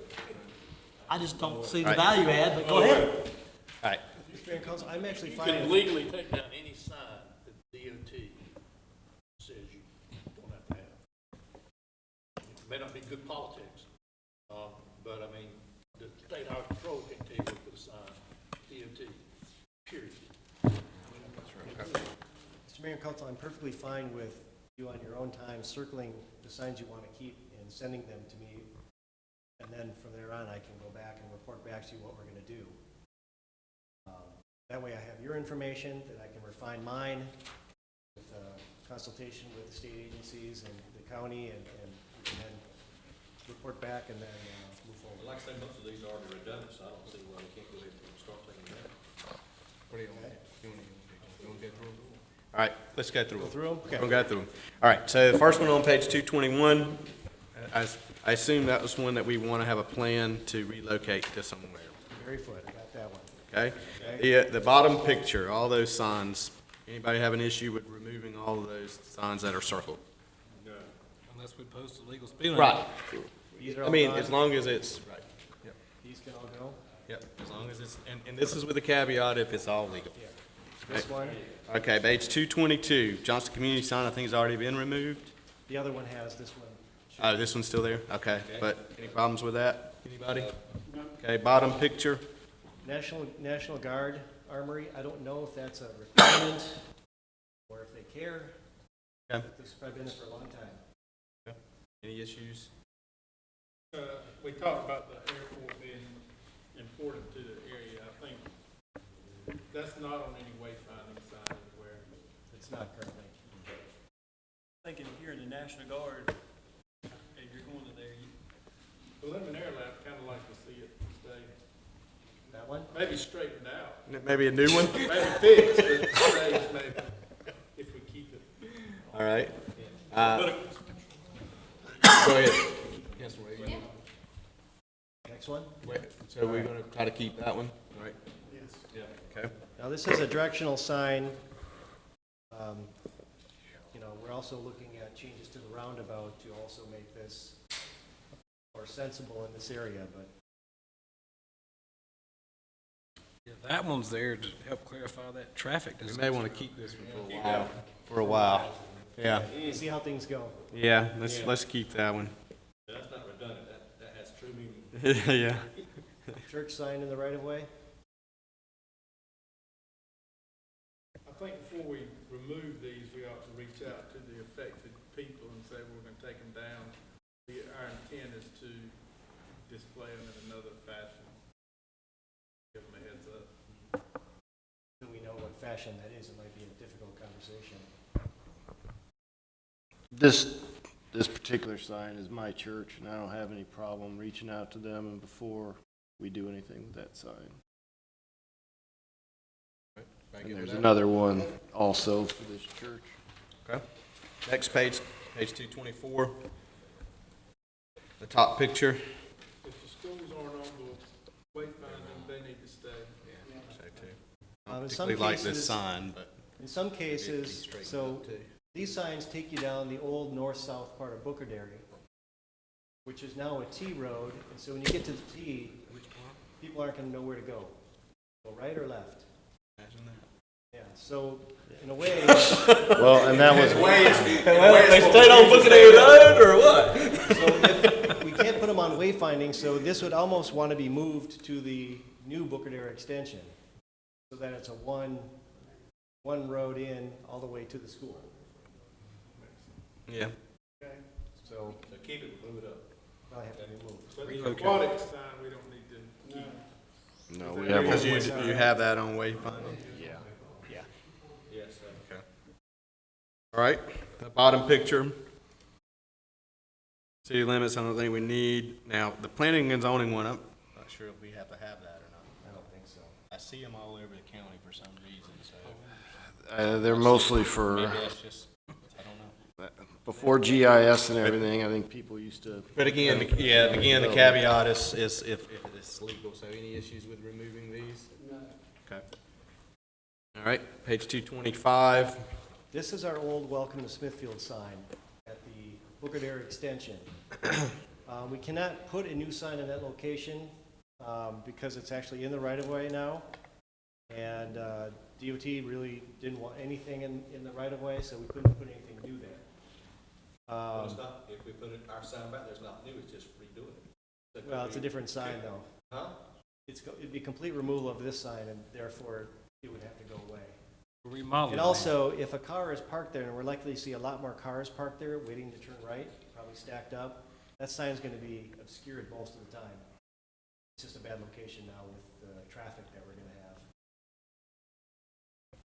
[SPEAKER 12] I just don't see the value add, but go ahead.
[SPEAKER 1] All right.
[SPEAKER 11] Mr. Mayor and Council, I'm actually
[SPEAKER 19] You
[SPEAKER 11] finding.
[SPEAKER 19] can legally take down any sign that DOT says you don't have to have. It may not be good politics, but I mean, the state highway patrol can't tell you where to put a sign, DOT, period.
[SPEAKER 11] Mr. Mayor and Council, I'm perfectly fine with you on your own time circling the signs you want to keep and sending them to me. And then from there on, I can go back and report back to you what we're going to do. That way I have your information, that I can refine mine with consultation with the state agencies and the county, and we can then report back and then move forward.
[SPEAKER 10] Like I say, most of these are already redundant, so I don't see why we can't go ahead and start taking them down.
[SPEAKER 1] What do you want? You want to go through them? All right, let's go through them.
[SPEAKER 11] Go through them? Okay.
[SPEAKER 1] We'll go through them. All right, so the first one on page 221, I assume that was one that we want to have a plan to relocate to somewhere.
[SPEAKER 11] Very foot, I got that one.
[SPEAKER 1] Okay? The bottom picture, all those signs, anybody have an issue with removing all of those signs that are circled?
[SPEAKER 2] No. Unless we post a legal speed limit.
[SPEAKER 1] Right.
[SPEAKER 11] These are
[SPEAKER 1] I
[SPEAKER 11] all
[SPEAKER 1] mean,
[SPEAKER 11] gone?
[SPEAKER 1] as long as it's, right. Yep.
[SPEAKER 11] These can all go?
[SPEAKER 1] Yep, as long as it's, and this is with a caveat if it's all legal.
[SPEAKER 11] Yeah. This one?
[SPEAKER 1] Okay, page 222, Johnston Community sign, I think has already been removed.
[SPEAKER 11] The other one has, this one.
[SPEAKER 1] Oh, this one's still there? Okay, but any problems with that? Anybody? Okay, bottom picture.
[SPEAKER 11] National Guard Armory, I don't know if that's a requirement or if they care.
[SPEAKER 1] Okay.
[SPEAKER 11] This has probably been there for a long time.
[SPEAKER 1] Okay. Any issues?
[SPEAKER 3] We talked about the airport being important to the area. I think that's not on any wayfinding sign anywhere.
[SPEAKER 11] It's not currently.
[SPEAKER 18] Thinking if you're in the National Guard, if you're going to there,
[SPEAKER 3] Preliminarily, I'd kind of like to see it stay.
[SPEAKER 11] That one?
[SPEAKER 3] Maybe straightened out.
[SPEAKER 1] Maybe a new one?
[SPEAKER 3] Maybe fixed, but stays maybe, if we keep it.
[SPEAKER 1] All right. Go ahead. Yes, Ray.
[SPEAKER 11] Next one?
[SPEAKER 1] So we're going to try to keep that one, right?
[SPEAKER 3] Yes.
[SPEAKER 1] Yeah. Okay.
[SPEAKER 11] Now, this is a directional sign. We're also looking at changes to the roundabout to also make this more sensible in this area, but.
[SPEAKER 2] Yeah, That one's there to help clarify that traffic.
[SPEAKER 1] We may want to keep this one for a while. Yeah,
[SPEAKER 11] See how things go.
[SPEAKER 1] yeah, let's keep that one.
[SPEAKER 10] That's not redundant, that has true meaning.
[SPEAKER 1] Yeah.
[SPEAKER 11] Church sign in the right of way?
[SPEAKER 3] I think before we remove these, we ought to reach out to the affected people and say we're gonna take them down. Our intent is to display them in another fashion. Give them a heads up.
[SPEAKER 11] Do we know what fashion that is? It might be a difficult conversation.
[SPEAKER 14] This particular sign is my church, and I don't have any problem reaching out to them and before we do anything with that sign. And there's another one also for this church.
[SPEAKER 1] Okay. Next page, page 224. The top picture.
[SPEAKER 3] If the schools aren't on the wayfinding, they need to stay.
[SPEAKER 1] I
[SPEAKER 11] In
[SPEAKER 1] don't
[SPEAKER 11] some
[SPEAKER 1] particularly like this
[SPEAKER 11] cases-
[SPEAKER 1] sign, but
[SPEAKER 11] In some
[SPEAKER 1] it needs to be
[SPEAKER 11] cases,
[SPEAKER 1] straightened
[SPEAKER 11] so
[SPEAKER 1] up, too.
[SPEAKER 11] these signs take you down the old north-south part of Bookerdary, which is now a T road, and so when you get to the T, people aren't gonna know where to go. Go right or left?
[SPEAKER 1] Imagine that.
[SPEAKER 11] Yeah, so in a way,
[SPEAKER 14] Well, and that was.
[SPEAKER 2] They stayed on Bookendary Road or what?
[SPEAKER 11] so if, we can't put them on wayfinding, so this would almost want to be moved to the new Bookerdary extension, so that it's a one road in all the way to the school.
[SPEAKER 1] Yeah.
[SPEAKER 11] So
[SPEAKER 10] So keep it, move it up.
[SPEAKER 11] probably have to remove.
[SPEAKER 3] But the aquatic sign, we don't need to keep.
[SPEAKER 14] No, we have
[SPEAKER 1] Because
[SPEAKER 14] one.
[SPEAKER 1] you have that on wayfinding?
[SPEAKER 14] Yeah.
[SPEAKER 10] Yes,
[SPEAKER 1] Okay. All right, the bottom picture. City limits, I don't think we need. Now, the planning and zoning one, I'm not sure if we have to have that or not.
[SPEAKER 11] I don't think so.
[SPEAKER 1] I see them all over the county for some reason, so.
[SPEAKER 14] They're mostly
[SPEAKER 1] Maybe
[SPEAKER 14] for,
[SPEAKER 1] that's just, I don't know.
[SPEAKER 14] before GIS and everything, I think people used to.
[SPEAKER 1] But again, the caveat is if it's legal, so any issues with removing these? No. Okay. All right, page 225.
[SPEAKER 11] This is our old Welcome to Smithfield sign at the Bookerdary extension. We cannot put a new sign in that location because it's actually in the right-of-way now. And DOT really didn't want anything in the right-of-way, so we couldn't put anything new there.
[SPEAKER 10] Well, it's not, if we put our sign back, there's nothing new, it's just redoing it.
[SPEAKER 11] Well, it's a different sign, though.
[SPEAKER 10] Huh?
[SPEAKER 11] It'd be complete removal of this sign, and therefore, it would have to go away.
[SPEAKER 2] Remodeling.
[SPEAKER 11] And also, if a car is parked there, and we're likely to see a lot more cars parked there, waiting to turn right, probably stacked up, that sign's gonna be obscured most of the time. It's just a bad location now with the traffic that we're gonna have.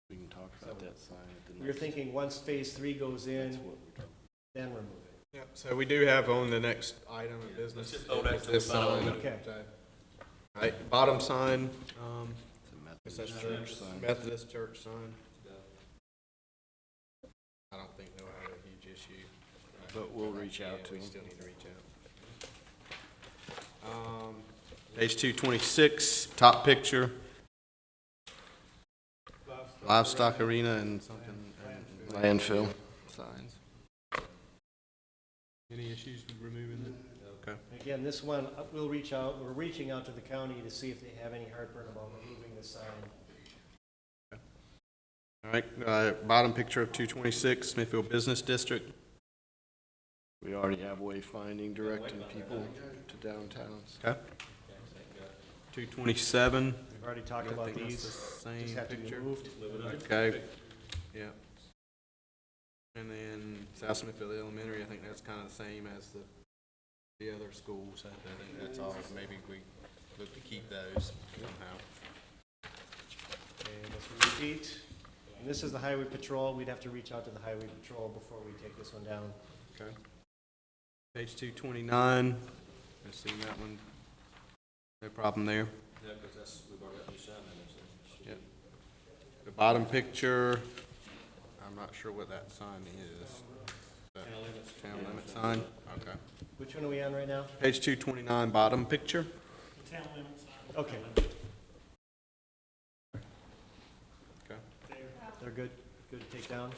[SPEAKER 14] We can talk about that sign at the next.
[SPEAKER 11] We were thinking, once phase 3 goes in, then remove it.
[SPEAKER 1] Yep, so we do have on the next item of business.
[SPEAKER 10] Let's just hold that till
[SPEAKER 1] this
[SPEAKER 10] we find out.
[SPEAKER 1] sign.
[SPEAKER 11] Okay.
[SPEAKER 1] All right, bottom sign,
[SPEAKER 14] It's
[SPEAKER 1] is
[SPEAKER 14] a
[SPEAKER 1] that
[SPEAKER 14] Methodist church sign.
[SPEAKER 1] Methodist church sign. I don't think they'll have a huge issue.
[SPEAKER 14] But we'll reach out
[SPEAKER 1] Yeah,
[SPEAKER 14] to
[SPEAKER 1] we
[SPEAKER 14] them.
[SPEAKER 1] still need to reach out. Page 226, top picture. Livestock arena and something.
[SPEAKER 14] Landfill.
[SPEAKER 1] Signs. Any issues with removing it? Okay.
[SPEAKER 11] Again, this one, we're reaching out to the county to see if they have any heartburn about removing the sign.
[SPEAKER 1] All right, bottom picture of 226, Smithfield Business District.
[SPEAKER 14] We already have wayfinding directing people to downtowns.
[SPEAKER 1] Okay. 227.
[SPEAKER 11] We've already talked
[SPEAKER 1] I
[SPEAKER 11] about
[SPEAKER 1] think that's
[SPEAKER 11] these,
[SPEAKER 1] the
[SPEAKER 11] just
[SPEAKER 1] same
[SPEAKER 11] have to be
[SPEAKER 1] picture.
[SPEAKER 11] moved.
[SPEAKER 1] Okay, yeah. And then South Smithfield Elementary, I think that's kind of the same as the other schools. I think that's all, maybe we look to keep those somehow.
[SPEAKER 11] And let's repeat. And this is the highway patrol. We'd have to reach out to the highway patrol before we take this one down.
[SPEAKER 1] Okay. Page 229, I've seen that one. No problem there.
[SPEAKER 10] Yeah, because that's, we've already got new sign in there, so.
[SPEAKER 1] Yep. The bottom picture, I'm not sure what that sign is. Town limit sign? Okay.
[SPEAKER 11] Which one are we on right now?
[SPEAKER 1] Page 229, bottom picture.
[SPEAKER 18] Town limits.
[SPEAKER 11] Okay.
[SPEAKER 1] Okay.
[SPEAKER 11] They're good to take down.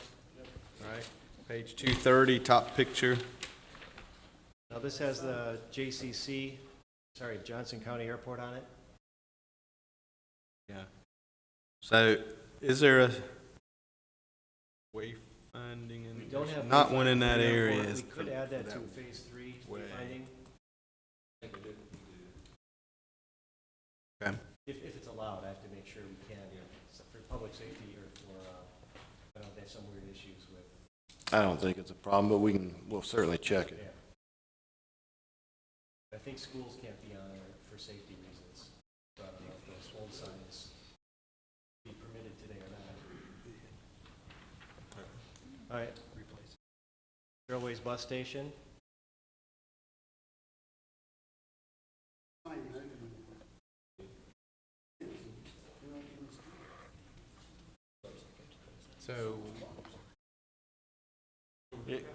[SPEAKER 1] All right. Page 230, top picture.
[SPEAKER 11] Now, this has the Johnson County Airport on it.
[SPEAKER 1] Yeah. So is there a wayfinding
[SPEAKER 11] We don't have.
[SPEAKER 1] not one in
[SPEAKER 11] wayfinding
[SPEAKER 1] that
[SPEAKER 11] for the
[SPEAKER 1] area?
[SPEAKER 11] airport.
[SPEAKER 1] is
[SPEAKER 11] We could add that to phase 3
[SPEAKER 1] way.
[SPEAKER 11] wayfinding,
[SPEAKER 1] Okay.
[SPEAKER 11] if it's allowed. I have to make sure we can, for public safety or for, I don't know, they have some weird issues with.
[SPEAKER 14] I don't think it's a problem, but we'll certainly check it.
[SPEAKER 11] Yeah. I think schools can't be on there for safety reasons. So I don't know if those old signs be permitted today or not. All right. Trailways bus station.
[SPEAKER 1] So
[SPEAKER 14] It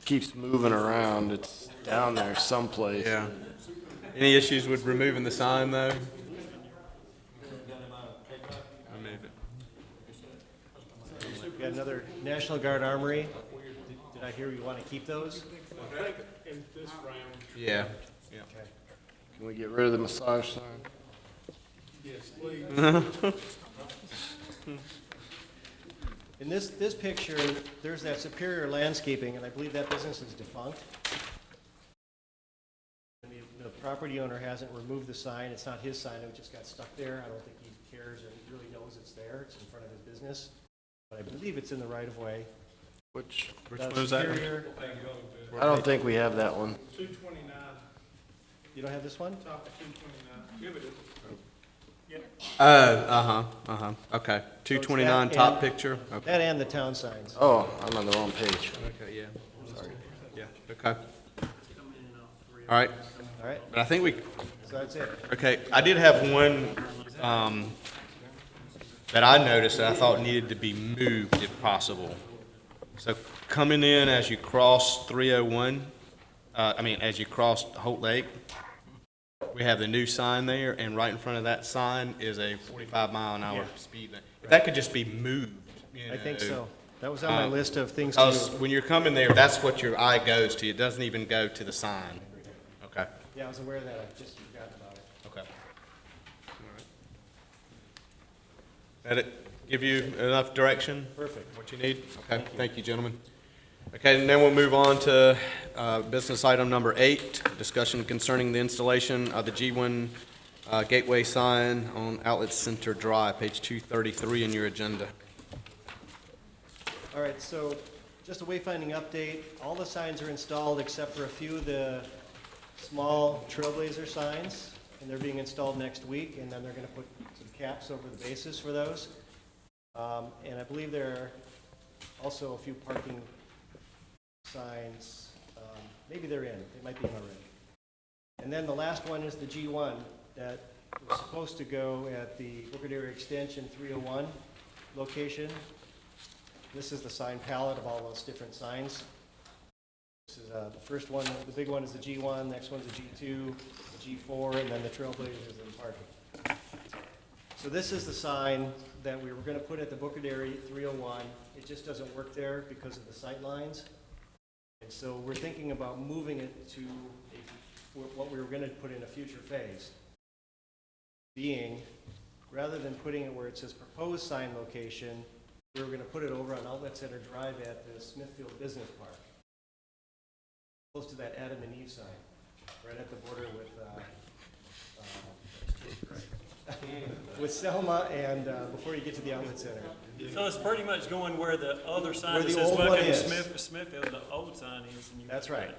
[SPEAKER 14] keeps moving around. It's down there someplace.
[SPEAKER 1] yeah. Any issues with removing the sign though? Remove it.
[SPEAKER 11] We got another National Guard Armory. Did I hear you want to keep those?
[SPEAKER 19] In this round.
[SPEAKER 1] Yeah. Yeah.
[SPEAKER 11] Okay.
[SPEAKER 14] Can we get rid of the massage sign?
[SPEAKER 19] Yes, please.
[SPEAKER 11] In this picture, there's that Superior Landscaping, and I believe that business is defunct. And the property owner hasn't removed the sign. It's not his sign, it just got stuck there. I don't think he cares or he really knows it's there. It's in front of his business. But I believe it's in the right of way.
[SPEAKER 14] Which
[SPEAKER 1] one was that?
[SPEAKER 11] Superior,
[SPEAKER 14] I don't think we have that one.
[SPEAKER 19] 229,
[SPEAKER 11] you don't have this one?
[SPEAKER 19] top of 229. Give it a.
[SPEAKER 1] Okay. 229
[SPEAKER 11] that
[SPEAKER 1] top
[SPEAKER 11] and-
[SPEAKER 1] picture. Okay.
[SPEAKER 11] That and the town signs.
[SPEAKER 14] Oh, I'm on the wrong page.
[SPEAKER 1] Okay, yeah. Sorry. Yeah, okay. All right,
[SPEAKER 11] All right,
[SPEAKER 1] but I think we,
[SPEAKER 11] so that's it.
[SPEAKER 1] okay, I did have one, that I noticed that I thought needed to be moved if possible. So coming in as you cross 301, as you cross Holt Lake, we have the new sign there, and right in front of that sign is a 45-mile-an-hour
[SPEAKER 11] Yeah.
[SPEAKER 1] speed limit. If that could just be moved,
[SPEAKER 11] I think so. That was on my list of things to
[SPEAKER 1] Because
[SPEAKER 11] do.
[SPEAKER 1] when you're coming there, that's what your eye goes to. It doesn't even go to the sign. Okay,
[SPEAKER 11] Yeah, I was aware of that. I just forgot about it.
[SPEAKER 1] okay. All right. That it give you enough direction?
[SPEAKER 11] Perfect.
[SPEAKER 1] What you need? Okay, thank you, gentlemen. Okay, and then we'll move on to business item number 8, discussion concerning the installation of the G1 gateway sign on Outlet Center Drive, page 233 in your agenda.
[SPEAKER 11] All right, so just a wayfinding update. All the signs are installed except for a few of the small Trailblazer signs, and they're being installed next week, and then they're going to put some caps over the bases for those. And I believe there are also a few parking signs. Maybe they're in. They might be in already. And then the last one is the G1 that was supposed to go at the Booker Dairy Extension 301 location. This is the sign palette of all those different signs. This is the first one, the big one is the G1, next one's the G2, the G4, and then the Trailblazers and parking. So this is the sign that we were going to put at the Booker Dairy 301. It just doesn't work there because of the sight lines. And so we're thinking about moving it to what we were going to put in a future phase. Being, rather than putting it where it says proposed sign location, we were going to put it over on Outlet Center Drive at the Smithfield Business Park, close to that Adam and Eve sign, right at the border with Selma and before you get to the Outlet Center.
[SPEAKER 18] So it's pretty much going where the other sign
[SPEAKER 11] Where
[SPEAKER 18] that
[SPEAKER 11] the
[SPEAKER 18] says
[SPEAKER 11] old one
[SPEAKER 18] welcome to
[SPEAKER 11] is.
[SPEAKER 18] Smithfield, the old sign is. And you
[SPEAKER 11] That's right.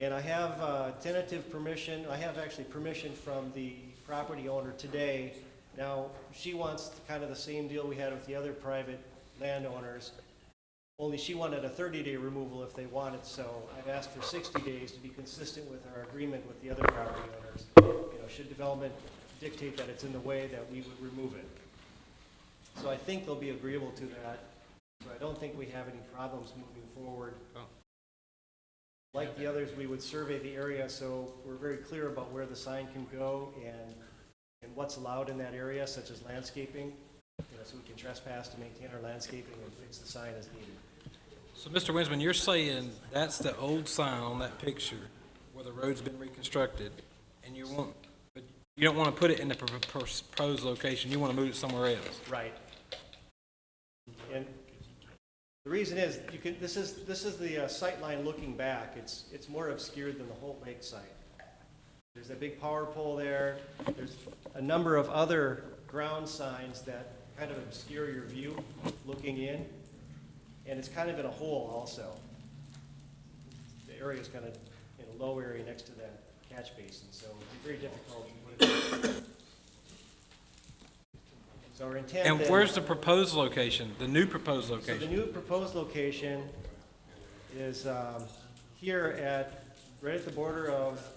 [SPEAKER 11] And I have tentative permission, I have actually permission from the property owner today. Now, she wants kind of the same deal we had with the other private landowners, only she wanted a 30-day removal if they wanted, so I've asked for 60 days to be consistent with our agreement with the other property owners. You know, should development dictate that it's in the way, that we would remove it. So I think they'll be agreeable to that, so I don't think we have any problems moving forward. Like the others, we would survey the area, so we're very clear about where the sign can go and what's allowed in that area, such as landscaping, so we can trespass to maintain our landscaping and fix the sign as needed.
[SPEAKER 2] So, Mr. Winsman, you're saying that's the old sign on that picture where the road's been reconstructed, and you want, but You don't want to put it in the proposed location, you want to move it somewhere else.
[SPEAKER 11] Right. And the reason is, this is the sight line looking back. It's more obscured than the Holt Lake site. There's a big power pole there. There's a number of other ground signs that kind of obscure your view looking in. And it's kind of in a hole also. The area is kind of in a low area next to that catch basin, so it'd be very difficult to put it. So our intent
[SPEAKER 2] And
[SPEAKER 11] then-
[SPEAKER 2] where's the proposed location, the new proposed
[SPEAKER 11] So the
[SPEAKER 2] location?
[SPEAKER 11] new proposed location is here right at the border of,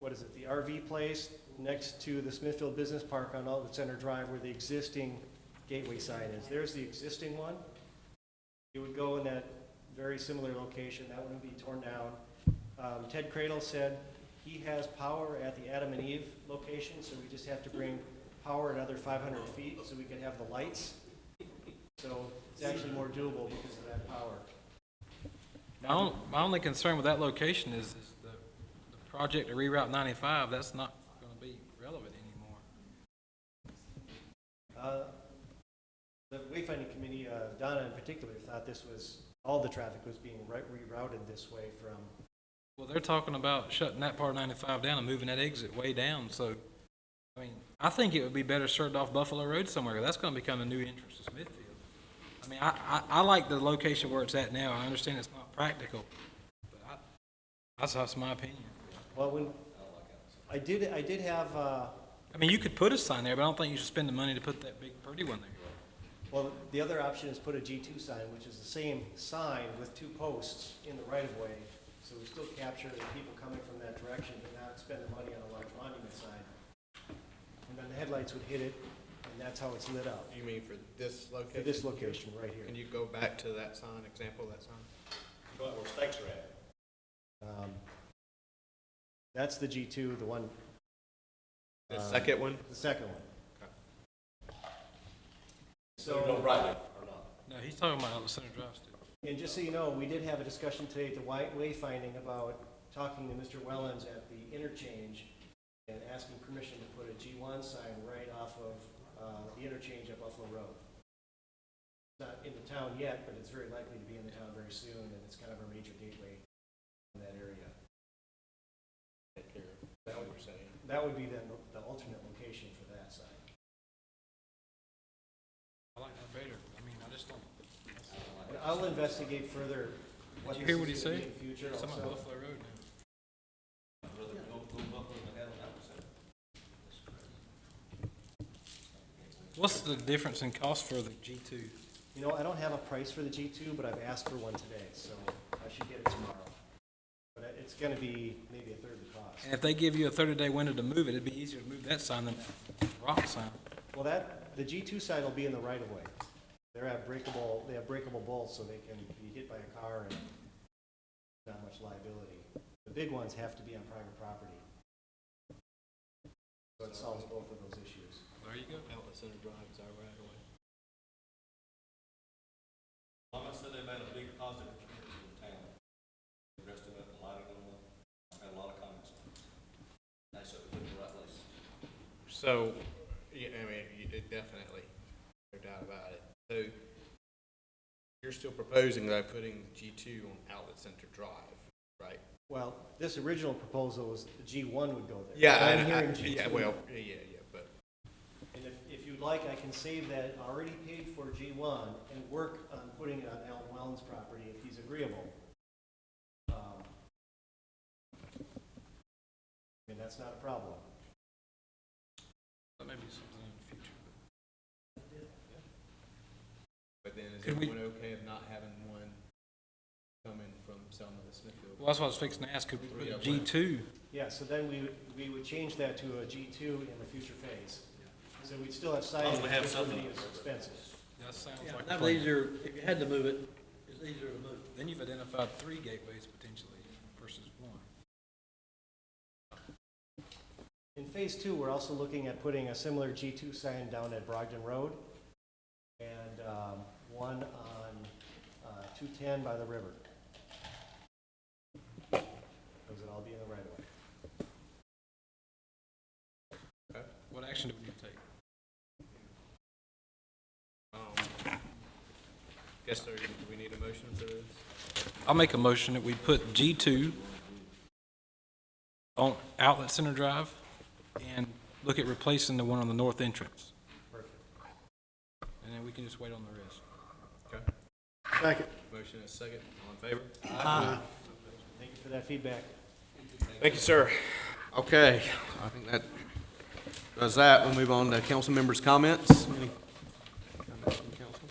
[SPEAKER 11] what is it, the RV place next to the Smithfield Business Park on Outlet Center Drive where the existing gateway sign is. There's the existing one. It would go in that very similar location. That wouldn't be torn down. Ted Cradle said he has power at the Adam and Eve location, so we just have to bring power another 500 feet so we can have the lights. So it's actually more doable because of that power.
[SPEAKER 2] My only concern with that location is the project to reroute 95, that's not going to be relevant anymore.
[SPEAKER 11] The wayfinding committee, Donna in particular, thought all the traffic was being rerouted this way from.
[SPEAKER 2] Well, they're talking about shutting that part of 95 down and moving that exit way down, so, I mean, I think it would be better served off Buffalo Road somewhere. That's going to become the new entrance to Smithfield. I mean, I like the location where it's at now. I understand it's not practical, but that's my opinion.
[SPEAKER 11] Well, when I did have.
[SPEAKER 2] I mean, you could put a sign there, but I don't think you should spend the money to put that big pretty one there.
[SPEAKER 11] Well, the other option is put a G2 sign, which is the same sign with 2 posts in the right-of-way. So we still capture the people coming from that direction, but not spend the money on a large monument sign. And then the headlights would hit it, and that's how it's lit up.
[SPEAKER 1] You mean for this location?
[SPEAKER 11] For this location, right here.
[SPEAKER 1] Can you go back to that sign, example of that sign?
[SPEAKER 10] Go out where stakes are at.
[SPEAKER 11] That's the G2, the one.
[SPEAKER 1] The second one?
[SPEAKER 11] The second one.
[SPEAKER 10] So no right or not?
[SPEAKER 2] No, he's talking about Outlet Center Drive still.
[SPEAKER 11] And just so you know, we did have a discussion today at the wayfinding about talking to Mr. Wellens at the interchange and asking permission to put a G1 sign right off of the interchange at Buffalo Road. It's not in the town yet, but it's very likely to be in the town very soon, and it's kind of a major gateway in that area.
[SPEAKER 1] Take care of that, what you're saying.
[SPEAKER 11] That would be then the alternate location for that sign.
[SPEAKER 2] I like that better. I mean, I just don't.
[SPEAKER 11] And I'll investigate further what
[SPEAKER 2] Did you
[SPEAKER 11] this
[SPEAKER 2] hear what he
[SPEAKER 11] is gonna be
[SPEAKER 2] said?
[SPEAKER 11] in the future
[SPEAKER 2] He's talking
[SPEAKER 11] also.
[SPEAKER 2] about Buffalo Road now.
[SPEAKER 10] I'd rather go Buffalo than have an Outlet Center.
[SPEAKER 2] What's the difference in cost for the G2?
[SPEAKER 11] You know, I don't have a price for the G2, but I've asked for one today, so I should get it tomorrow. But it's going to be maybe a third of the cost.
[SPEAKER 2] And if they give you a 30-day window to move it, it'd be easier to move that sign than that rock sign.
[SPEAKER 11] Well, the G2 sign will be in the right of way. They have breakable bolts, so they can be hit by a car and not much liability. The big ones have to be on private property. So it solves both of those issues.
[SPEAKER 2] There you go.
[SPEAKER 1] Outlet Center Drive is our right away.
[SPEAKER 10] Mama said they made a big positive change in the town. Dressed it up and lighting them up. I had a lot of comments on it. Nice of it, put it in the right place.
[SPEAKER 1] So, yeah, I mean, definitely, no doubt about it. So, you're still proposing, though, putting G2 on Outlet Center Drive, right?
[SPEAKER 11] Well, this original proposal was the G1 would go there.
[SPEAKER 1] Yeah,
[SPEAKER 11] But I'm hearing G2.
[SPEAKER 1] yeah, well, yeah, but.
[SPEAKER 11] And if you'd like, I can save that already paid for G1 and work on putting it on Alan Wellens' property if he's agreeable. And that's not a problem.
[SPEAKER 2] That may be something in the future.
[SPEAKER 1] But then is
[SPEAKER 2] Could we-
[SPEAKER 1] everyone okay of not having one coming from Selma to Smithfield?
[SPEAKER 2] Well, that's what I was fixing to ask. Could we put a G2?
[SPEAKER 11] Yeah, so then we would change that to a G2 in the future phase. So we'd still have
[SPEAKER 10] As long as
[SPEAKER 11] signage,
[SPEAKER 10] we have
[SPEAKER 11] which
[SPEAKER 10] something.
[SPEAKER 11] wouldn't be as expensive.
[SPEAKER 2] That sounds
[SPEAKER 12] Yeah,
[SPEAKER 2] like a
[SPEAKER 12] that
[SPEAKER 2] plan.
[SPEAKER 12] was easier, if you had to move it, it's easier to move.
[SPEAKER 2] Then you've identified 3 gateways potentially versus 1.
[SPEAKER 11] In phase 2, we're also looking at putting a similar G2 sign down at Brogdon Road and one on 210 by the river. Those would all be in the right of way.
[SPEAKER 2] action do we need to take?
[SPEAKER 1] Yes, sir, do we need a motion for this?
[SPEAKER 2] I'll make a motion that we put G2 on Outlet Center Drive and look at replacing the one on the north entrance.
[SPEAKER 1] Perfect.
[SPEAKER 2] And then we can just wait on the rest.
[SPEAKER 1] Okay.
[SPEAKER 11] Second.
[SPEAKER 1] Motion is second. All in favor?
[SPEAKER 11] Thank you for that feedback.
[SPEAKER 1] Thank you, sir. Okay, I think that does that. We'll move on to council members' comments. Any comments from council?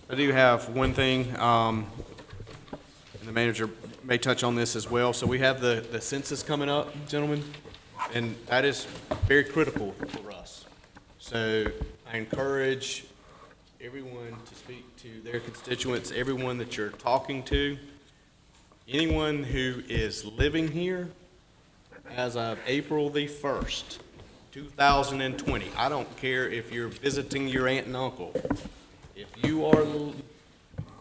[SPEAKER 1] I do have one thing, and the manager may touch on this as well. So we have the census coming up, gentlemen, and that is very critical for us. So I encourage everyone to speak to their constituents, everyone that you're talking to, anyone who is living here as of April the 1st, 2020. I don't care if you're visiting your aunt and uncle. If you are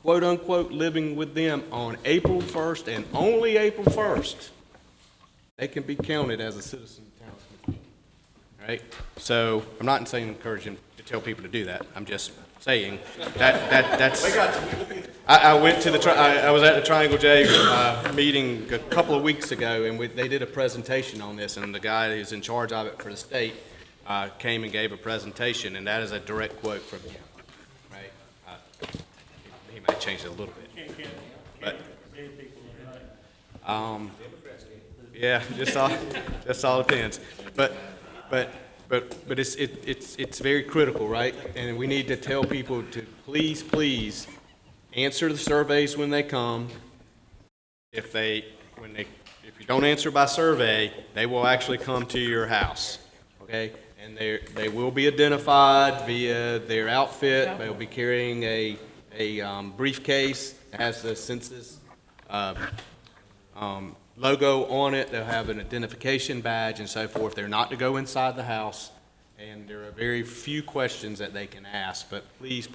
[SPEAKER 1] quote-unquote living with them on April 1st and only April 1st, they can be counted as a citizen of the town of Smithfield. Right? So I'm not saying encouraging to tell people to do that. I'm just saying that's. I went to I was at the Triangle J meeting a couple of weeks ago, and they did a presentation on this, and the guy who's in charge of it for the state came and gave a presentation, and that is a direct quote from him. Right? He might change it a little bit, but yeah, just all depends. But it's very critical, right? And we need to tell people to please answer the surveys when they come. If you don't answer by survey, they will actually come to your house, okay? And they will be identified via their outfit. They'll be carrying a briefcase that has the census logo on it. They'll have an identification badge and so forth. They're not to go inside the house, and there are very few questions that they can ask, but please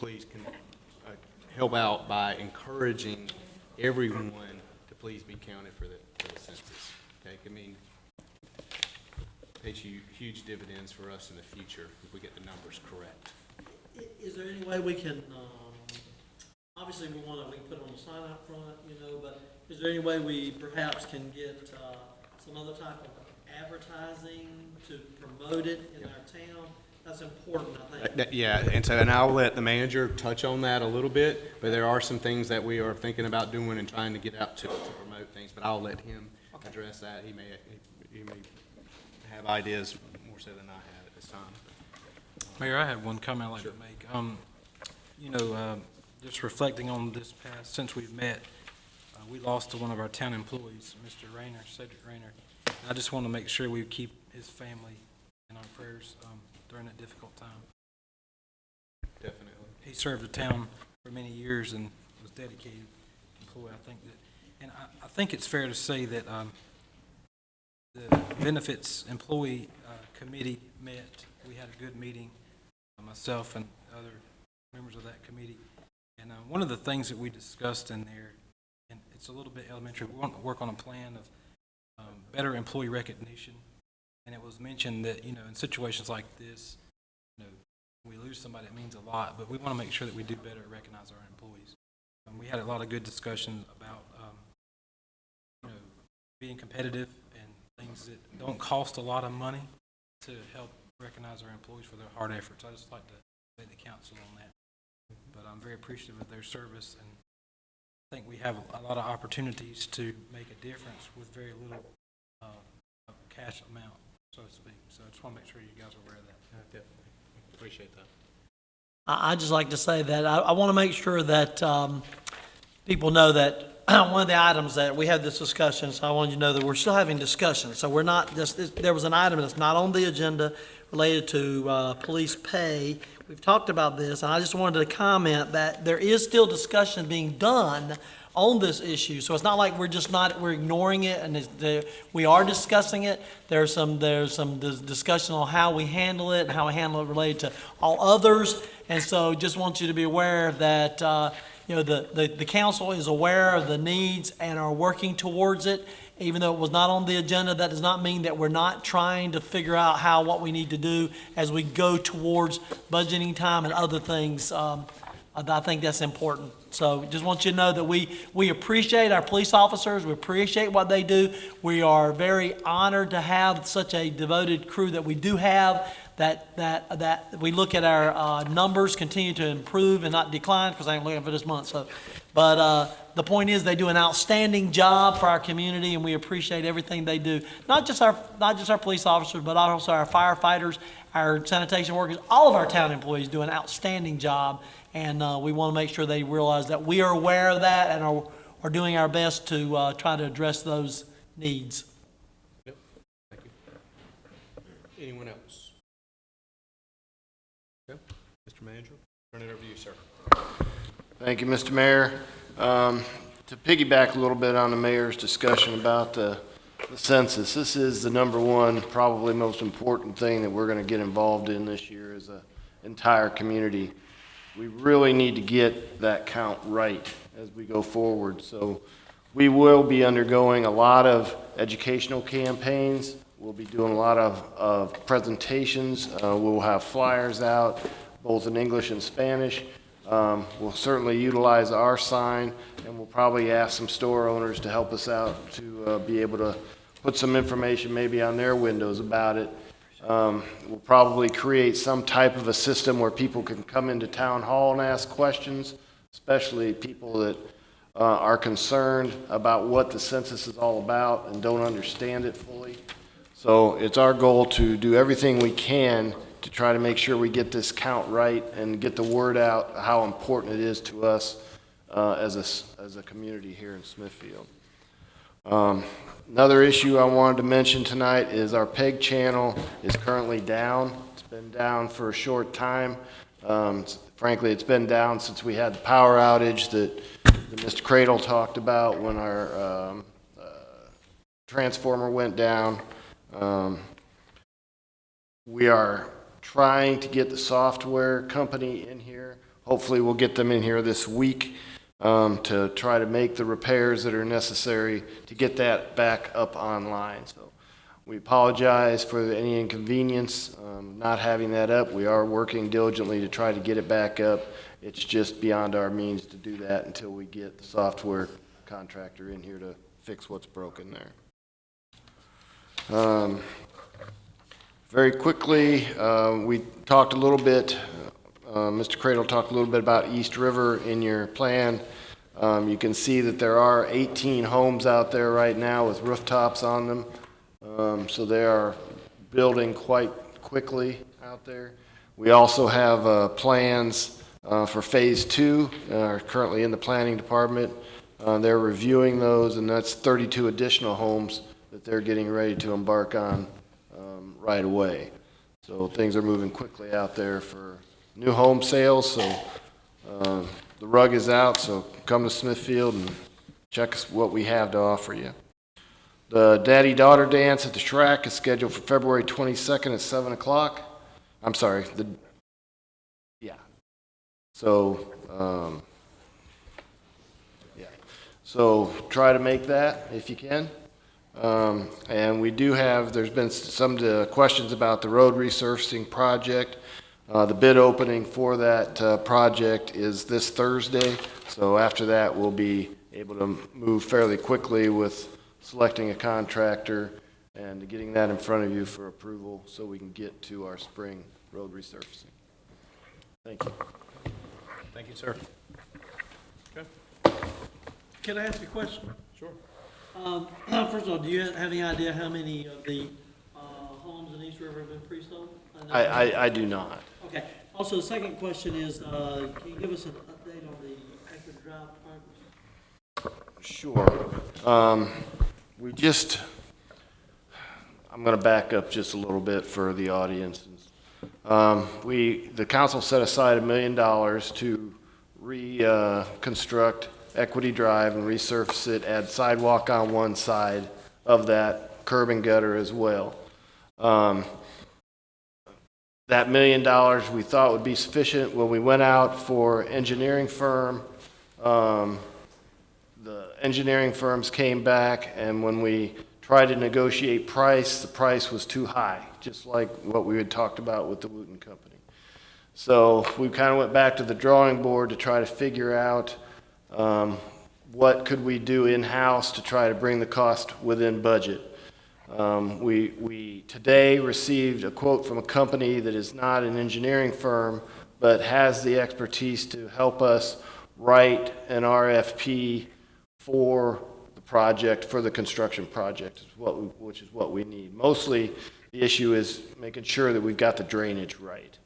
[SPEAKER 1] help out by encouraging everyone to please be counted for the census. Okay, I mean, it pays huge dividends for us in the future if we get the numbers correct.
[SPEAKER 12] Is there any way we can, obviously we can put it on the sign out front, but is there any way we perhaps can get some other type of advertising to promote it in our town? That's important, I think.
[SPEAKER 1] Yeah, and I'll let the manager touch on that a little bit, but there are some things that we are thinking about doing and trying to get out to promote things, but I'll let him address that. He may have ideas more so than I have at this time.
[SPEAKER 2] Mayor, I have one comment I'd like to make. Just reflecting on this past, since we've met, we lost to one of our town employees, Mr. Rayner, Cedric Rayner. I just want to make sure we keep his family in our prayers during that difficult time.
[SPEAKER 1] Definitely.
[SPEAKER 2] He served the town for many years and was a dedicated employee. I think it's fair to say that the benefits employee committee met. We had a good meeting, myself and other members of that committee. And one of the things that we discussed in there, and it's a little bit elementary, we want to work on a plan of better employee recognition. And it was mentioned that, in situations like this, when we lose somebody, it means a lot, but we want to make sure that we do better at recognize our employees. We had a lot of good discussion about, being competitive and things that don't cost a lot of money to help recognize our employees for their hard efforts. I just like to thank the council on that. But I'm very appreciative of their service, and I think we have a lot of opportunities to make a difference with very little cash amount, so to speak. So I just want to make sure you guys are aware of that.
[SPEAKER 1] Definitely. Appreciate that.
[SPEAKER 12] I'd just like to say that I want to make sure that people know that one of the items that we had this discussion, so I wanted you to know that we're still having discussions. So we're not just, there was an item that's not on the agenda related to police pay. We've talked about this, and I just wanted to comment that there is still discussion being done on this issue. So it's not like we're ignoring it, and we are discussing it. There's some discussion on how we handle it and how we handle it related to all others. And so just want you to be aware that the council is aware of the needs and are working towards it. even though it was not on the agenda, that does not mean that we're not trying to figure out what we need to do as we go towards budgeting time and other things. I think that's important. So just want you to know that we appreciate our police officers. We appreciate what they do. We are very honored to have such a devoted crew that we do have, that we look at our numbers continue to improve and not decline, because I ain't looking for this month. So, but the point is, they do an outstanding job for our community, and we appreciate everything they do. Not just our police officers, but also our firefighters, our sanitation workers. All of our town employees do an outstanding job, and we want to make sure they realize that we are aware of that and are doing our best to try to address those needs.
[SPEAKER 1] Yep. Thank you. Anyone else? Okay. Mr. Manager, turn it over to you, sir.
[SPEAKER 14] Thank you, Mr. Mayor. To piggyback a little bit on the mayor's discussion about the census, this is the number one, probably most important thing that we're going to get involved in this year as an entire community. We really need to get that count right as we go forward. So we will be undergoing a lot of educational campaigns. We'll be doing a lot of presentations. We'll have flyers out, both in English and Spanish. We'll certainly utilize our sign, and we'll probably ask some store owners to help us out to be able to put some information maybe on their windows about it. We'll probably create some type of a system where people can come into town hall and ask questions, especially people that are concerned about what the census is all about and don't understand it fully. So it's our goal to do everything we can to try to make sure we get this count right and get the word out how important it is to us as a community here in Smithfield. Another issue I wanted to mention tonight is our PEG channel is currently down. It's been down for a short time. Frankly, it's been down since we had the power outage that Mr. Cradle talked about when our transformer went down. We are trying to get the software company in here. Hopefully we'll get them in here this week to try to make the repairs that are necessary to get that back up online. So we apologize for any inconvenience not having that up. We are working diligently to try to get it back up. It's just beyond our means to do that until we get the software contractor in here to fix what's broken there. Very quickly, we talked a little bit, Mr. Cradle talked a little bit about East River in your plan. You can see that there are 18 homes out there right now with rooftops on them. So they are building quite quickly out there. We also have plans for phase 2, are currently in the planning department. They're reviewing those, and that's 32 additional homes that they're getting ready to embark on right away. So things are moving quickly out there for new home sales. So the rug is out, so come to Smithfield and check what we have to offer you. The Daddy-Daughter Dance at the Shrek is scheduled for February 22nd at 7 o'clock. I'm sorry, So try to make that if you can. And we do have, there's been some questions about the road resurfacing project. The bid opening for that project is this Thursday. So after that, we'll be able to move fairly quickly with selecting a contractor and getting that in front of you for approval so we can get to our spring road resurfacing. Thank you.
[SPEAKER 1] Thank you, sir. Okay.
[SPEAKER 12] Can I ask a question?
[SPEAKER 1] Sure.
[SPEAKER 12] First of all, do you have any idea how many of the homes in East River have been pre-sold?
[SPEAKER 14] I do not.
[SPEAKER 12] Okay. Also, the second question is, can you give us an update on the Akron Drive progress?
[SPEAKER 14] Sure. I'm going to back up just a little bit for the audience. The council set aside $1 million to reconstruct Equity Drive and resurface it, add sidewalk on one side of that, curb and gutter as well. That $1 million we thought would be sufficient. When we went out for engineering firm, the engineering firms came back, and when we tried to negotiate price, the price was too high, just like what we had talked about with the Wooten Company. So we kind of went back to the drawing board to try to figure out what could we do in-house to try to bring the cost within budget. We today received a quote from a company that is not an engineering firm, but has the expertise to help us write an RFP for the project, for the construction project, which is what we need. Mostly, the issue is making sure that we've got the drainage right.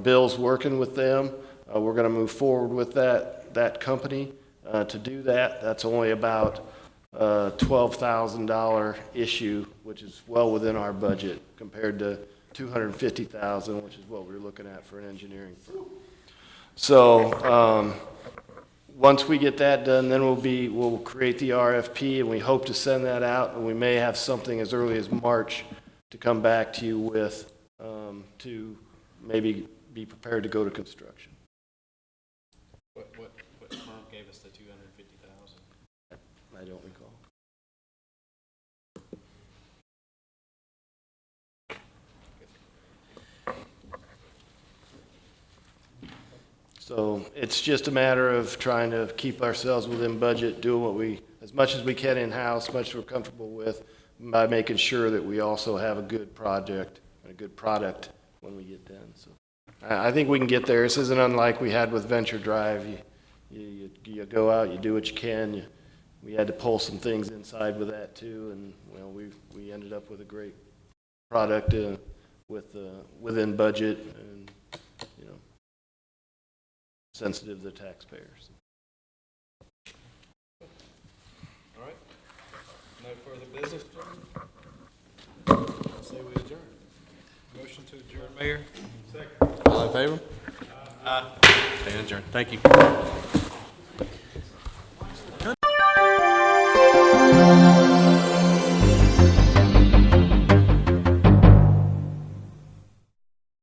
[SPEAKER 14] Bill's working with them. We're going to move forward with that company to do that. That's only about $12,000 issue, which is well within our budget compared to $250,000, which is what we're looking at for an engineering firm. So once we get that done, then we'll create the RFP, and we hope to send that out, and we may have something as early as March to come back to you with to maybe be prepared to go to construction.
[SPEAKER 1] What firm gave us the $250,000?
[SPEAKER 14] I don't recall. So it's just a matter of trying to keep ourselves within budget, doing as much as we can in-house, as much as we're comfortable with, by making sure that we also have a good project and a good product when we get done. So I think we can get there. This isn't unlike we had with Venture Drive. You go out, you do what you can. We had to pull some things inside with that too, and well, we ended up with a great product within budget and sensitive to the taxpayers.
[SPEAKER 1] All right. No further business, gentlemen? I'll say we adjourn. Motion to adjourn, Mayor? Second.
[SPEAKER 3] All in favor?
[SPEAKER 1] Stand adjourned. Thank you.